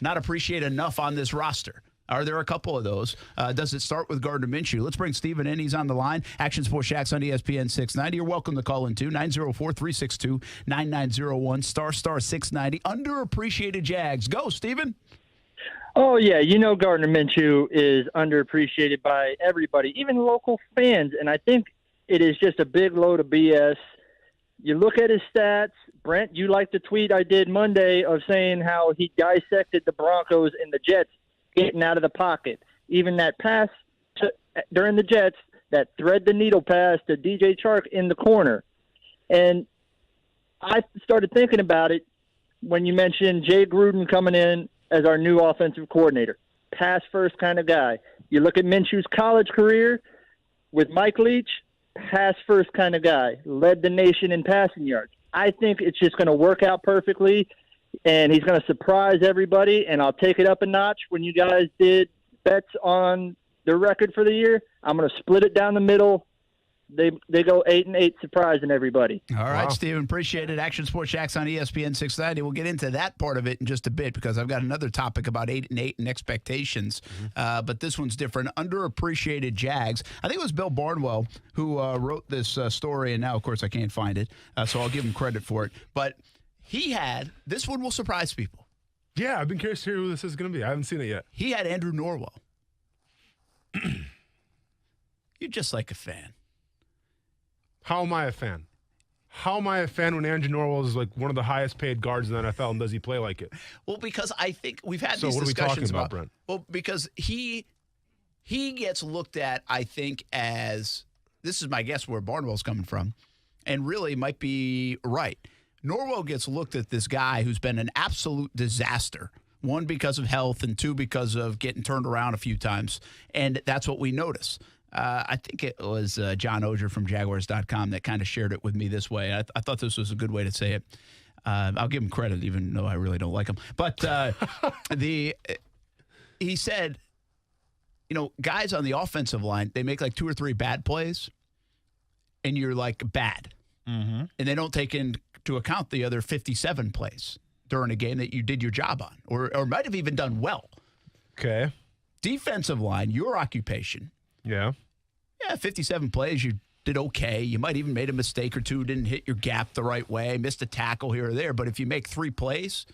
not appreciate enough on this roster? Are there a couple of those? Does it start with Gardner Minshew? Let's bring Stephen in. He's on the line. Action Sports Jax on ESPN 690. You're welcome to call in, too. 904-362-9901, star 690. Underappreciated Jags. Go, Stephen. Oh, yeah. Gardner Minshew is underappreciated by everybody, even local fans. And I think it is just a big load of BS. You look at his stats. Brent, you like the tweet I did Monday of saying how he dissected the Broncos and the Jets getting out of the pocket. Even that pass during the Jets, that thread the needle pass to DJ Chark in the corner. And I started thinking about it when you mentioned Jay Gruden coming in as our new offensive coordinator. Pass first kind of guy. You look at Minshew's college career with Mike Leach, pass first kind of guy. Led the nation in passing yards. I think it's just going to work out perfectly. And he's going to surprise everybody, and I'll take it up a notch. When you guys did bets on the record for the year, I'm going to split it down the middle. They go 8-8, surprising everybody. All right, Stephen, appreciate it. Action Sports Jax on ESPN 690. We'll get into that part of it in just a bit because I've got another topic about 8-8 and expectations. But this one's different. Underappreciated Jags. I think it was Bill Barnwell who wrote this story, and now, of course, I can't find it, so I'll give him credit for it. But this one will surprise people. Yeah, I've been curious to hear who this is going to be. I haven't seen it yet. He had Andrew Norwell. You're just like a fan. How am I a fan? How am I a fan when Andrew Norwell is like one of the highest paid guards in the NFL and does he play like it? Well, because I think we've had these discussions. So what are we talking about, Brent? Well, because he gets looked at, I think, as, this is my guess where Barnwell's coming from, and really might be right. Norwell gets looked at this guy who's been an absolute disaster. One, because of health, and two, because of getting turned around a few times. And that's what we notice. I think it was John Ogier from Jaguars.com that kind of shared it with me this way. I thought this was a good way to say it. I'll give him credit, even though I really don't like him. But he said, guys on the offensive line, they make like 2 or 3 bad plays, and you're like bad. Mm-hmm. And they don't take into account the other 57 plays during a game that you did your job on or might have even done well. Okay. Defensive line, your occupation. Yeah. Yeah, 57 plays, you did okay. You might even made a mistake or two, didn't hit your gap the right way, missed a tackle here or there. But if you make 3 plays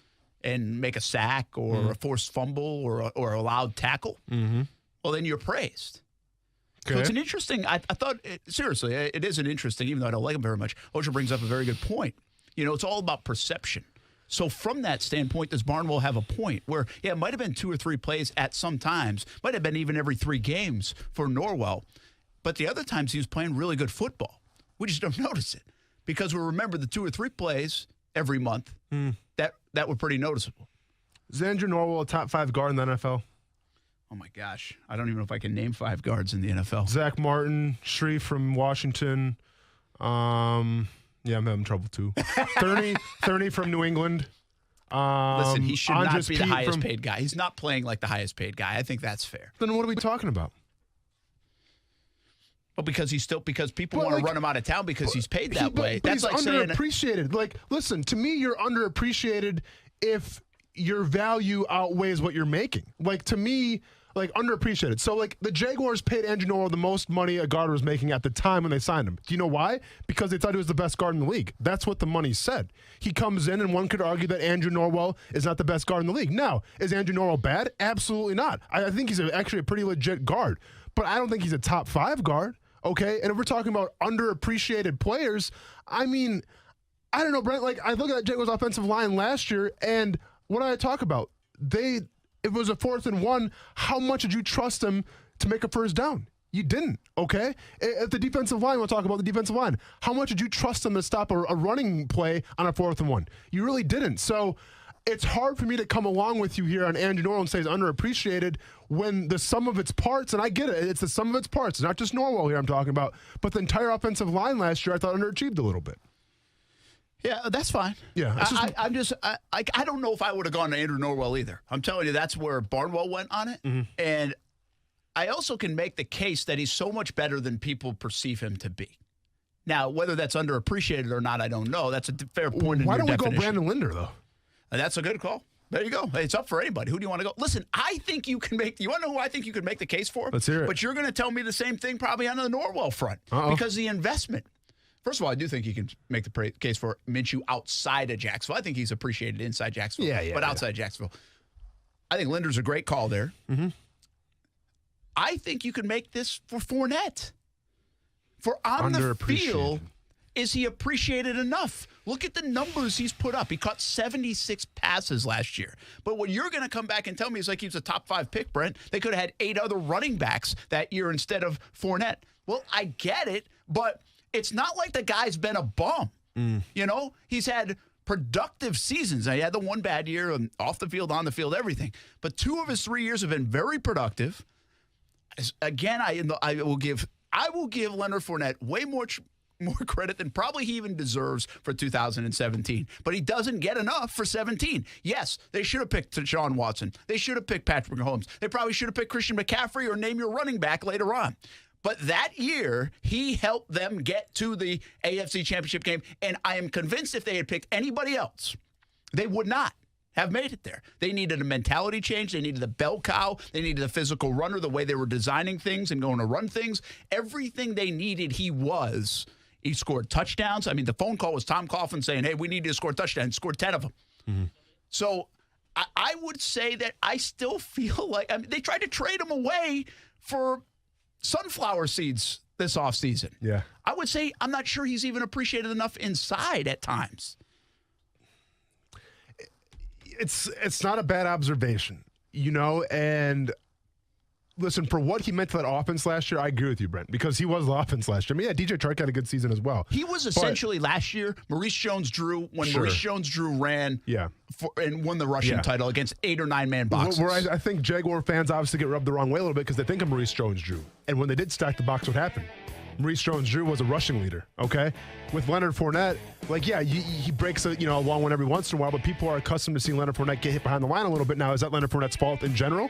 and make a sack or a forced fumble or a loud tackle, well, then you're praised. Okay. So it's an interesting, I thought, seriously, it is an interesting, even though I don't like him very much, Osher brings up a very good point. You know, it's all about perception. So from that standpoint, does Barnwell have a point where, yeah, it might have been 2 or 3 plays at some times, might have been even every 3 games for Norwell, but the other times he was playing really good football. We just don't notice it because we remember the 2 or 3 plays every month that were pretty noticeable. Is Andrew Norwell a top 5 guard in the NFL? Oh, my gosh. I don't even know if I can name 5 guards in the NFL. Zach Martin, Shreve from Washington. Yeah, I'm having trouble, too. 30 from New England. Listen, he should Andres not be the Pete highest paid guy. He's not playing like the highest paid guy. I think that's fair. Then what are we talking about? Well, because people want to run him out of town because he's paid that way. But That's he's like saying underappreciated. Like, listen, to me, you're underappreciated if your value outweighs what you're making. Like, to me, like, underappreciated. So, like, the Jaguars paid Andrew Norwell the most money a guard was making at the time when they signed him. Do you know why? Because they thought he was the best guard in the league. That's what the money said. He comes in, and one could argue that Andrew Norwell is not the best guard in the league. Now, is Andrew Norwell bad? Absolutely not. I think he's actually a pretty legit guard. But I don't think he's a top 5 guard. Okay, and if we're talking about underappreciated players, I mean, I don't know, Brent. Like, I look at that Jaguars offensive line last year, and what did I talk about? It was a 4th and 1. How much did you trust them to make a first down? You didn't, okay? At the defensive line, we'll talk about the defensive line. How much did you trust them to stop a running play on a 4th and 1? You really didn't. So it's hard for me to come along with you here on Andrew Norwell and say he's underappreciated when the sum of its parts, and I get it, it's the sum of its parts. It's not just Norwell here I'm talking about, but the entire offensive line last year I thought underachieved a little bit. Yeah, that's fine. Yeah, I don't know if I would have gone to Andrew Norwell either. I'm telling you, that's where Barnwell went on it. And I also can make the case that he's so much better than people perceive him to be. Now, whether that's underappreciated or not, I don't know. That's a fair point. Why don't we go Brandon Linder, though? That's a good call. There you go. It's up for anybody. Who do you want to go? Listen, I think you can make – you want to know who I think you could make the case for? Let's hear it. But you're going to tell me the same thing probably on the Norwell front. Because the investment. First of all, I do think you can make the case for Minshew outside of Jacksonville. I think he's appreciated inside Jacksonville. But outside Jacksonville. I think Linder's a great call there. I think you can make this for Fournette. For on the field, is he appreciated enough? Look at the numbers he's put up. He caught 76 passes last year. But when you're going to come back and tell me he's like he was a top 5 pick, Brent, they could have had 8 other running backs that year instead of Fournette. Well, I get it, but it's not like the guy's been a bum. You know, he's had productive seasons. Now, he had the one bad year, off the field, on the field, everything. But 2 of his 3 years have been very productive. Again, I will give Leonard Fournette way more credit than probably he even deserves for 2017. But he doesn't get enough for 17. Yes, they should have picked Deshaun Watson. They should have picked Patrick Mahomes. They probably should have picked Christian McCaffrey or name your running back later on. But that year, he helped them get to the AFC Championship game, and I am convinced if they had picked anybody else, they would not have made it there. They needed a mentality change. They needed the bell cow. They needed a physical runner, the way they were designing things and going to run things. Everything they needed, he was. He scored touchdowns. I mean, the phone call was Tom Coughlin saying, hey, we need you to score touchdowns. He scored 10 of them. So I would say that I still feel like they tried to trade him away for sunflower seeds this offseason. Yeah. I would say I'm not sure he's even appreciated enough inside at times. It's not a bad observation, you know, and listen, for what he meant to that offense last year, I agree with you, Brent, because he was the offense last year. I mean, yeah, DJ Chark had a good season as well. He was essentially last year Maurice Jones-Drew when Maurice Jones-Drew ran and won the rushing title against 8 or 9 man boxes. Where I think Jaguar fans obviously get rubbed the wrong way a little bit because they think of Maurice Jones-Drew. And when they did stack the box, what happened? Maurice Jones-Drew was a rushing leader, okay? With Leonard Fournette, he breaks a long one every once in a while, but people are accustomed to seeing Leonard Fournette get hit behind the line a little bit now. Is that Leonard Fournette's fault in general?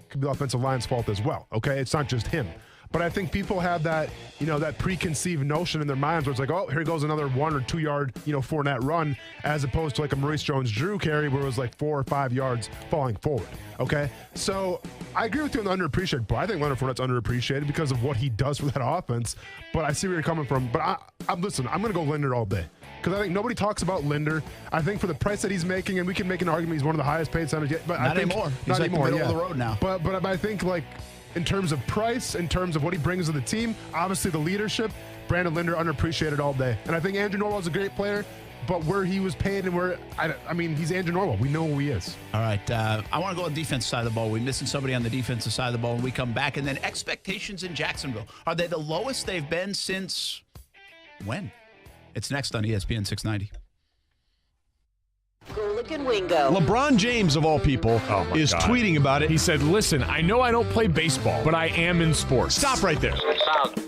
Could be the offensive line's fault as well, okay? It's not just him. But I think people have that, that preconceived notion in their minds where it's like, oh, here goes another 1 or 2 yard, Fournette run, as opposed to like a Maurice Jones-Drew carry where it was like 4 or 5 yards falling forward. Okay, so I agree with you on the underappreciated, but I think Leonard Fournette's underappreciated because of what he does for that offense. But I see where you're coming from. But I'm going to go Linder all day because I think nobody talks about Linder. I think for the price that he's making, and we can make an argument he's one of the highest paid centers yet. But not anymore. He's like the middle of the road now. But I think like in terms of price, in terms of what he brings to the team, obviously the leadership, Brandon Linder underappreciated all day. And I think Andrew Norwell's a great player. But where he was paid and he's Andrew Norwell. We know who he is. All right. I want to go on the defensive side of the ball. We're missing somebody on the defensive side of the ball when we come back. And then expectations in Jacksonville. Are they the lowest they've been since when? It's next on ESPN 690. Golic and Wingo. LeBron James, of all people, is tweeting about it. He said, listen, I know I don't play baseball, but I am in sports. Stop right there.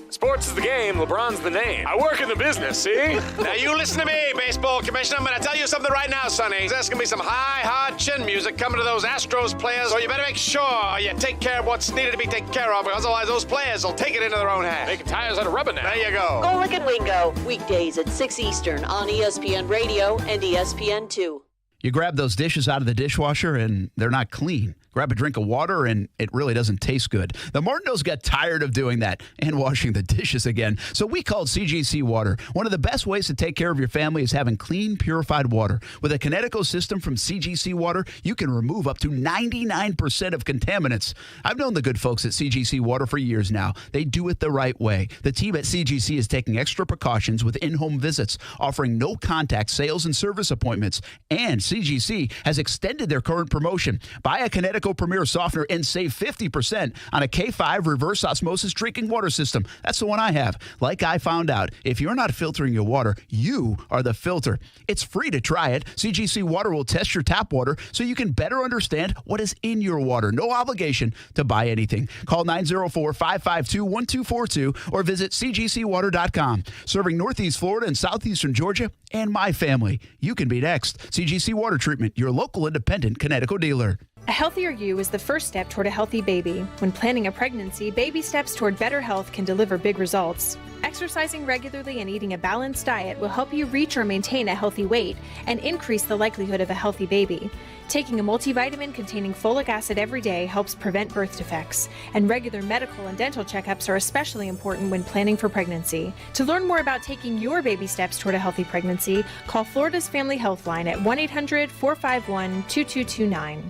Sports is the game. LeBron's the name. I work in the business, see? Now you listen to me, baseball commissioner. I'm going to tell you something right now, Sonny. There's going to be some high, hard chin music coming to those Astros players, so you better make sure you take care of what's needed to be taken care of, because otherwise those players will take it into their own hands. Making tires out of rubber now. There you go. Golic and Wingo. Weekdays at 6 Eastern on ESPN Radio and ESPN2. You grab those dishes out of the dishwasher and they're not clean. Grab a drink of water and it really doesn't taste good. The Martineaus got tired of doing that and washing the dishes again. So we called CGC Water. One of the best ways to take care of your family is having clean, purified water. With a Kinetico system from CGC Water, you can remove up to 99% of contaminants. I've known the good folks at CGC Water for years now. They do it the right way. The team at CGC is taking extra precautions with in-home visits, offering no-contact sales and service appointments. And CGC has extended their current promotion. Buy a Kinetico Premier Softener and save 50% on a K5 reverse osmosis drinking water system. That's the one I have. Like I found out, if you're not filtering your water, you are the filter. It's free to try it. CGC Water will test your tap water so you can better understand what is in your water. No obligation to buy anything. Call 904-552-1242 or visit cgcwater.com. Serving Northeast Florida and Southeastern Georgia and my family. You can be next. CGC Water Treatment, your local independent Kinetico dealer. A healthier you is the first step toward a healthy baby. When planning a pregnancy, baby steps toward better health can deliver big results. Exercising regularly and eating a balanced diet will help you reach or maintain a healthy weight and increase the likelihood of a healthy baby. Taking a multivitamin containing folic acid every day helps prevent birth defects, and regular medical and dental checkups are especially important when planning for pregnancy. To learn more about taking your baby steps toward a healthy pregnancy, call Florida's Family Health Line at 1-800-451-2229.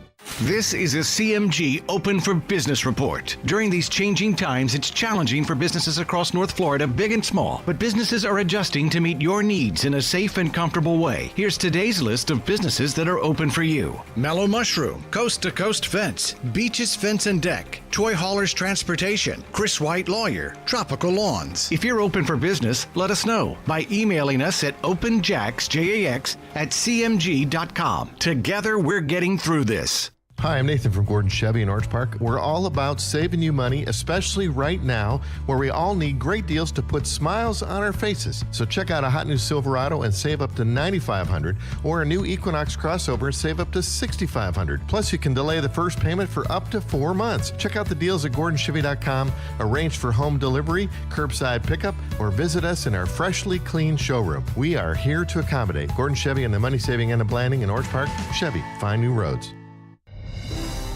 This is a CMG Open for Business report. During these changing times, it's challenging for businesses across North Florida, big and small, but businesses are adjusting to meet your needs in a safe and comfortable way. Here's today's list of businesses that are open for you. Mellow Mushroom, Coast to Coast Fence, Beaches Fence and Deck, Troy Haulers Transportation, Chris White Lawyer, Tropical Lawns. If you're open for business, let us know by emailing us at openjax@cmg.com. Together, we're getting through this. Hi, I'm Nathan from Gordon Chevy in Orange Park. We're all about saving you money, especially right now, where we all need great deals to put smiles on our faces. So check out a hot new Silverado and save up to $9,500, or a new Equinox crossover and save up to $6,500. Plus, you can delay the first payment for up to 4 months. Check out the deals at GordonChevy.com, arrange for home delivery, curbside pickup, or visit us in our freshly cleaned showroom. We are here to accommodate. Gordon Chevy and the money-saving end of Blanding in Orange Park. Chevy, find new roads.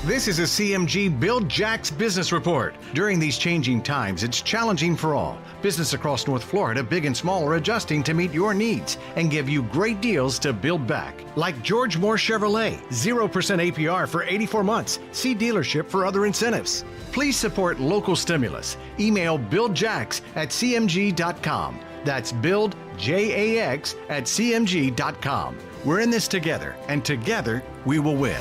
This is a CMG Build Jax business report. During these changing times, it's challenging for all. Business across North Florida, big and small, are adjusting to meet your needs and give you great deals to build back. Like George Moore Chevrolet, 0% APR for 84 months. See dealership for other incentives. Please support local stimulus. Email buildjax@cmg.com. That's buildjax@cmg.com. We're in this together, and together we will win.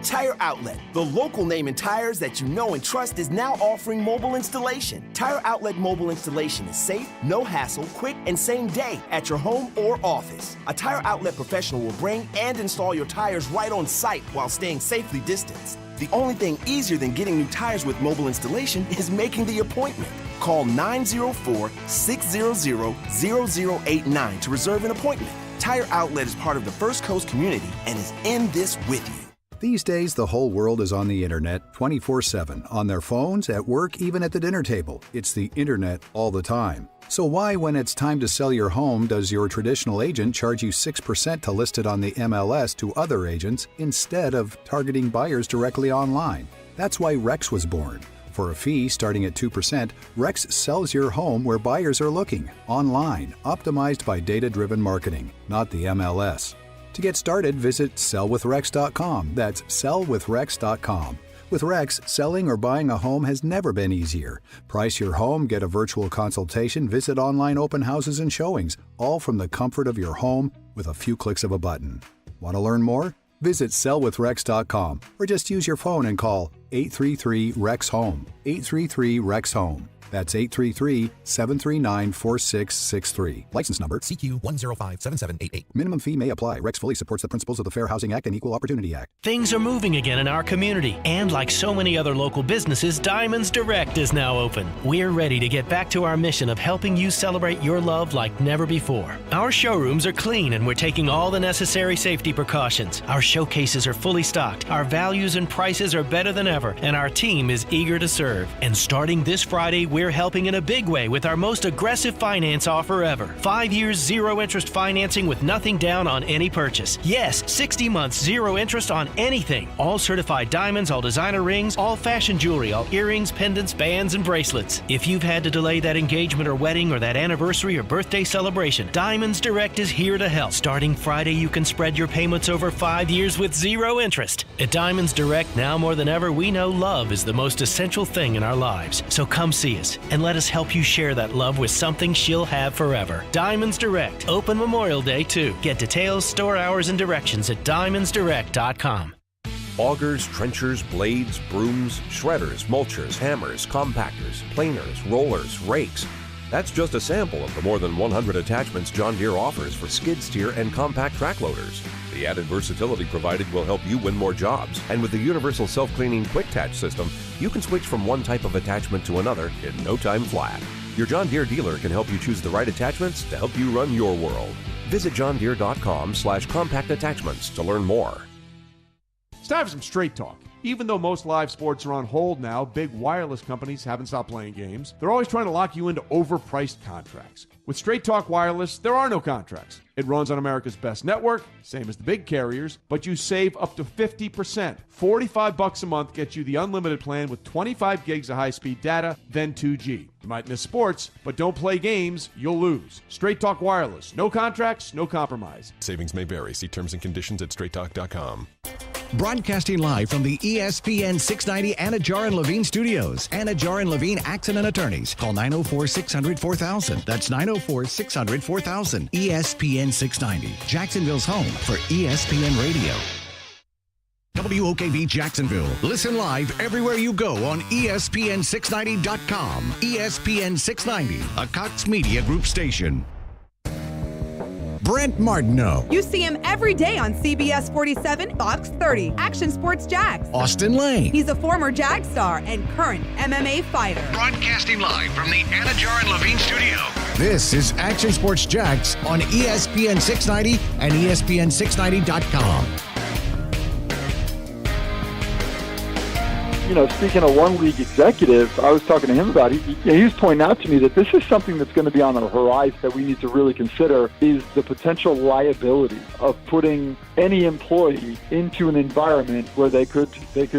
Tire Outlet, the local name in tires that you know and trust, is now offering mobile installation. Tire Outlet mobile installation is safe, no hassle, quick, and same day at your home or office. A Tire Outlet professional will bring and install your tires right on site while staying safely distanced. The only thing easier than getting new tires with mobile installation is making the appointment. Call 904-600-0089 to reserve an appointment. Tire Outlet is part of the First Coast community and is in this with you. These days, the whole world is on the internet 24/7, on their phones, at work, even at the dinner table. It's the internet all the time. So why, when it's time to sell your home, does your traditional agent charge you 6% to list it on the MLS to other agents instead of targeting buyers directly online? That's why Rex was born. For a fee starting at 2%, Rex sells your home where buyers are looking, online, optimized by data-driven marketing, not the MLS. To get started, visit sellwithrex.com. That's sellwithrex.com. With Rex, selling or buying a home has never been easier. Price your home, get a virtual consultation, visit online open houses and showings, all from the comfort of your home with a few clicks of a button. Want to learn more? Visit sellwithrex.com or just use your phone and call 833-REX-HOME. 833-REX-HOME. That's 833-739-4663. License number CQ1057788. Minimum fee may apply. Rex fully supports the principles of the Fair Housing Act and Equal Opportunity Act. Things are moving again in our community. And like so many other local businesses, Diamonds Direct is now open. We're ready to get back to our mission of helping you celebrate your love like never before. Our showrooms are clean and we're taking all the necessary safety precautions. Our showcases are fully stocked. Our values and prices are better than ever. And our team is eager to serve. And starting this Friday, we're helping in a big way with our most aggressive finance offer ever. 5 years, zero interest financing with nothing down on any purchase. Yes, 60 months, zero interest on anything. All certified diamonds, all designer rings, all fashion jewelry, all earrings, pendants, bands, and bracelets. If you've had to delay that engagement or wedding or that anniversary or birthday celebration, Diamonds Direct is here to help. Starting Friday, you can spread your payments over 5 years with zero interest. At Diamonds Direct, now more than ever, we know love is the most essential thing in our lives. So come see us and let us help you share that love with something she'll have forever. Diamonds Direct. Open Memorial Day, too. Get details, store hours, and directions at diamondsdirect.com. Augers, trenchers, blades, brooms, shredders, mulchers, hammers, compactors, planers, rollers, rakes. That's just a sample of the more than 100 attachments John Deere offers for skid steer and compact track loaders. The added versatility provided will help you win more jobs. And with the universal self-cleaning quick attach system, you can switch from one type of attachment to another in no time flat. Your John Deere dealer can help you choose the right attachments to help you run your world. Visit johndeere.com/compact attachments to learn more. It's time for some straight talk. Even though most live sports are on hold now, big wireless companies haven't stopped playing games. They're always trying to lock you into overpriced contracts. With Straight Talk Wireless, there are no contracts. It runs on America's best network, same as the big carriers, but you save up to 50%. $45 a month gets you the unlimited plan with 25 gigs of high-speed data, then 2G. You might miss sports, but don't play games, you'll lose. Straight Talk Wireless. No contracts, no compromise. Savings may vary. See terms and conditions at straighttalk.com. Broadcasting live from the ESPN 690 Anajar and Levine studios. Anajar and Levine Accident Attorneys. Call 904-600-4000. That's 904-600-4000. ESPN 690. Jacksonville's home for ESPN Radio. WOKV Jacksonville. Listen live everywhere you go on ESPN690.com. ESPN 690, a Cox Media Group station. Brent Martineau. You see him every day on CBS 47, Fox 30, Action Sports Jags. Austin Lane. He's a former Jag star and current MMA fighter. Broadcasting live from the Anajar and Levine studio. This is Action Sports Jags on ESPN 690 and ESPN690.com. You know, speaking of one league executive, I was talking to him about it. He was pointing out to me that this is something that's going to be on the horizon that we need to really consider is the potential liability of putting any employee into an environment where they could get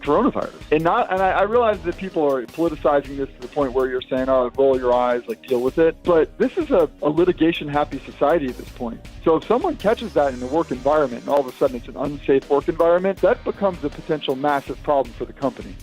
coronavirus. And I realize that people are politicizing this to the point where you're saying, oh, roll your eyes, like deal with it. But this is a litigation-happy society at this point. So if someone catches that in the work environment and all of a sudden it's an unsafe work environment, that becomes a potential massive problem for the company.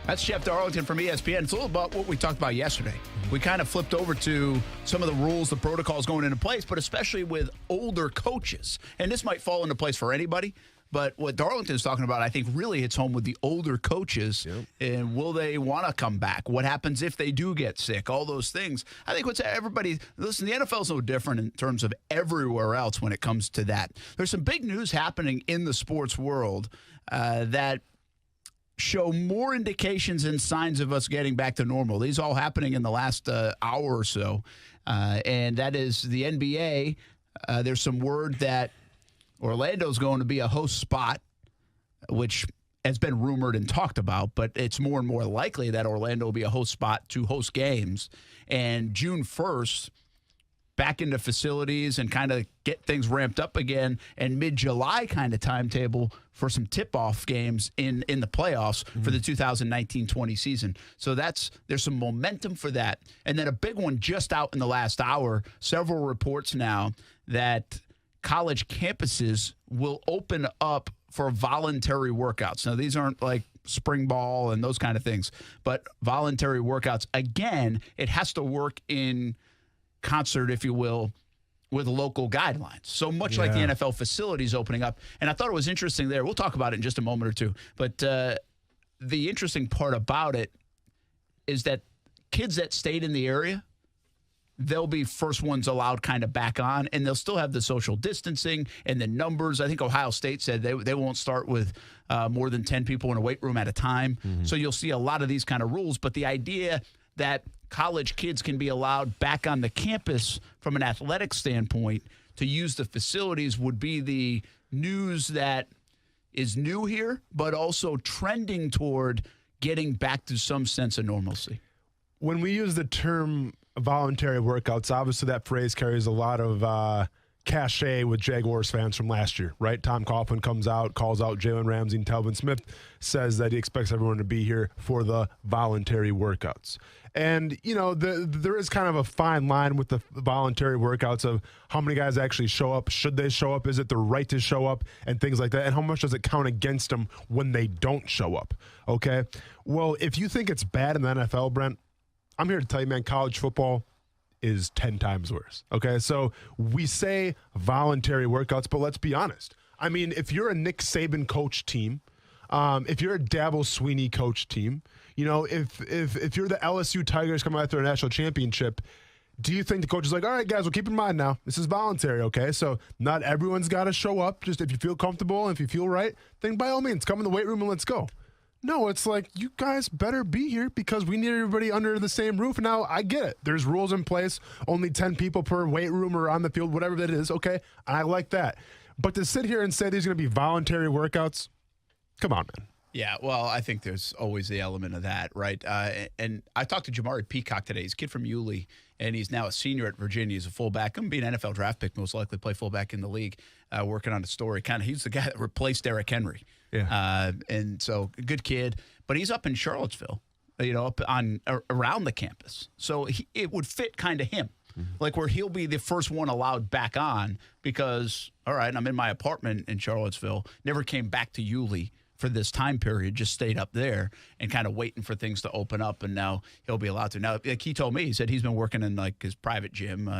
That's Jeff Darlington from ESPN. It's a little about what we talked about yesterday. We kind of flipped over to some of the rules, the protocols going into place, but especially with older coaches. And this might fall into place for anybody, but what Darlington's talking about, I think, really hits home with the older coaches. Yep. And will they want to come back? What happens if they do get sick? All those things. I think what's everybody, listen, the NFL's no different in terms of everywhere else when it comes to that. There's some big news happening in the sports world that show more indications and signs of us getting back to normal. These all happening in the last hour or so. And that is the NBA. There's some word that Orlando's going to be a host spot which has been rumored and talked about, but it's more and more likely that Orlando will be a host spot to host games. And June 1st, back into facilities and kind of get things ramped up again, and mid-July kind of timetable for some tip-off games in the playoffs for the 2019-20 season. So there's some momentum for that. And then a big one just out in the last hour, several reports now that college campuses will open up for voluntary workouts. Now, these aren't like spring ball and those kind of things, but voluntary workouts. Again, it has to work in concert, if you will, with local guidelines. So much like the NFL facilities opening up. And I thought it was interesting there. We'll talk about it in just a moment or two. But the interesting part about it is that kids that stayed in the area, they'll be first ones allowed kind of back on, and they'll still have the social distancing and the numbers. I think Ohio State said they won't start with more than 10 people in a weight room at a time. So you'll see a lot of these kind of rules. But the idea that college kids can be allowed back on the campus from an athletic standpoint to use the facilities would be the news that is new here, but also trending toward getting back to some sense of normalcy. When we use the term voluntary workouts, obviously that phrase carries a lot of cachet with Jaguars fans from last year, right? Tom Coughlin comes out, calls out Jalen Ramsey and Telvin Smith, says that he expects everyone to be here for the voluntary workouts. And, you know, there is kind of a fine line with the voluntary workouts of how many guys actually show up. Should they show up? Is it the right to show up? And things like that. And how much does it count against them when they don't show up? Okay? Well, if you think it's bad in the NFL, Brent, I'm here to tell you, man, college football is 10 times worse. Okay? So we say voluntary workouts, but let's be honest. I mean, if you're a Nick Saban coach team, if you're a Dabo Swinney coach team, you know, if you're the LSU Tigers coming after a national championship, do you think the coach is like, all right, guys, well, keep in mind now, this is voluntary, okay? So not everyone's got to show up. Just if you feel comfortable and if you feel right, then by all means, come in the weight room and let's go. No, it's like, you guys better be here because we need everybody under the same roof. Now, I get it. There's rules in place, only 10 people per weight room or on the field, whatever that is, okay? I like that. But to sit here and say these are going to be voluntary workouts, come on, man. Yeah, well, I think there's always the element of that, right? And I talked to Jamari Peacock today. He's a kid from Yulee, and he's now a senior at Virginia. He's a fullback. Going to be an NFL draft pick, most likely play fullback in the league, working on a story. He's the guy that replaced Derrick Henry. Yeah. And so, good kid. But he's up in Charlottesville, you know, up on around the campus. So it would fit kind of him. Like where he'll be the first one allowed back on because, all right, I'm in my apartment in Charlottesville, never came back to Yulee for this time period, just stayed up there and kind of waiting for things to open up, and now he'll be allowed to. Now, like he told me, he said he's been working in like his private gym.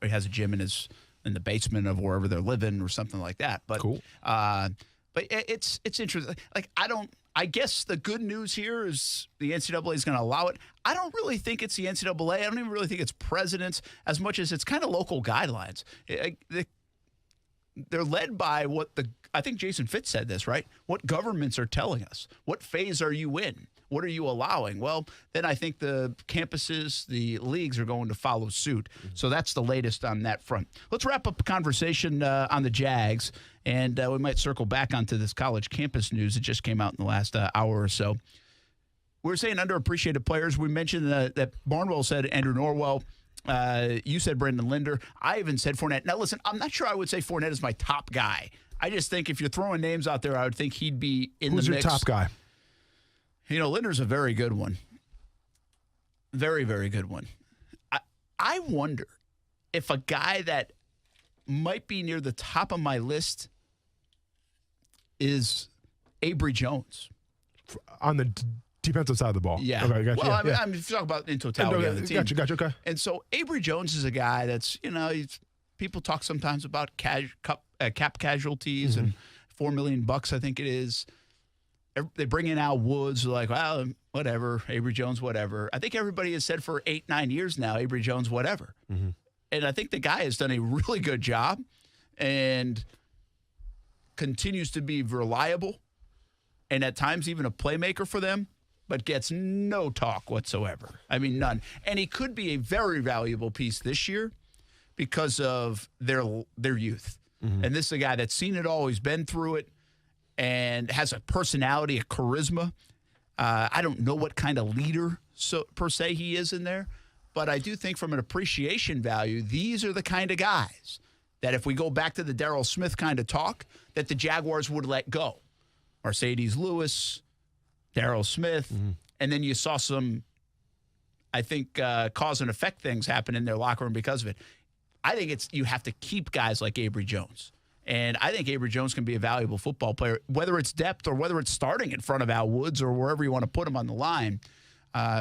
He has a gym in the basement of wherever they're living or something like that. But cool. But it's interesting. Like I guess the good news here is the NCAA is going to allow it. I don't really think it's the NCAA. I don't even really think it's presidents as much as it's kind of local guidelines. They're led by I think Jason Fitz said this, right? What governments are telling us. What phase are you in? What are you allowing? Well, then I think the campuses, the leagues are going to follow suit. So that's the latest on that front. Let's wrap up the conversation on the Jags, and we might circle back onto this college campus news that just came out in the last hour or so. We're saying underappreciated players. We mentioned that Barnwell said Andrew Norwell. You said Brandon Linder. I even said Fournette. Now, listen, I'm not sure I would say Fournette is my top guy. I just think if you're throwing names out there, I would think he'd be in the mix. Who's your top guy? You know, Linder's a very good one. Very, very good one. I wonder if a guy that might be near the top of my list is Avery Jones. On the defensive side of the ball. Yeah. Okay, gotcha. Well, I'm talking about in totality of the team. Gotcha, okay. And so Avery Jones is a guy that's, you know, people talk sometimes about cap casualties and $4 million, I think it is. They bring in Al Woods, like, well, whatever, Avery Jones, whatever. I think everybody has said for 8-9 years now, Avery Jones, whatever. And I think the guy has done a really good job and continues to be reliable and at times even a playmaker for them, but gets no talk whatsoever. I mean, none. And he could be a very valuable piece this year because of their youth. And this is a guy that's seen it all. He's been through it. and has a personality, a charisma. I don't know what kind of leader per se he is in there, but I do think from an appreciation value, these are the kind of guys that if we go back to the Darryl Smith kind of talk, that the Jaguars would let go. Mercedes Lewis, Darryl Smith, and then you saw some, I think, cause and effect things happen in their locker room because of it. I think you have to keep guys like Avery Jones. And I think Avery Jones can be a valuable football player, whether it's depth or whether it's starting in front of Al Woods or wherever you want to put him on the line.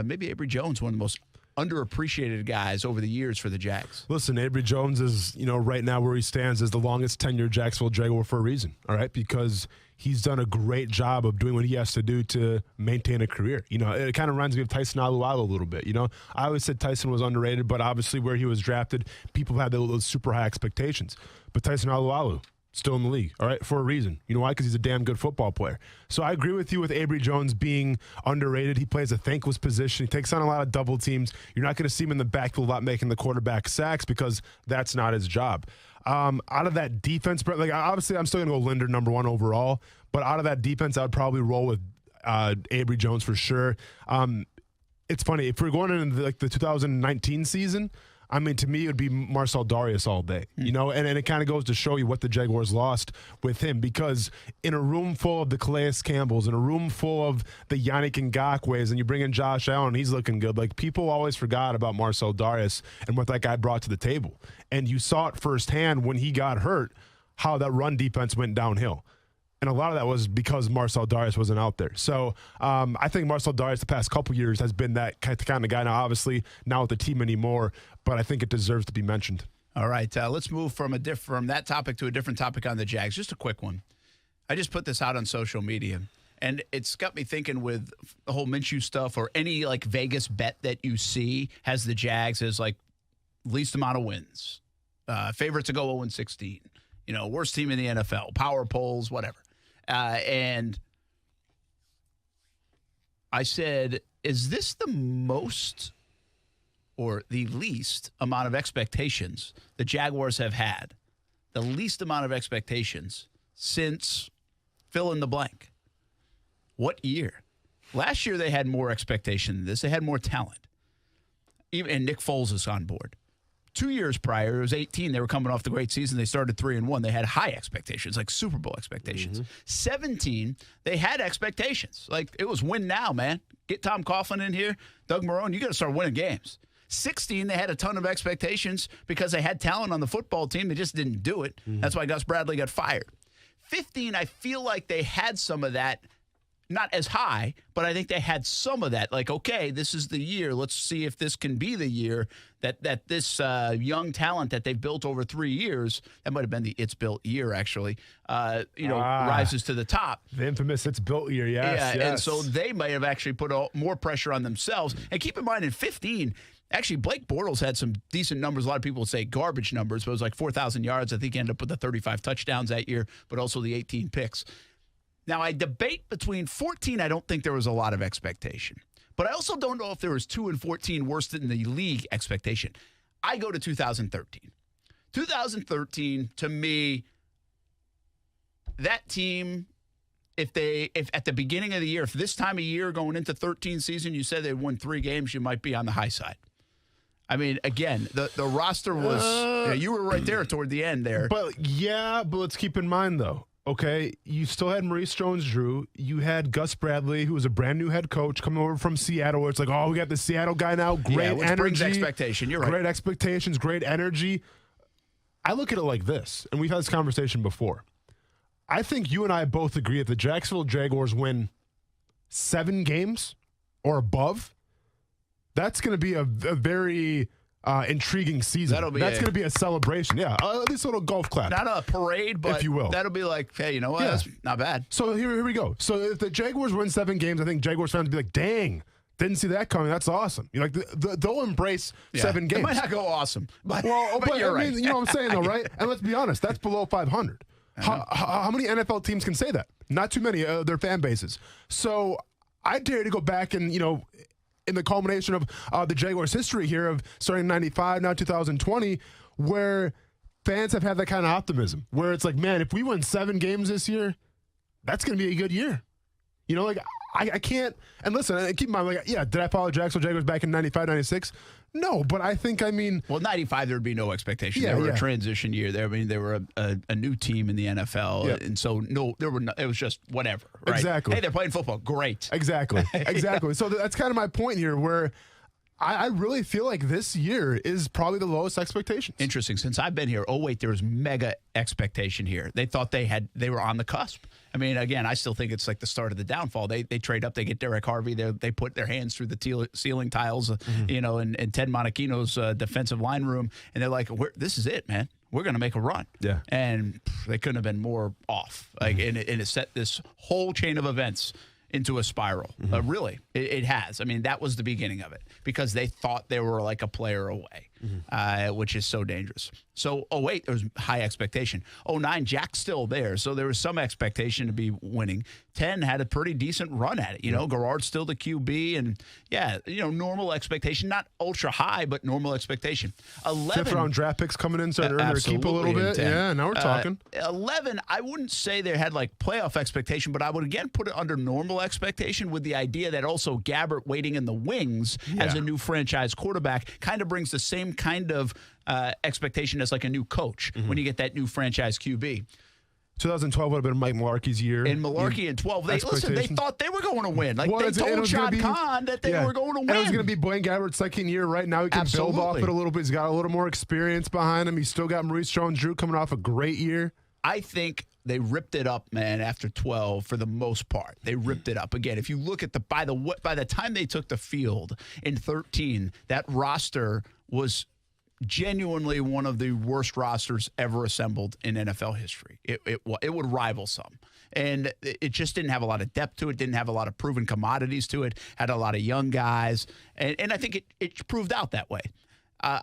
Maybe Avery Jones, one of the most underappreciated guys over the years for the Jags. Listen, Avery Jones is, right now where he stands as the longest tenured Jacksonville Jaguar for a reason, all right? Because he's done a great job of doing what he has to do to maintain a career. It kind of reminds me of Tyson Alualu a little bit. I always said Tyson was underrated, but obviously where he was drafted, people had those super high expectations. But Tyson Alualu, still in the league, all right, for a reason. You know why? Because he's a damn good football player. So I agree with you with Avery Jones being underrated. He plays a thankless position. He takes on a lot of double teams. You're not going to see him in the backfield a lot making the quarterback sacks because that's not his job. Out of that defense, obviously I'm still going to go Linder number one overall, but out of that defense, I would probably roll with Avery Jones for sure. It's funny. If we're going into the 2019 season, to me, it would be Marcel Darius all day, and it kind of goes to show you what the Jaguars lost with him, because in a room full of the Calais Campbells, in a room full of the Yannick Ngakwe's, and you bring in Josh Allen, he's looking good. People always forgot about Marcel Darius and what that guy brought to the table. And you saw it firsthand when he got hurt, how that run defense went downhill. And a lot of that was because Marcel Darius wasn't out there. So I think Marcel Darius the past couple years has been that kind of guy. Now, obviously, not with the team anymore, but I think it deserves to be mentioned. All right, let's move from that topic to a different topic on the Jags. Just a quick one. I just put this out on social media, and it's got me thinking with the whole Minshew stuff, or any Vegas bet that you see has the Jags as least amount of wins, favorite to go 0-16, worst team in the NFL, power polls, whatever. And I said, is this the most or the least amount of expectations the Jaguars have had? The least amount of expectations since fill in the blank. What year? Last year they had more expectation than this. They had more talent. And Nick Foles is on board. 2 years prior, it was 18. They were coming off the great season. They started 3-1. They had high expectations, like Super Bowl expectations. 17, they had expectations. It was win now, man. Get Tom Coughlin in here. Doug Marrone, you got to start winning games. 16, they had a ton of expectations because they had talent on the football team. They just didn't do it. That's why Gus Bradley got fired. 15, I feel like they had some of that. Not as high, but I think they had some of that. Okay, this is the year. Let's see if this can be the year that this young talent that they've built over 3 years, that might have been the It's Built year, actually, rises to the top. The infamous It's Built year, yes. And so they may have actually put more pressure on themselves. And keep in mind, in 15, actually, Blake Bortles had some decent numbers. A lot of people would say garbage numbers, but it was 4,000 yards. I think he ended up with the 35 touchdowns that year, but also the 18 picks. Now, I debate between 14. I don't think there was a lot of expectation. But I also don't know if there was 2 and 14 worse than the league expectation. I go to 2013. 2013, to me, that team, if at the beginning of the year, if this time of year going into 13 season, you said they'd won 3 games, you might be on the high side. Again, the roster was, you were right there toward the end there. But let's keep in mind, though. Okay, you still had Maurice Jones-Drew. You had Gus Bradley, who was a brand new head coach coming over from Seattle, where it's we got the Seattle guy now. Great energy. Brings expectation. You're right. Great expectations, great energy. I look at it like this, and we've had this conversation before. I think you and I both agree that the Jacksonville Jaguars win 7 games or above. That's going to be a very intriguing season. That's going to be a celebration. Yeah, at least a little golf clap. Not a parade, but if you will. That'll be hey, you know what? Yeah. That's not bad. So here we go. So if the Jaguars win 7 games, I think Jaguars fans will be dang, didn't see that coming. That's awesome. They'll embrace 7 games. It might not go awesome, but you're right. You know what I'm saying, though, right? Yeah. And let's be honest, that's below 500. How many NFL teams can say that? Not too many of their fan bases. So I dare to go back and, in the culmination of the Jaguars' history here of starting in 95, now 2020, where fans have had that kind of optimism, where it's man, if we win 7 games this year, that's going to be a good year. You know, like, I can't, and listen, keep in mind, like, yeah, did I follow Jacksonville Jaguars back in 95, 96? No, but I think, Well, 95, there would be no expectation. They were a transition year. They were a new team in the NFL, and so it was just whatever. Right? Exactly. Hey, they're playing football. Great. Exactly. So that's kind of my point here, where I really feel like this year is probably the lowest expectations. Interesting. Since I've been here, there was mega expectation here. They thought they were on the cusp. I mean, again, I still think it's like the start of the downfall. They trade up, they get Derek Harvey, they put their hands through the ceiling tiles, in Ted Monachino's defensive line room, and they're like, "This is it, man. We're going to make a run." Yeah, and they couldn't have been more off. Like, and it set this whole chain of events into a spiral. Really, it has. I mean, that was the beginning of it, because they thought they were like a player away, which is so dangerous. So 08, there was high expectation. 09, Jack's still there, so there was some expectation to be winning. 10 had a pretty decent run at it. Garrard's still the QB, and normal expectation, not ultra high, but normal expectation. 11, 5th round draft picks coming in, starting to earn their keep a little bit. Yeah, now we're talking. 11, I wouldn't say they had like playoff expectation, but I would again put it under normal expectation, with the idea that also Gabbert waiting in the wings as a new franchise quarterback kind of brings the same kind of expectation as like a new coach when you get that new franchise QB. 2012 would have been Mike Mularkey's year. And Mularkey in 12, they thought they were going to win. Like, they told Shad Khan that they were going to win. And it was going to be Blaine Gabbert's second year. Right now, he can build off it a little bit. He's got a little more experience behind him. He's still got Maurice Jones-Drew coming off a great year. I think they ripped it up, man, after 12 for the most part. They ripped it up. Again, if you look at by the time they took the field in 13, that roster was genuinely one of the worst rosters ever assembled in NFL history. It would rival some. And it just didn't have a lot of depth to it, didn't have a lot of proven commodities to it, had a lot of young guys. And I think it proved out that way.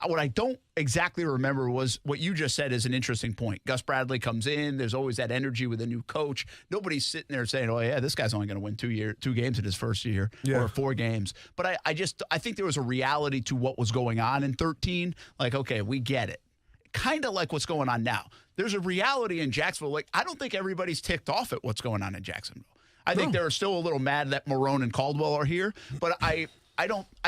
What I don't exactly remember was what you just said is an interesting point. Gus Bradley comes in. There's always that energy with a new coach. Nobody's sitting there saying, "Oh yeah, this guy's only going to win 2 games in his first year or 4 games." But I think there was a reality to what was going on in 13. Like, okay, we get it. Kind of like what's going on now. There's a reality in Jacksonville. Like, I don't think everybody's ticked off at what's going on in Jacksonville. I think they're still a little mad that Marrone and Caldwell are here, but I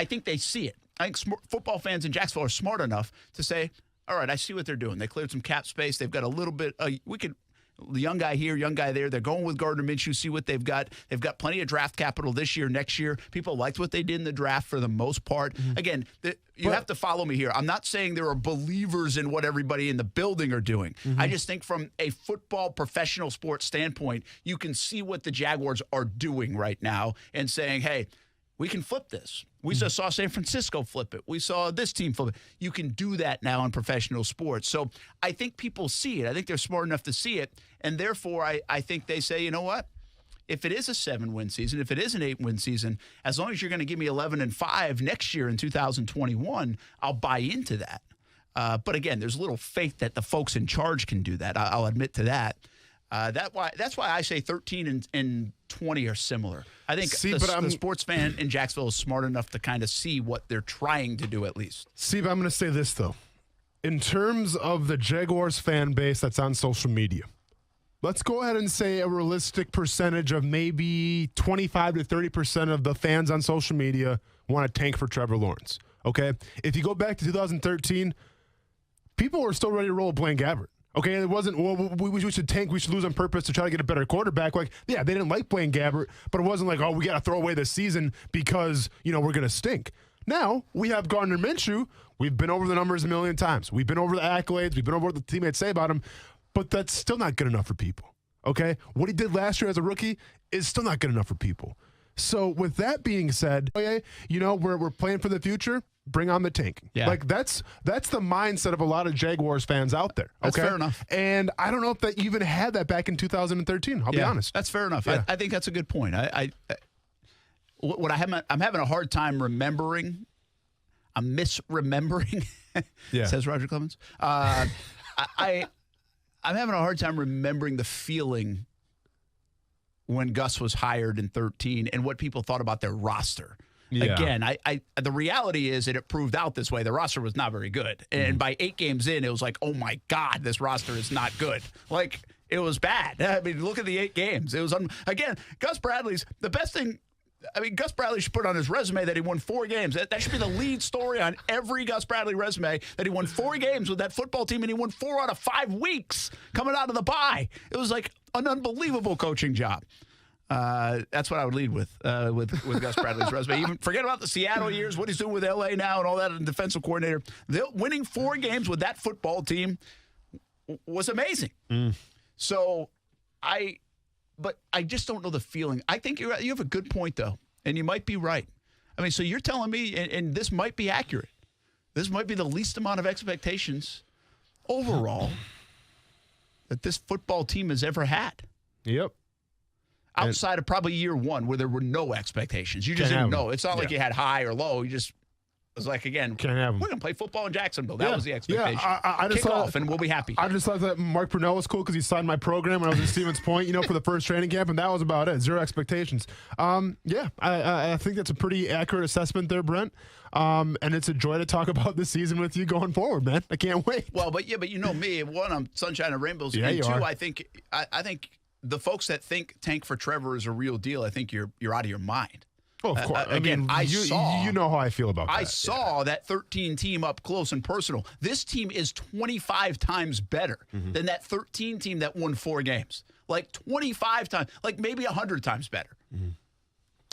think they see it. I think football fans in Jacksonville are smart enough to say, all right, I see what they're doing. They cleared some cap space. They've got a little bit the young guy here, young guy there. They're going with Gardner Minshew, see what they've got. They've got plenty of draft capital this year, next year. People liked what they did in the draft for the most part. Again, you have to follow me here. I'm not saying there are believers in what everybody in the building are doing. I just think from a football professional sports standpoint, you can see what the Jaguars are doing right now and saying, hey, we can flip this. We saw San Francisco flip it. We saw this team flip it. You can do that now in professional sports. So I think people see it. I think they're smart enough to see it. And therefore, I think they say, you know what? If it is a 7-win season, if it is an 8-win season, as long as you're going to give me 11-5 next year in 2021, I'll buy into that. But again, there's little faith that the folks in charge can do that. I'll admit to that. That's why I say 13 and 20 are similar. I think the sports fan in Jacksonville is smart enough to kind of see what they're trying to do at least. But I'm going to say this, though. In terms of the Jaguars fan base that's on social media, let's go ahead and say a realistic percentage of maybe 25 to 30% of the fans on social media want to tank for Trevor Lawrence. Okay? If you go back to 2013, people were still ready to roll Blaine Gabbert. Okay, it wasn't, well, we should tank, we should lose on purpose to try to get a better quarterback. Like, yeah, they didn't like Blaine Gabbert, but it wasn't like, oh, we got to throw away the season because, we're going to stink. Now, we have Gardner Minshew. We've been over the numbers a million times. We've been over the accolades. We've been over what the teammates say about him, but that's still not good enough for people. Okay? What he did last year as a rookie is still not good enough for people. So, with that being said, we're playing for the future. Bring on the tank. Yeah. Like, that's the mindset of a lot of Jaguars fans out there. Okay? That's fair enough. And I don't know if they even had that back in 2013. I'll be honest. That's fair enough. Yeah. I think that's a good point. I'm having a hard time remembering. I'm misremembering. Says Roger Clemens. I'm having a hard time remembering the feeling when Gus was hired in 13 and what people thought about their roster. Yeah. Again, the reality is that it proved out this way. The roster was not very good. And by 8 games in, it was like, oh, my God, this roster is not good. Like, It was bad. I mean, look at the 8 games. It was again, Gus Bradley's the best thing. I mean, Gus Bradley should put on his resume that he won 4 games. That should be the lead story on every Gus Bradley resume, that he won 4 games with that football team, and he won 4 out of 5 weeks coming out of the bye. It was like an unbelievable coaching job. That's what I would lead with Gus Bradley's resume. Even forget about the Seattle years, what he's doing with L.A. now and all that, and defensive coordinator. Winning 4 games with that football team was amazing. So But I just don't know the feeling. I think you have a good point, though, and you might be right. I mean, so you're telling me, and this might be accurate, this might be the least amount of expectations overall that this football team has ever had. Yep. Outside of probably year 1 where there were no expectations. You just didn't know. It's not like you had high or low. You just was like, again, we're going to play football in Jacksonville. That was the expectation. Yeah, I just Kick thought, off and we'll be happy. I just thought that Mark Purnell was cool because he signed my program when I was in Stevens Point, for the first training camp, and that was about it. 0 expectations. I think that's a pretty accurate assessment there, Brent. And it's a joy to talk about this season with you going forward, man. I can't wait. Well, but you know me. 1, I'm sunshine and rainbows. Yeah, and 2, are. I think the folks that think Tank for Trevor is a real deal, I think you're out of your mind. Oh, of course. You know how I feel about that. I saw that 13 team up close and personal. This team is 25 times better than that 13 team that won 4 games. Like 25 times, like maybe 100 times better.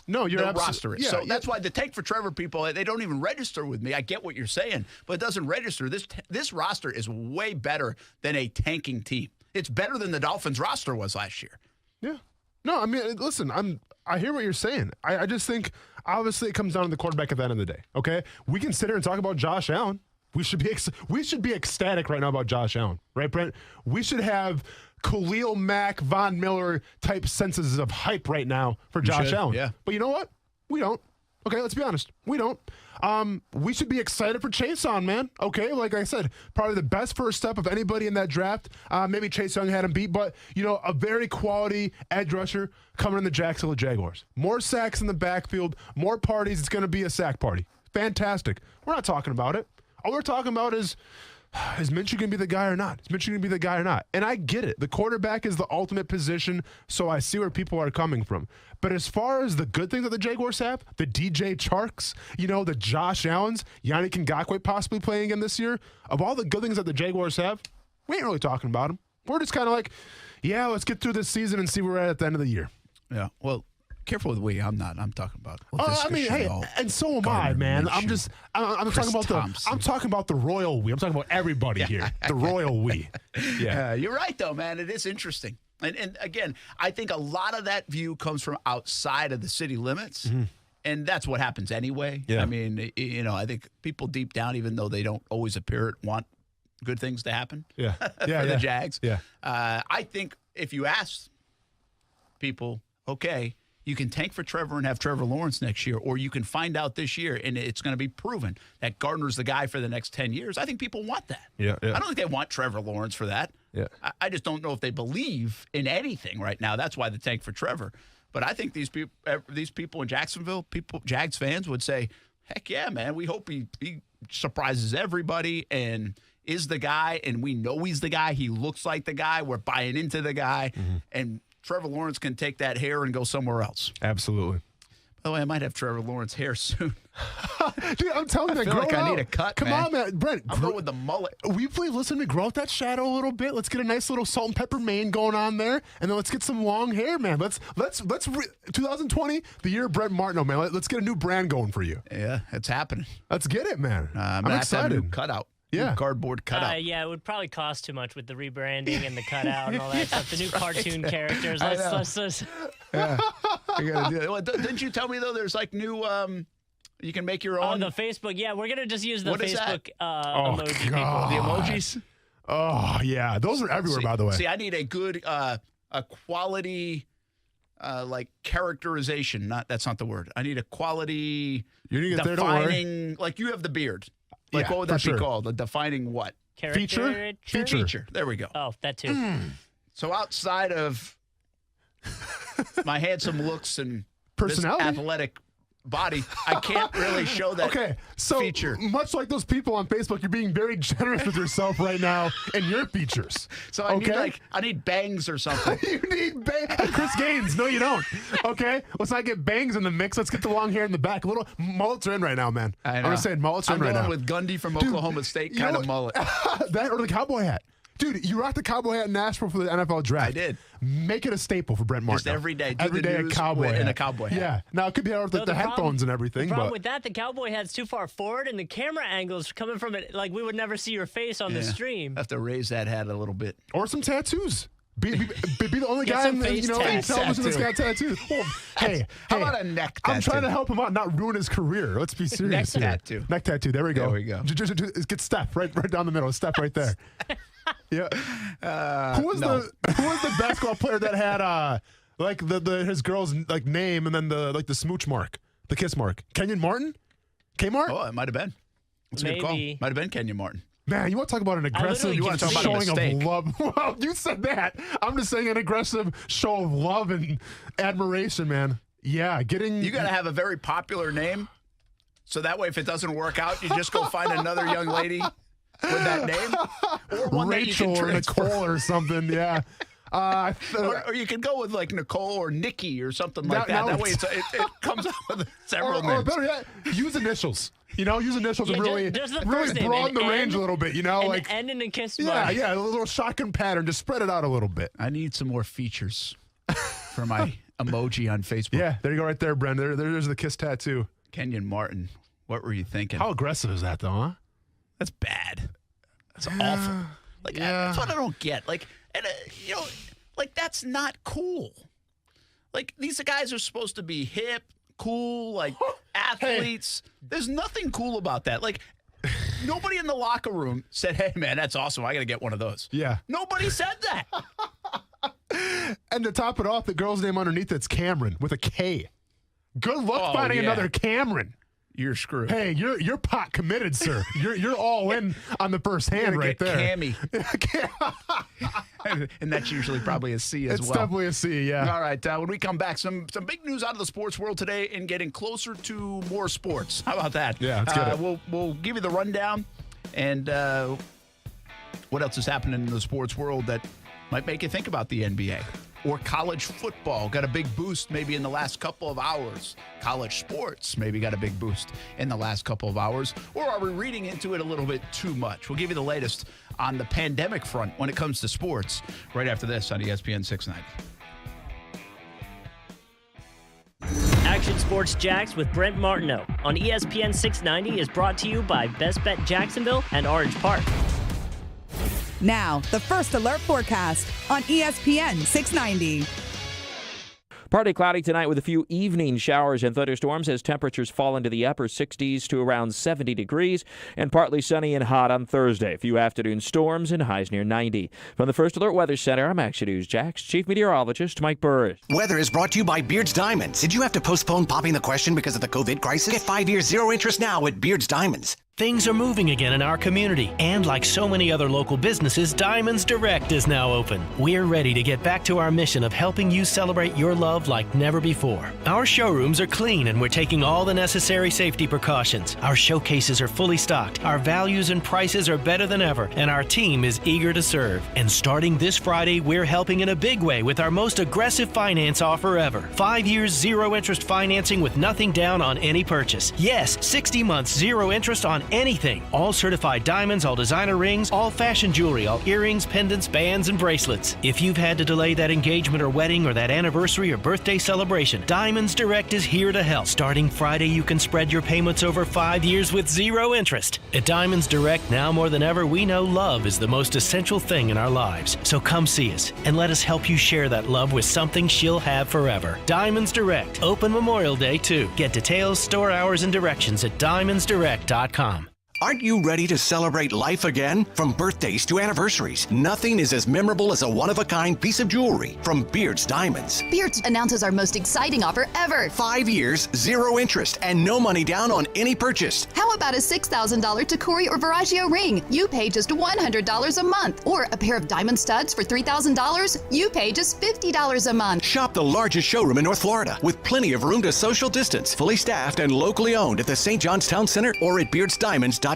No, you're the roster is. So that's why the Tank for Trevor people, they don't even register with me. I get what you're saying, but it doesn't register. This roster is way better than a tanking team. It's better than the Dolphins roster was last year. Yeah. No, I mean, listen, I hear what you're saying. I just think, obviously, it comes down to the quarterback at the end of the day, okay? We can sit here and talk about Josh Allen. We should be ecstatic right now about Josh Allen, right, Brent? We should have Khalil Mack, Von Miller type senses of hype right now for Josh Allen. Yeah. But you know what? We don't. Okay, let's be honest. We don't. We should be excited for Chase on, man. Okay, like I said, probably the best first step of anybody in that draft. Maybe Chase Young had him beat, but, a very quality edge rusher coming in the Jacksonville Jaguars. More sacks in the backfield, more parties. It's going to be a sack party. Fantastic. We're not talking about it. All we're talking about is Minshew going to be the guy or not? Is Minshew going to be the guy or not? And I get it. The quarterback is the ultimate position, so I see where people are coming from. But as far as the good things that the Jaguars have, the DJ Charks, the Josh Allens, Yannick Ngakoue possibly playing again this year, of all the good things that the Jaguars have, we ain't really talking about them. We're just kind of like, let's get through this season and see where we're at the end of the year. Yeah, well, careful with we. I'm not. I'm talking about. And so am I, man. Minshew, I'm talking about Thompson. I'm talking about the royal we. I'm talking about everybody here. The royal we. Yeah, you're right though, man. It is interesting. And again, I think a lot of that view comes from outside of the city limits, and that's what happens anyway. Yeah. I mean, I think people deep down, even though they don't always appear it, want good things to happen. Yeah, for the Jags. Yeah, I think if you ask people, okay, you can tank for Trevor and have Trevor Lawrence next year, or you can find out this year and it's going to be proven that Gardner's the guy for the next 10 years. I think people want that. Yeah. I don't think they want Trevor Lawrence for that. Yeah. I just don't know if they believe in anything right now. That's why the tank for Trevor. But I think these people in Jacksonville, Jags fans would say, heck yeah, man, we hope he surprises everybody and is the guy, and we know he's the guy. He looks like the guy. We're buying into the guy. And Trevor Lawrence can take that hair and go somewhere else. Absolutely. By the way, I might have Trevor Lawrence hair soon. Dude, I'm telling you, I feel like I need a cut, Come on, man. Brent, I'm going with the mullet. Listen to me, grow out that shadow a little bit. Let's get a nice little salt and pepper mane going on there, and then let's get some long hair, man. Let's 2020, the year of Brent Martineau, man. Let's get a new brand going for you. Yeah, it's happening. Let's get it, man. I'm excited. Have a new cutout. Yeah. New cardboard cutout. Yeah, it would probably cost too much with the rebranding and the cutout and all that stuff. The new cartoon characters. Let's yeah. You gotta do it. Well, didn't you tell me though? There's like new. You can make your own. Oh, the Facebook. Yeah, we're gonna just use the what Facebook emoji people. The emojis. Oh yeah, those are everywhere. By the way. See, I need a good, a quality, like characterization. That's not the word. I need a quality. You're gonna get there, don't worry. Like you have the beard. Like what would that be called? A defining what? Feature. There we go. Oh, that too. So outside of my handsome looks and personality, this athletic body, I can't really show that feature. Much like those people on Facebook, you're being very generous with yourself right now in your features. So I need bangs or something. You need bangs. Chris Gaines. No, you don't. Okay? Let's not get bangs in the mix. Let's get the long hair in the back. Little mullets are in right now, man. I know. I'm just saying mullets are in right now. I'm going with Gundy from Oklahoma State kind of mullet. That or the cowboy hat. Dude, you rocked the cowboy hat in Nashville for the NFL draft. I did. Make it a staple for Brent Martin. Just every day. Every day a cowboy hat. And a cowboy hat. Yeah. Now, it could be out with the headphones and everything. The problem with that, the cowboy hat's too far forward, and the camera angle's coming from it like we would never see your face on the stream. Have to raise that hat a little bit. Or some tattoos. Be the only guy in television that's got tattoos. Well, hey, how about a neck tattoo? I'm trying to help him out, not ruin his career. Let's be serious here. Tattoo. Neck tattoo. There we go. There we go. Just get Steph right down the middle. Steph right there. Yeah. Who was the basketball player that had like his girl's like name and then the smooch mark, the kiss mark? Kenyon Martin? Kmart? Oh, it might have been. That's a good call. Might have been Kenyon Martin. Man, you want to talk about an aggressive showing of love? Well, you said that. I'm just saying an aggressive show of love and admiration, man. Yeah, You got to have a very popular name, so that way if it doesn't work out, you just go find another young lady with that name, or one Rachel that you can or Nicole or something. Yeah. Or you could go with like Nicole or Nikki or something like that. That way it comes up with several names. Or better yet, use initials. Use initials and really broaden the range a little bit. Like end in a kiss mark. Yeah, a little shotgun pattern. Just spread it out a little bit. I need some more features for my emoji on Facebook. Yeah, there you go, right there, Bren. There's the kiss tattoo. Kenyon Martin. What were you thinking? How aggressive is that, though? Huh? That's bad. That's awful. That's what I don't get. That's not cool. Like, these guys are supposed to be hip, cool, like athletes. Hey. There's nothing cool about that. Like, nobody in the locker room said, hey, man, that's awesome. I got to get one of those. Yeah. Nobody said that. And to top it off, the girl's name underneath it's Cameron with a K. Good luck finding another Cameron. You're screwed. Hey, you're pot committed, sir. You're all in on the first hand right there. Cammy. And that's usually probably a C as well. It's definitely a C, yeah. All right, when we come back, some big news out of the sports world today and getting closer to more sports. How about that? Yeah, let's get it. We'll give you the rundown and what else is happening in the sports world that might make you think about the NBA. Or college football got a big boost maybe in the last couple of hours. College sports maybe got a big boost in the last couple of hours. Or are we reading into it a little bit too much? We'll give you the latest on the pandemic front when it comes to sports right after this on ESPN 690. Action Sports Jax with Brent Martineau on ESPN 690 is brought to you by Best Bet Jacksonville and Orange Park. Now, the First Alert forecast on ESPN 690. Partly cloudy tonight with a few evening showers and thunderstorms as temperatures fall into the upper 60s to around 70 degrees, and partly sunny and hot on Thursday. A few afternoon storms and highs near 90. From the First Alert Weather Center, I'm Action News Jax Chief Meteorologist Mike Burris. Weather is brought to you by Beard's Diamonds. Did you have to postpone popping the question because of the COVID crisis? Get 5 years zero interest now at Beard's Diamonds. Things are moving again in our community, and like so many other local businesses, Diamonds Direct is now open. We're ready to get back to our mission of helping you celebrate your love like never before. Our showrooms are clean, and we're taking all the necessary safety precautions. Our showcases are fully stocked, our values and prices are better than ever, and our team is eager to serve. And starting this Friday, we're helping in a big way with our most aggressive finance offer ever. 5 years zero interest financing with nothing down on any purchase. Yes, 60 months zero interest on anything. All certified diamonds, all designer rings, all fashion jewelry, all earrings, pendants, bands, and bracelets. If you've had to delay that engagement or wedding or that anniversary or birthday celebration, Diamonds Direct is here to help. Starting Friday, you can spread your payments over 5 years with zero interest. At Diamonds Direct, now more than ever, we know love is the most essential thing in our lives. So come see us and let us help you share that love with something she'll have forever. Diamonds Direct. Open Memorial Day, too. Get details, store hours, and directions at diamondsdirect.com. Aren't you ready to celebrate life again? From birthdays to anniversaries, nothing is as memorable as a one-of-a-kind piece of jewelry from Beard's Diamonds. Beard's announces our most exciting offer ever. 5 years, 0 interest, and no money down on any purchase. How about a $6,000 Tacori or Veragio ring? You pay just $100 a month. Or a pair of diamond studs for $3,000? You pay just $50 a month. Shop the largest showroom in North Florida with plenty of room to social distance, fully staffed and locally owned at the St. John's Town Center or at beardsdiamonds.com.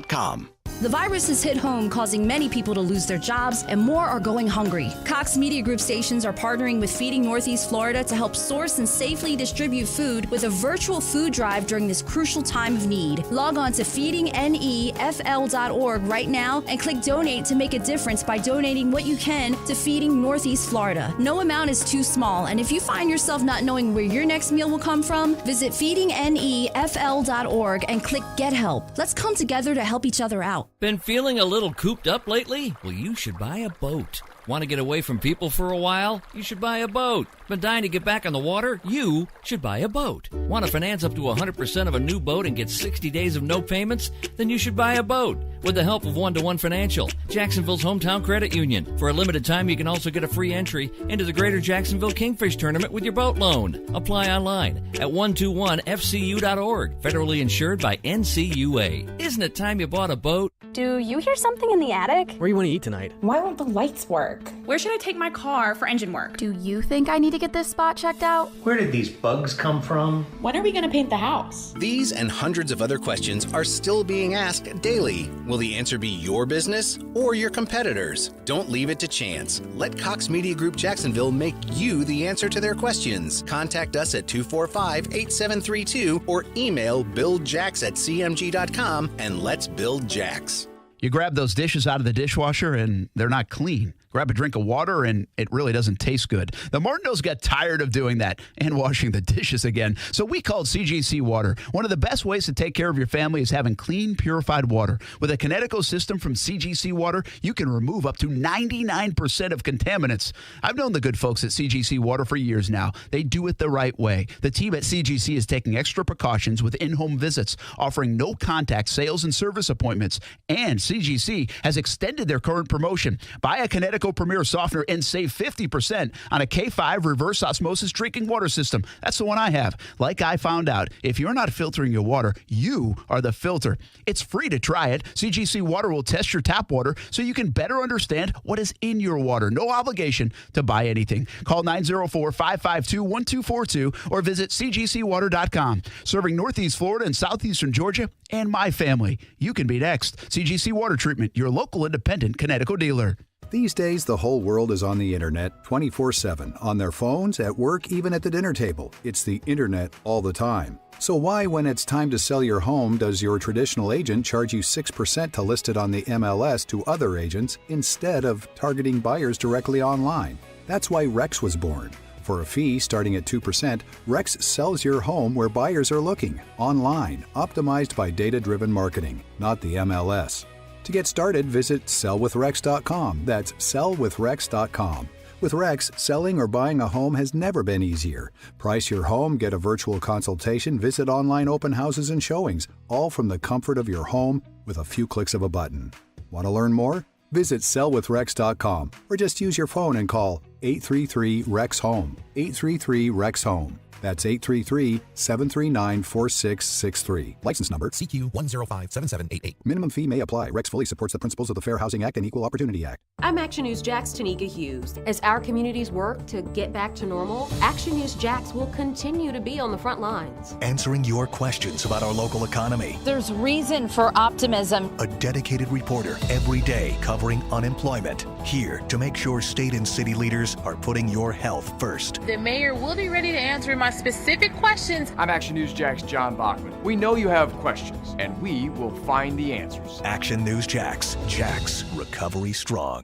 The virus has hit home, causing many people to lose their jobs, and more are going hungry. Cox Media Group stations are partnering with Feeding Northeast Florida to help source and safely distribute food with a virtual food drive during this crucial time of need. Log on to feedingnefl.org right now and click donate to make a difference by donating what you can to Feeding Northeast Florida. No amount is too small, and if you find yourself not knowing where your next meal will come from, visit feedingnefl.org and click Get Help. Let's come together to help each other out. Been feeling a little cooped up lately? Well, you should buy a boat. Want to get away from people for a while? You should buy a boat. Been dying to get back on the water? You should buy a boat. Want to finance up to 100% of a new boat and get 60 days of no payments? Then you should buy a boat. With the help of One-to-One Financial, Jacksonville's hometown credit union. For a limited time, you can also get a free entry into the Greater Jacksonville Kingfish Tournament with your boat loan. Apply online at 121fcu.org. Federally insured by NCUA. Isn't it time you bought a boat? Do you hear something in the attic? Where do you want to eat tonight? Why won't the lights work? Where should I take my car for engine work? Do you think I need to get this spot checked out? Where did these bugs come from? When are we going to paint the house? These and hundreds of other questions are still being asked daily. Will the answer be your business or your competitors? Don't leave it to chance. Let Cox Media Group Jacksonville make you the answer to their questions. Contact us at 245-8732 or email buildjax@cmg.com and let's build Jax. You grab those dishes out of the dishwasher and they're not clean. Grab a drink of water and it really doesn't taste good. The Martineaus got tired of doing that and washing the dishes again. So we called CGC Water. One of the best ways to take care of your family is having clean, purified water. With a Kinetico system from CGC Water, you can remove up to 99% of contaminants. I've known the good folks at CGC Water for years now. They do it the right way. The team at CGC is taking extra precautions with in-home visits, offering no-contact sales and service appointments. And CGC has extended their current promotion. Buy a Kinetico Premier Softener and save 50% on a K5 reverse osmosis drinking water system. That's the one I have. Like I found out, if you're not filtering your water, you are the filter. It's free to try it. CGC Water will test your tap water so you can better understand what is in your water. No obligation to buy anything. Call 904-552-1242 or visit cgcwater.com. Serving Northeast Florida and Southeastern Georgia and my family. You can be next. CGC Water Treatment, your local independent Kinetico dealer. These days, the whole world is on the internet 24/7, on their phones, at work, even at the dinner table. It's the internet all the time. So why, when it's time to sell your home, does your traditional agent charge you 6% to list it on the MLS to other agents instead of targeting buyers directly online? That's why Rex was born. For a fee starting at 2%, Rex sells your home where buyers are looking, online, optimized by data-driven marketing, not the MLS. To get started, visit sellwithrex.com. That's sellwithrex.com. With Rex, selling or buying a home has never been easier. Price your home, get a virtual consultation, visit online open houses and showings, all from the comfort of your home with a few clicks of a button. Want to learn more? Visit sellwithrex.com or just use your phone and call 833-REX-HOME. 833-REX-HOME. That's 833-739-4663. License number CQ1057788. Minimum fee may apply. Rex fully supports the principles of the Fair Housing Act and Equal Opportunity Act. I'm Action News Jax Tanika Hughes. As our communities work to get back to normal, Action News Jax will continue to be on the front lines. Answering your questions about our local economy. There's reason for optimism. A dedicated reporter every day covering unemployment. Here to make sure state and city leaders are putting your health first. The mayor will be ready to answer my specific questions. I'm Action News Jax John Bachman. We know you have questions, and we will find the answers. Action News Jax. Jax, recovery strong.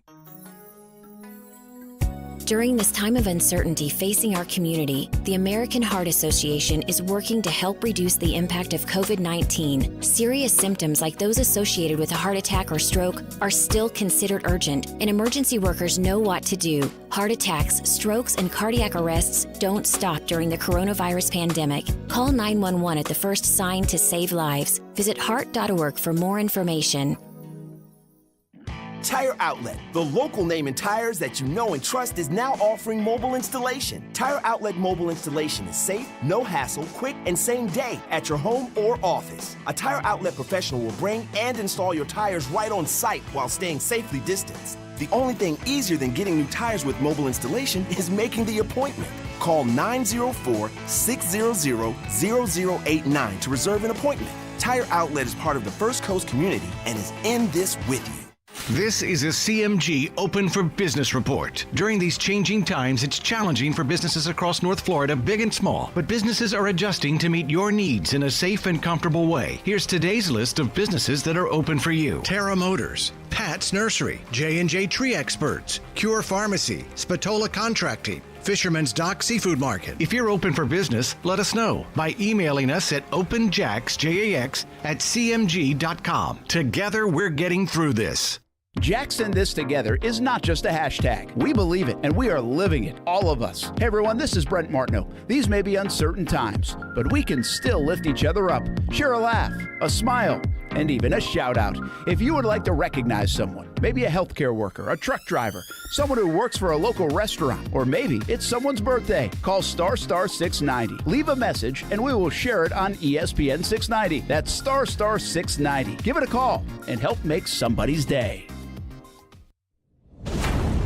During this time of uncertainty facing our community, the American Heart Association is working to help reduce the impact of COVID-19. Serious symptoms like those associated with a heart attack or stroke are still considered urgent, and emergency workers know what to do. Heart attacks, strokes, and cardiac arrests don't stop during the coronavirus pandemic. Call 911 at the first sign to save lives. Visit heart.org for more information. Tire Outlet, the local name in tires that you know and trust, is now offering mobile installation. Tire Outlet mobile installation is safe, no hassle, quick, and same day at your home or office. A Tire Outlet professional will bring and install your tires right on site while staying safely distanced. The only thing easier than getting new tires with mobile installation is making the appointment. Call 904-600-0089 to reserve an appointment. Tire Outlet is part of the First Coast community and is in this with you. This is a CMG Open for Business report. During these changing times, it's challenging for businesses across North Florida, big and small, but businesses are adjusting to meet your needs in a safe and comfortable way. Here's today's list of businesses that are open for you. Terra Motors, Pat's Nursery, J&J Tree Experts, Cure Pharmacy, Spatola Contracting, Fisherman's Dock Seafood Market. If you're open for business, let us know by emailing us at openjax@cmg.com. Together, we're getting through this. Jax in this together is not just a hashtag. We believe it, and we are living it, all of us. Hey everyone, this is Brent Martineau. These may be uncertain times, but we can still lift each other up, share a laugh, a smile, and even a shout out. If you would like to recognize someone, maybe a healthcare worker, a truck driver, someone who works for a local restaurant, or maybe it's someone's birthday, call ** 690. Leave a message and we will share it on ESPN 690. That's ** 690. Give it a call and help make somebody's day.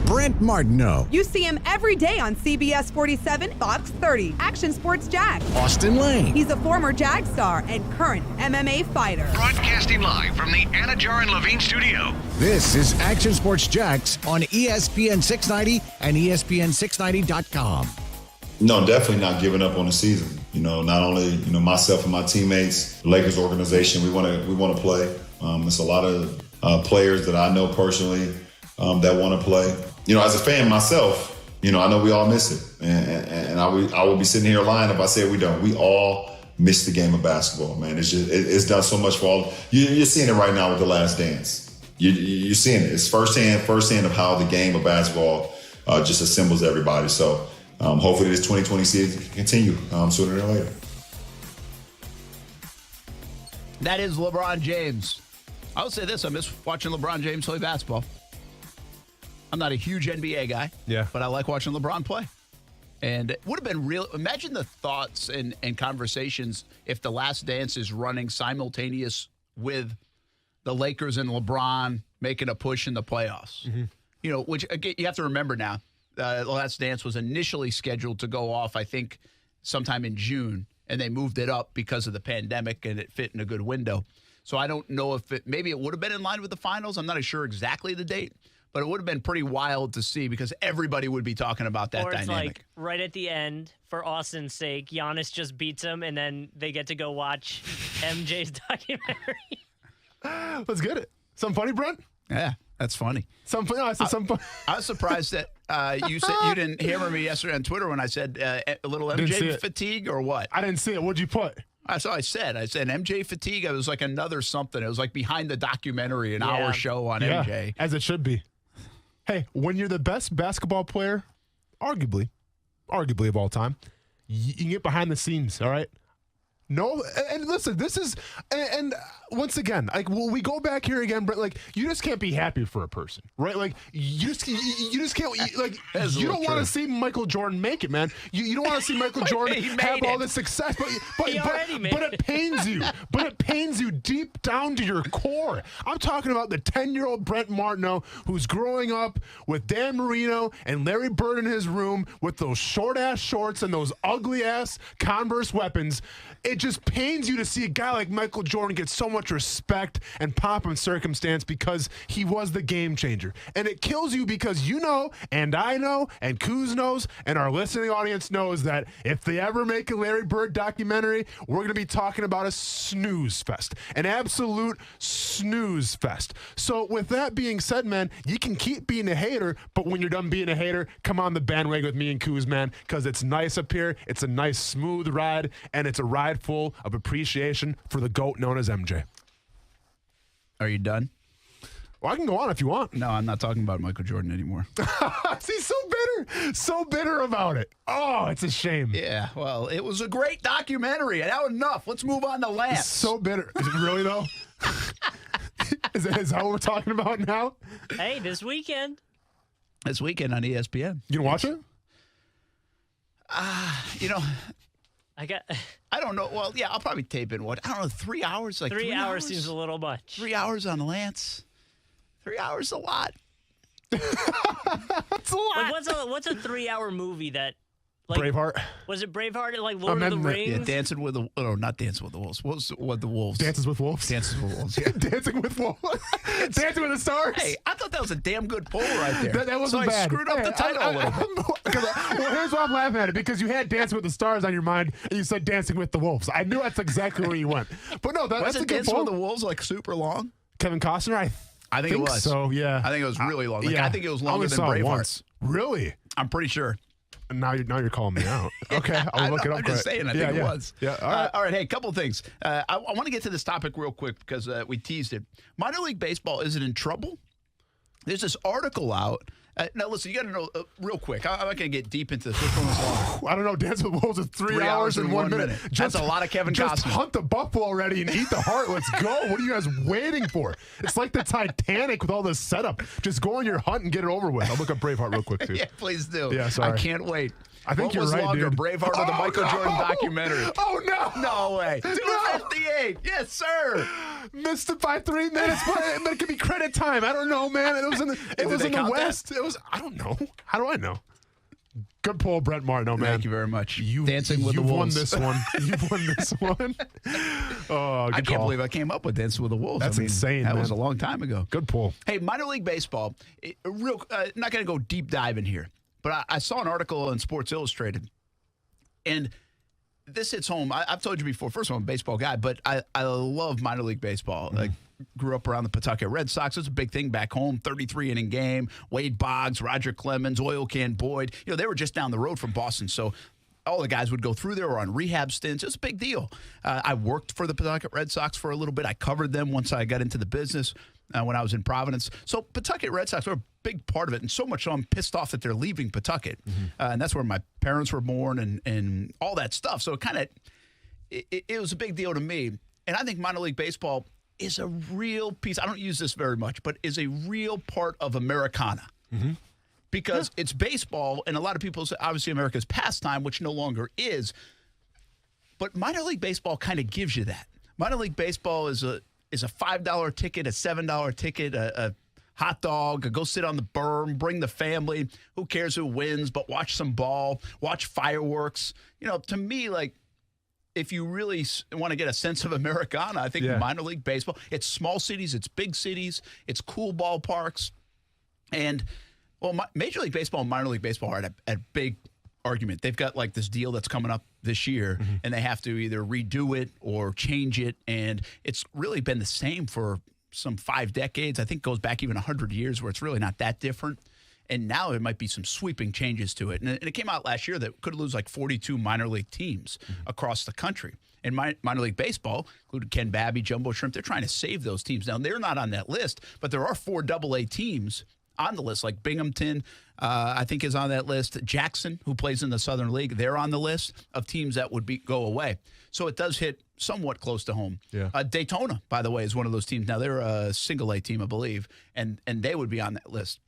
Brent Martineau. You see him every day on CBS 47, Fox 30, Action Sports Jags. Austin Lane. He's a former Jag star and current MMA fighter. Broadcasting live from the Anajar and Levine studio. This is Action Sports Jax on ESPN 690 and ESPN690.com. No, definitely not giving up on the season. Not only, myself and my teammates, the Lakers organization, we want to play. It's a lot of players that I know personally that want to play. As a fan myself, I know we all miss it. And I will be sitting here lying if I said we don't. We all miss the game of basketball, man. It's done so much for all. You're seeing it right now with The Last Dance. You're seeing it. It's firsthand of how the game of basketball just assembles everybody. So hopefully this 2020 season can continue sooner than later. That is LeBron James. I would say this. I miss watching LeBron James play basketball. I'm not a huge NBA guy, but I like watching LeBron play. And it would have been real. Imagine the thoughts and conversations if The Last Dance is running simultaneous with the Lakers and LeBron making a push in the playoffs. Mm-hmm. Which again, you have to remember now, The Last Dance was initially scheduled to go off, I think, sometime in June, and they moved it up because of the pandemic, and it fit in a good window. So I don't know if maybe it would have been in line with the finals. I'm not sure exactly the date. But it would have been pretty wild to see because everybody would be talking about that dynamic. Or it's like right at the end, for Austin's sake, Giannis just beats him, and then they get to go watch MJ's documentary. Let's get it. Something funny, Brent? Yeah, that's funny. Something. I said something. I was surprised that you said you didn't hammer me yesterday on Twitter when I said a little MJ fatigue or what? I didn't see it. What'd you put? That's what I said. I said MJ fatigue. It was like another something. It was like behind the documentary, an hour show on MJ. As it should be. Hey, when you're the best basketball player, arguably of all time, you can get behind the scenes, all right? No, and listen, this is, and once again, like, will we go back here again, but like, you just can't be happy for a person, right? Like, you just can't, like, you don't want to see Michael Jordan make it, man. You don't want to see Michael Jordan have all this success, but it pains you. But it pains you deep down to your core. I'm talking about the 10-year-old Brent Martineau who's growing up with Dan Marino and Larry Bird in his room with those short-ass shorts and those ugly-ass Converse weapons. it just pains you to see a guy like Michael Jordan get so much respect and pomp and circumstance because he was the game changer. And it kills you because you know, and I know, and Kuz knows, and our listening audience knows that if they ever make a Larry Bird documentary, we're going to be talking about a snooze fest, an absolute snooze fest. So with that being said, man, you can keep being a hater, but when you're done being a hater, come on the bandwagon with me and Kuz, man, because it's nice up here. It's a nice, smooth ride, and it's a ride full of appreciation for the GOAT known as MJ. Are you done? Well, I can go on if you want. No, I'm not talking about Michael Jordan anymore. See, so bitter about it. Oh, it's a shame. Yeah, well, it was a great documentary. Now enough. Let's move on to Lance. So bitter. Is it really, though? Is that what we're talking about now? Hey, this weekend. This weekend on ESPN. You gonna watch it? I don't know. Well, yeah, I'll probably tape it. I don't know, 3 hours? Like 3 hours seems a little much. 3 hours on Lance. 3 hours is a lot. That's a lot. Like, what's a 3-hour movie that? Like, Braveheart. Was it Braveheart? Like Lord of the Rings? Yeah, Dancing with the... Oh, not Dancing with the Wolves. What the Wolves? Dances with Wolves? Dances with Wolves, yeah. Dancing with Wolves. Dancing with the Stars? Hey, I thought that was a damn good poll right there. That wasn't bad. I screwed up the title a little bit. Well, here's why I'm laughing at it, because you had Dancing with the Stars on your mind, and you said Dancing with the Wolves. I knew that's exactly where you went. But no, that's a good Dancing poll. with the Wolves like super long? Kevin Costner, I think it was. So, yeah. I think it was really long. Like, yeah. I think it was longer than I only saw it Braveheart. once. Really? I'm pretty sure. Now you're calling me out. Okay, I'll look it up. I'm just saying. I think it was. Yeah. All right. All right. Hey, a couple of things. I want to get to this topic real quick because we teased it. Minor League Baseball, is it in trouble? There's this article out. Now, listen, you got to know real quick. I'm not going to get deep into this. Which one was longer? I don't know. Dancing with the Wolves is 3 hours and 1 minute. That's a lot of Kevin Costner. Just hunt the buffalo already and eat the heart. Let's go. What are you guys waiting for? It's like the Titanic with all this setup. Just go on your hunt and get it over with. I'll look up Braveheart real quick, too. Yeah, please do. Yeah, sorry. I can't wait. I think what you're was right, longer, dude. Braveheart or the Michael Jordan documentary? Oh, no. No way. 2:58. Yes, sir. Missed it by 3 minutes, but it could be credit time. I don't know, man. It was in the West. That? It was. I don't know. How do I know? Good pull, Brent Martineau, man. Thank you very much. Dancing with the Wolves. You've won this one. You've won this one. Oh, good I can't believe I came up with Dancing with the Wolves. That's insane, That man. was a long time ago. Good pull. Hey, minor league baseball. Not going to go deep dive in here, but I saw an article in Sports Illustrated, and this hits home. I've told you before. First of all, I'm a baseball guy, but I love minor league baseball. Like, grew up around the Pawtucket Red Sox. It's a big thing back home. 33-inning game. Wade Boggs, Roger Clemens, Oil Can Boyd. They were just down the road from Boston, so all the guys would go through there or on rehab stints. It was a big deal. I worked for the Pawtucket Red Sox for a little bit. I covered them once I got into the business when I was in Providence. So Pawtucket Red Sox were a big part of it, and so much so I'm pissed off that they're leaving Pawtucket. And that's where my parents were born and all that stuff. So it was a big deal to me. And I think minor league baseball is a real piece. I don't use this very much, but is a real part of Americana. Because it's baseball, and a lot of people say, obviously, America's pastime, which no longer is. But minor league baseball kind of gives you that. Minor league baseball is a $5 ticket, a $7 ticket, a hot dog, go sit on the berm, bring the family. Who cares who wins, but watch some ball, watch fireworks. To me, like, if you really want to get a sense of Americana, I think minor league baseball, it's small cities, it's big cities, it's cool ballparks. And, well, Major League Baseball and minor league baseball are at a big argument. They've got like this deal that's coming up this year, and they have to either redo it or change it. And it's really been the same for some 5 decades. I think it goes back even 100 years where it's really not that different. And now there might be some sweeping changes to it. And it came out last year that could lose like 42 minor league teams across the country. And minor league baseball, including Ken Babby, Jumbo Shrimp, they're trying to save those teams. Now, they're not on that list, but there are 4 AA teams on the list, like Binghamton, I think is on that list. Jackson, who plays in the Southern League, they're on the list of teams that would go away. So it does hit somewhat close to home. Yeah. Daytona, by the way, is one of those teams. Now, they're a single A team, I believe, and they would be on that list.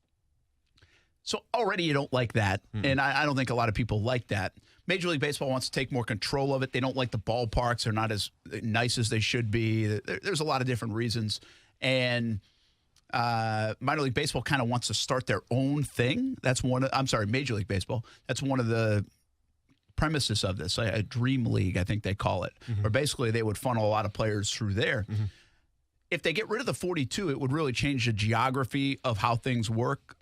So already you don't like that, and I don't think a lot of people like that. Major League Baseball wants to take more control of it. They don't like the ballparks. They're not as nice as they should be. There's a lot of different reasons. And minor league baseball kind of wants to start their own thing. Major League Baseball. That's one of the premises of this, a dream league, I think they call it, where basically they would funnel a lot of players through there. If they get rid of the 42, it would really change the geography of how things work.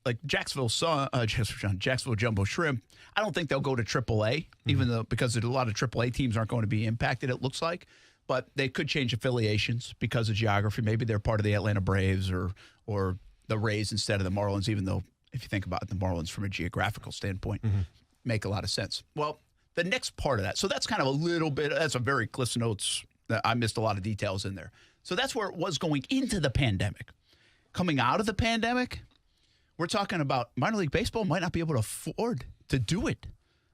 Like Jacksonville Jumbo Shrimp, I don't think they'll go to AAA, even though because a lot of AAA teams aren't going to be impacted, it looks like. But they could change affiliations because of geography. Maybe they're part of the Atlanta Braves or the Rays instead of the Marlins, even though if you think about it, the Marlins from a geographical standpoint make a lot of sense. Well, the next part of that, so that's kind of a little bit, that's a very Cliff's Notes. I missed a lot of details in there. So that's where it was going into the pandemic. Coming out of the pandemic, we're talking about minor league baseball might not be able to afford to do it.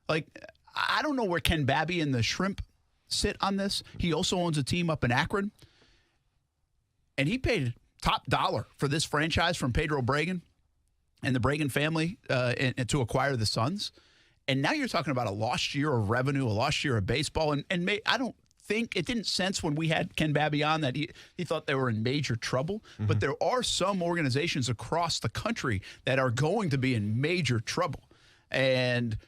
Like, I don't know where Ken Babby and the Shrimp sit on this. He also owns a team up in Akron. And he paid top dollar for this franchise from Pedro Bregan and the Bregan family and to acquire the Suns. And now you're talking about a lost year of revenue, a lost year of baseball. And I don't think it didn't sense when we had Ken Babby on that he thought they were in major trouble. But there are some organizations across the country that are going to be in major trouble. And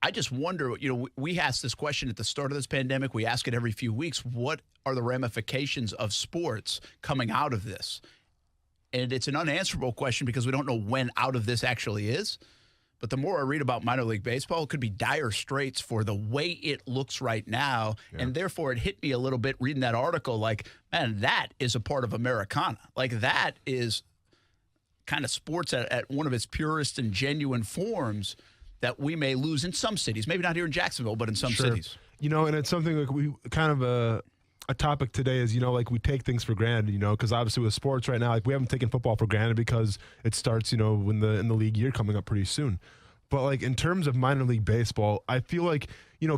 I just wonder, we asked this question at the start of this pandemic. We ask it every few weeks. What are the ramifications of sports coming out of this? And it's an unanswerable question because we don't know when out of this actually is. But the more I read about minor league baseball, it could be dire straits for the way it looks right now. Yeah. And therefore, it hit me a little bit reading that article like, man, that is a part of Americana. Like, that is kind of sports at one of its purest and genuine forms that we may lose in some cities. Maybe not here in Jacksonville, but in some cities. And it's something like we kind of a topic today is, like we take things for granted, because obviously with sports right now, like we haven't taken football for granted because it starts, when in the league year coming up pretty soon. But like in terms of minor league baseball, I feel like,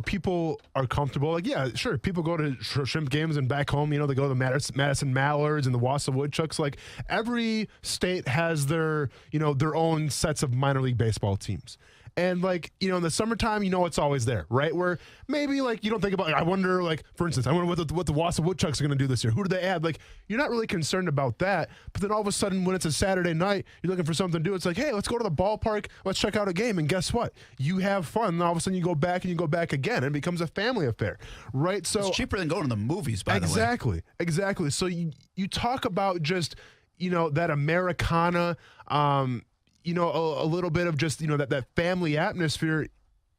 people are comfortable. Like, yeah, sure. People go to Shrimp games and back home, they go to the Madison Mallards and the Wausau Woodchucks. Like every state has their, their own sets of minor league baseball teams. And like, in the summertime, it's always there, right? Where maybe like you don't think about, I wonder, like, for instance, I wonder what the Wausau Woodchucks are going to do this year. Who do they add? Like, you're not really concerned about that. But then all of a sudden, when it's a Saturday night, you're looking for something to do. It's like, hey, let's go to the ballpark. Let's check out a game. And guess what? You have fun. And all of a sudden, you go back and you go back again. And it becomes a family affair, right? So it's cheaper than going to the movies, by the way. Exactly. So you talk about just, that Americana, a little bit of just, that family atmosphere,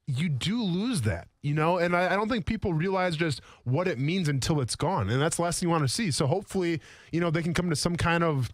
you do lose that, and I don't think people realize just what it means until it's gone. And that's the last thing you want to see. So hopefully, they can come to some kind of,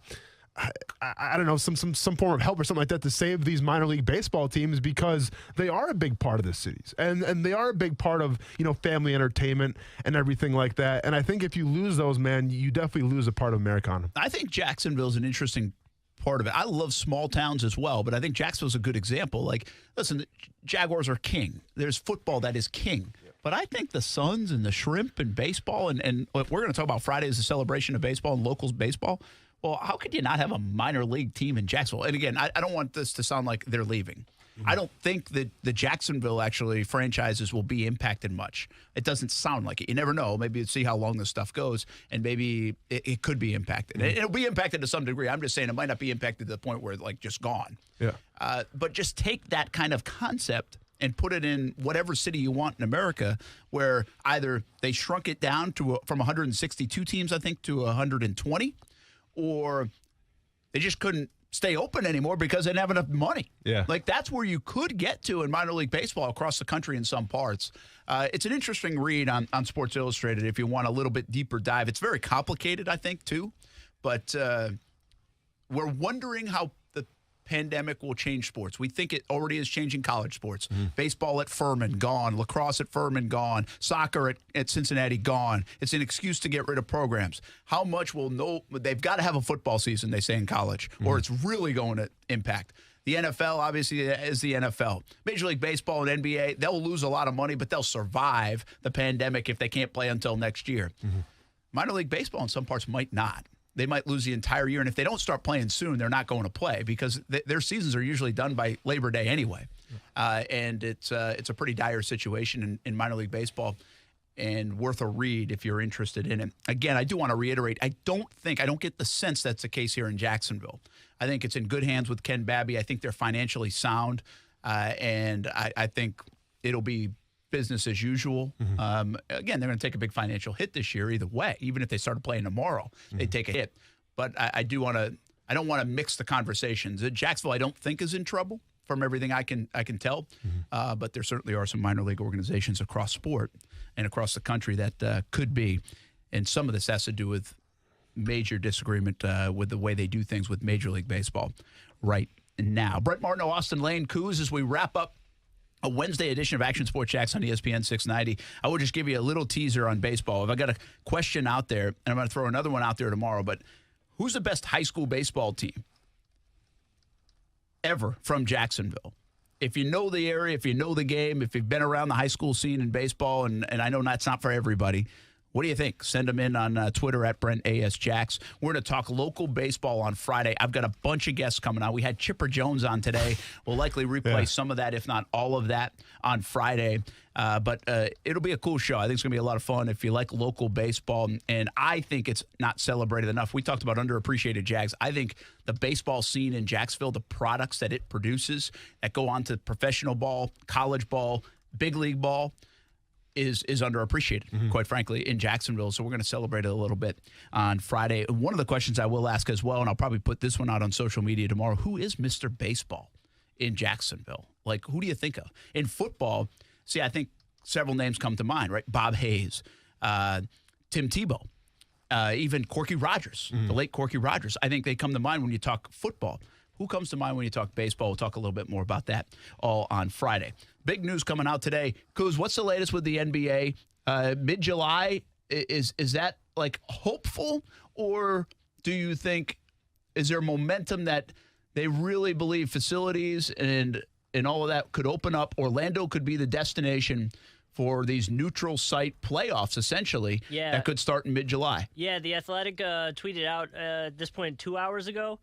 I don't know, some form of help or something like that to save these minor league baseball teams because they are a big part of the cities and they are a big part of, family entertainment and everything like that. And I think if you lose those, man, you definitely lose a part of Americana. I think Jacksonville's an interesting part of it. I love small towns as well, but I think Jacksonville's a good example. Like, listen, the Jaguars are king. There's football that is king. But I think the Suns and the Shrimp and baseball, and we're going to talk about Friday as a celebration of baseball and locals baseball. Well, how could you not have a minor league team in Jacksonville? And again, I don't want this to sound like they're leaving. I don't think that the Jacksonville actually franchises will be impacted much. It doesn't sound like it. You never know. Maybe see how long this stuff goes, and maybe it could be impacted. It'll be impacted to some degree. I'm just saying it might not be impacted to the point where it's like just gone. Yeah. But just take that kind of concept and put it in whatever city you want in America, where either they shrunk it down from 162 teams, I think, to 120, or they just couldn't stay open anymore because they didn't have enough money. Yeah. Like, that's where you could get to in minor league baseball across the country in some parts. It's an interesting read on Sports Illustrated if you want a little bit deeper dive. It's very complicated, I think, too. But we're wondering how the pandemic will change sports. We think it already is changing college sports. Baseball at Furman, gone. Lacrosse at Furman, gone. Soccer at Cincinnati, gone. It's an excuse to get rid of programs. How much will know? They've got to have a football season, they say in college, or it's really going to impact. The NFL, obviously, is the NFL. Major League Baseball and NBA, they'll lose a lot of money, but they'll survive the pandemic if they can't play until next year. Minor League Baseball in some parts might not. They might lose the entire year. And if they don't start playing soon, they're not going to play because their seasons are usually done by Labor Day anyway. And it's a pretty dire situation in minor league baseball and worth a read if you're interested in it. Again, I do want to reiterate, I don't get the sense that's the case here in Jacksonville. I think it's in good hands with Ken Babby. I think they're financially sound. And I think it'll be business as usual. Again, they're going to take a big financial hit this year either way. Even if they started playing tomorrow, they take a hit. But I don't want to mix the conversations. Jacksonville, I don't think, is in trouble from everything I can tell. But there certainly are some minor league organizations across sport and across the country that could be. And some of this has to do with major disagreement with the way they do things with Major League Baseball right now. Brent Martineau, Austin Lane, Coos, as we wrap up a Wednesday edition of Action Sports Jax on ESPN 690. I will just give you a little teaser on baseball. If I got a question out there, and I'm going to throw another one out there tomorrow, but who's the best high school baseball team ever from Jacksonville? If you know the area, if you know the game, if you've been around the high school scene in baseball, and I know that's not for everybody, what do you think? Send them in on Twitter at Brent A.S. Jax. We're going to talk local baseball on Friday. I've got a bunch of guests coming on. We had Chipper Jones on today. We'll likely replay some of that, if not all of that, on Friday. But it'll be a cool show. I think it's going to be a lot of fun if you like local baseball. And I think it's not celebrated enough. We talked about underappreciated Jags. I think the baseball scene in Jacksonville, the products that it produces that go on to professional ball, college ball, big league ball, is underappreciated, quite frankly, in Jacksonville. So we're going to celebrate it a little bit on Friday. One of the questions I will ask as well, and I'll probably put this one out on social media tomorrow, who is Mr. Baseball in Jacksonville? Like, who do you think of? In football, see, I think several names come to mind, right? Bob Hayes, Tim Tebow, even Corky Rogers, the late Corky Rogers. I think they come to mind when you talk football. Who comes to mind when you talk baseball? We'll talk a little bit more about that all on Friday. Big news coming out today. Kuz, what's the latest with the NBA? Mid-July, is that like hopeful? Or do you think, is there momentum that they really believe facilities and all of that could open up? Orlando could be the destination for these neutral site playoffs, essentially, that could start in mid-July. Yeah, The Athletic tweeted out at this point 2 hours ago.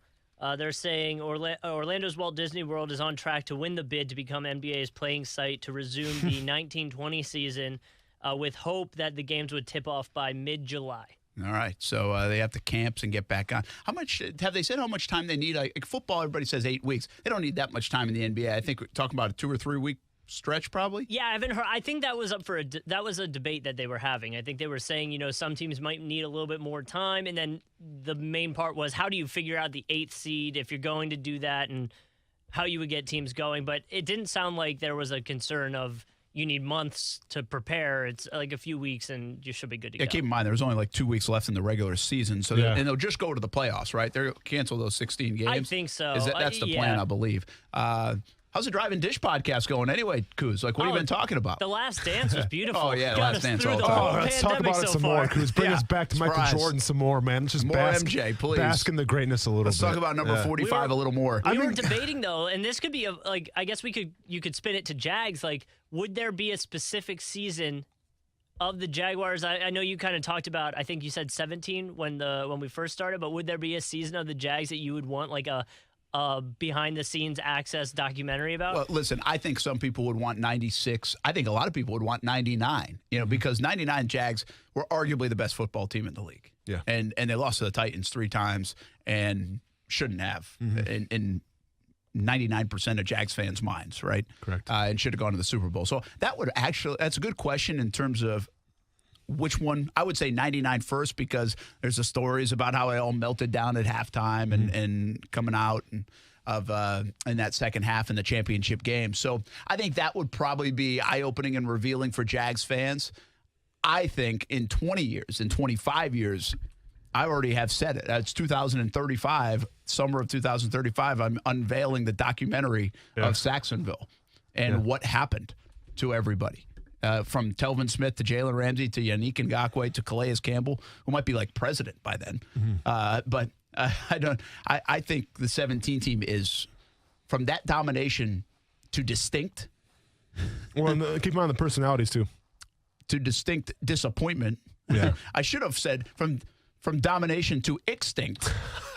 They're saying Orlando's Walt Disney World is on track to win the bid to become NBA's playing site to resume the 1920 season with hope that the games would tip off by mid-July. All right, so they have the camps and get back on. How much have they said how much time they need? Like football, everybody says 8 weeks. They don't need that much time in the NBA. I think we're talking about a 2 or 3 week stretch, probably. Yeah, I haven't heard. I think that was up for that was a debate that they were having. I think they were saying, some teams might need a little bit more time, and then the main part was how do you figure out the 8th seed if you're going to do that, and how you would get teams going. But it didn't sound like there was a concern of you need months to prepare. It's like a few weeks, and you should be good to go. Keep in mind, there's only like 2 weeks left in the regular season, so and they'll just go to the playoffs, right? They'll cancel those 16 games. I think so. That's the plan, I believe. How's the Drive and Dish podcast going anyway, Kuz? Like, what have you been talking about? The Last Dance was beautiful. Oh, yeah, Last Dance all the time. Let's talk about it some more, Kuz. Bring us back to Michael Jordan some more, man. Let's just more MJ, please. Bask in the greatness a little bit. Let's talk about number 45 a little more. We were debating, though, and this could be, I guess you could spin it to Jags. Like, would there be a specific season of the Jaguars? I know you kind of talked about, I think you said 17 when we first started, but would there be a season of the Jags that you would want, like a behind-the-scenes access documentary about? Well, listen, I think some people would want 96. I think a lot of people would want 99, because 99 Jags were arguably the best football team in the league. Yeah. And they lost to the Titans 3 times and shouldn't have in 99% of Jags fans' minds, right? Correct. And should have gone to the Super Bowl. So that's a good question in terms of which one. I would say 99 first, because there's the stories about how it all melted down at halftime and coming out in that second half in the championship game. So I think that would probably be eye-opening and revealing for Jags fans. I think in 20 years, in 25 years, I already have said it. It's 2035, summer of 2035. I'm unveiling the documentary of Saxonville and what happened to everybody. From Telvin Smith to Jalen Ramsey to Yannick Ngakoue to Calais Campbell, who might be like president by then. But I think the 17 team is, from that domination to distinct. Well, keep in mind the personalities too. To distinct disappointment. Yeah. I should have said from domination to extinct.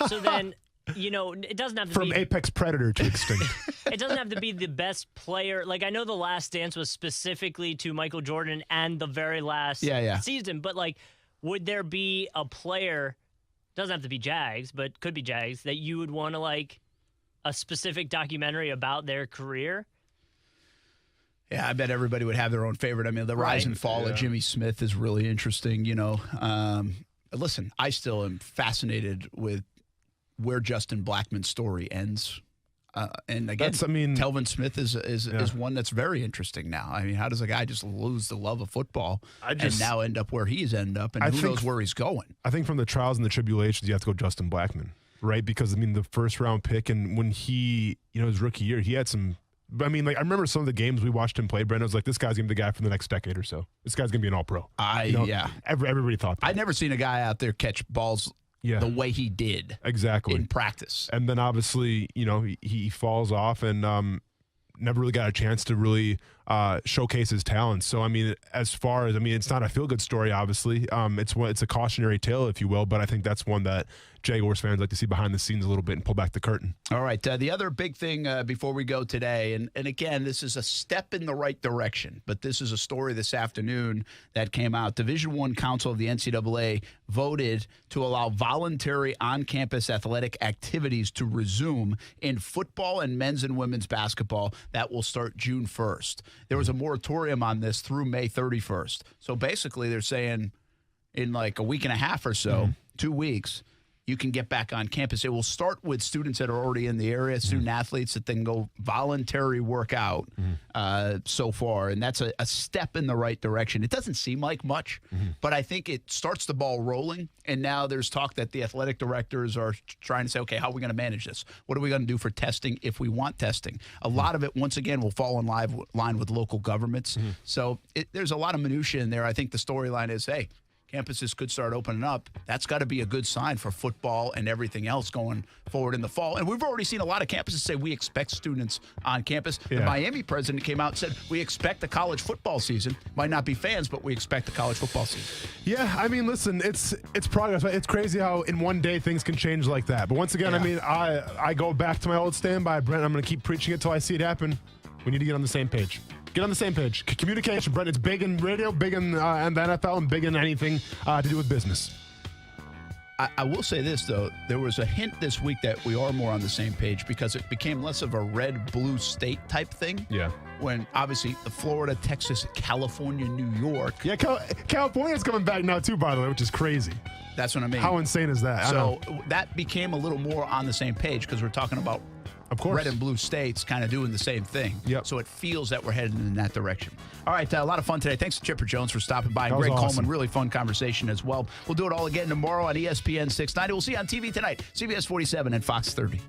So then, it doesn't have to be... From apex predator to extinct. It doesn't have to be the best player. Like, I know The Last Dance was specifically to Michael Jordan and the very last season, but, like, would there be a player, doesn't have to be Jags, but could be Jags, that you would want to, like, a specific documentary about their career? Yeah, I bet everybody would have their own favorite. I mean, the rise and fall of Jimmy Smith is really interesting, Listen, I still am fascinated with where Justin Blackmon's story ends. And again, Telvin Smith is one that's very interesting now. I mean, how does a guy just lose the love of football and now end up where he's ended up, and who knows where he's going? I think from the trials and the tribulations, you have to go Justin Blackmon, right? Because, the first-round pick, and when he, his rookie year, he had some – I remember some of the games we watched him play. Brandon was like, this guy's going to be the guy for the next decade or so. This guy's going to be an all-pro. Everybody thought that. I'd never seen a guy out there catch balls the way he did in practice. And then obviously, he falls off and never really got a chance to really showcase his talents. So, as far as, it's not a feel-good story, obviously. It's a cautionary tale, if you will, but I think that's one that Jaguars fans like to see behind the scenes a little bit and pull back the curtain. All right. The other big thing before we go today, and again, this is a step in the right direction, but this is a story this afternoon that came out. Division I Council of the NCAA voted to allow voluntary on-campus athletic activities to resume in football and men's and women's basketball. That will start June 1st. There was a moratorium on this through May 31st. So basically they're saying in like a week and a half or so, 2 weeks, you can get back on campus. It will start with students that are already in the area, student athletes that then go voluntary workout so far. And that's a step in the right direction. It doesn't seem like much, but I think it starts the ball rolling. And now there's talk that the athletic directors are trying to say, okay, how are we going to manage this? What are we going to do for testing if we want testing? A lot of it, once again, will fall in line with local governments. So there's a lot of minutia in there. I think the storyline is, hey, campuses could start opening up. That's got to be a good sign for football and everything else going forward in the fall. And we've already seen a lot of campuses say we expect students on campus. The Miami president came out and said we expect the college football season. Might not be fans, but we expect the college football season. Yeah, listen, it's progress. It's crazy how in one day things can change like that. But once again, I go back to my old standby, Brent. I'm going to keep preaching it till I see it happen. We need to get on the same page. Get on the same page. Communication, Brent. It's big in radio, big in the NFL, and big in anything to do with business. I will say this, though. There was a hint this week that we are more on the same page because it became less of a red-blue state type thing. Yeah. When, obviously, Florida, Texas, California, New York. Yeah, California's coming back now, too, by the way, which is crazy. That's what I mean. How insane is that? So that became a little more on the same page because we're talking about red and blue states kind of doing the same thing. Yep. So it feels that we're headed in that direction. All right, a lot of fun today. Thanks to Chipper Jones for stopping by. Greg Coleman, really fun conversation as well. We'll do it all again tomorrow on ESPN 690. We'll see you on TV tonight, CBS 47 and Fox 30.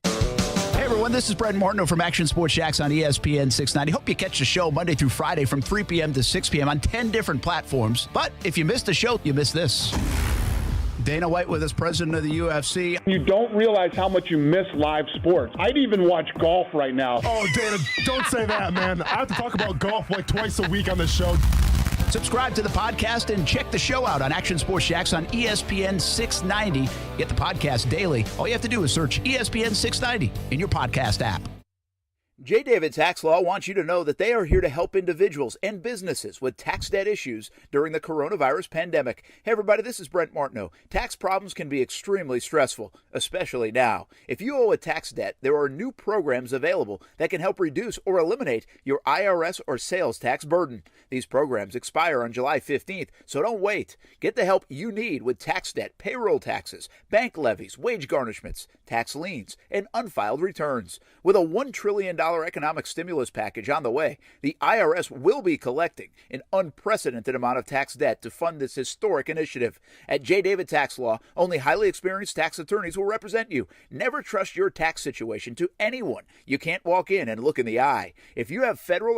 Hey everyone, this is Brett Martineau from Action Sports Jax on ESPN 690. Hope you catch the show Monday through Friday from 3 p.m. to 6 p.m. on 10 different platforms. But if you missed the show, you missed this. Dana White with us, president of the UFC. You don't realize how much you miss live sports. I'd even watch golf right now. Oh, Dana, don't say that, man. I have to talk about golf like twice a week on this show. Subscribe to the podcast and check the show out on Action Sports Jax on ESPN 690. Get the podcast daily. All you have to do is search ESPN 690 in your podcast app. J. David Tax Law wants you to know that they are here to help individuals and businesses with tax debt issues during the coronavirus pandemic. Hey, everybody, this is Brent Martineau. Tax problems can be extremely stressful, especially now. If you owe a tax debt, there are new programs available that can help reduce or eliminate your IRS or sales tax burden. These programs expire on July 15th, so don't wait. Get the help you need with tax debt, payroll taxes, bank levies, wage garnishments, tax liens, and unfiled returns. With a $1 trillion economic stimulus package on the way, the IRS will be collecting an unprecedented amount of tax debt to fund this historic initiative. At J. David Tax Law, only highly experienced tax attorneys will represent you. Never trust your tax situation to anyone you can't walk in and look in the eye. If you have federal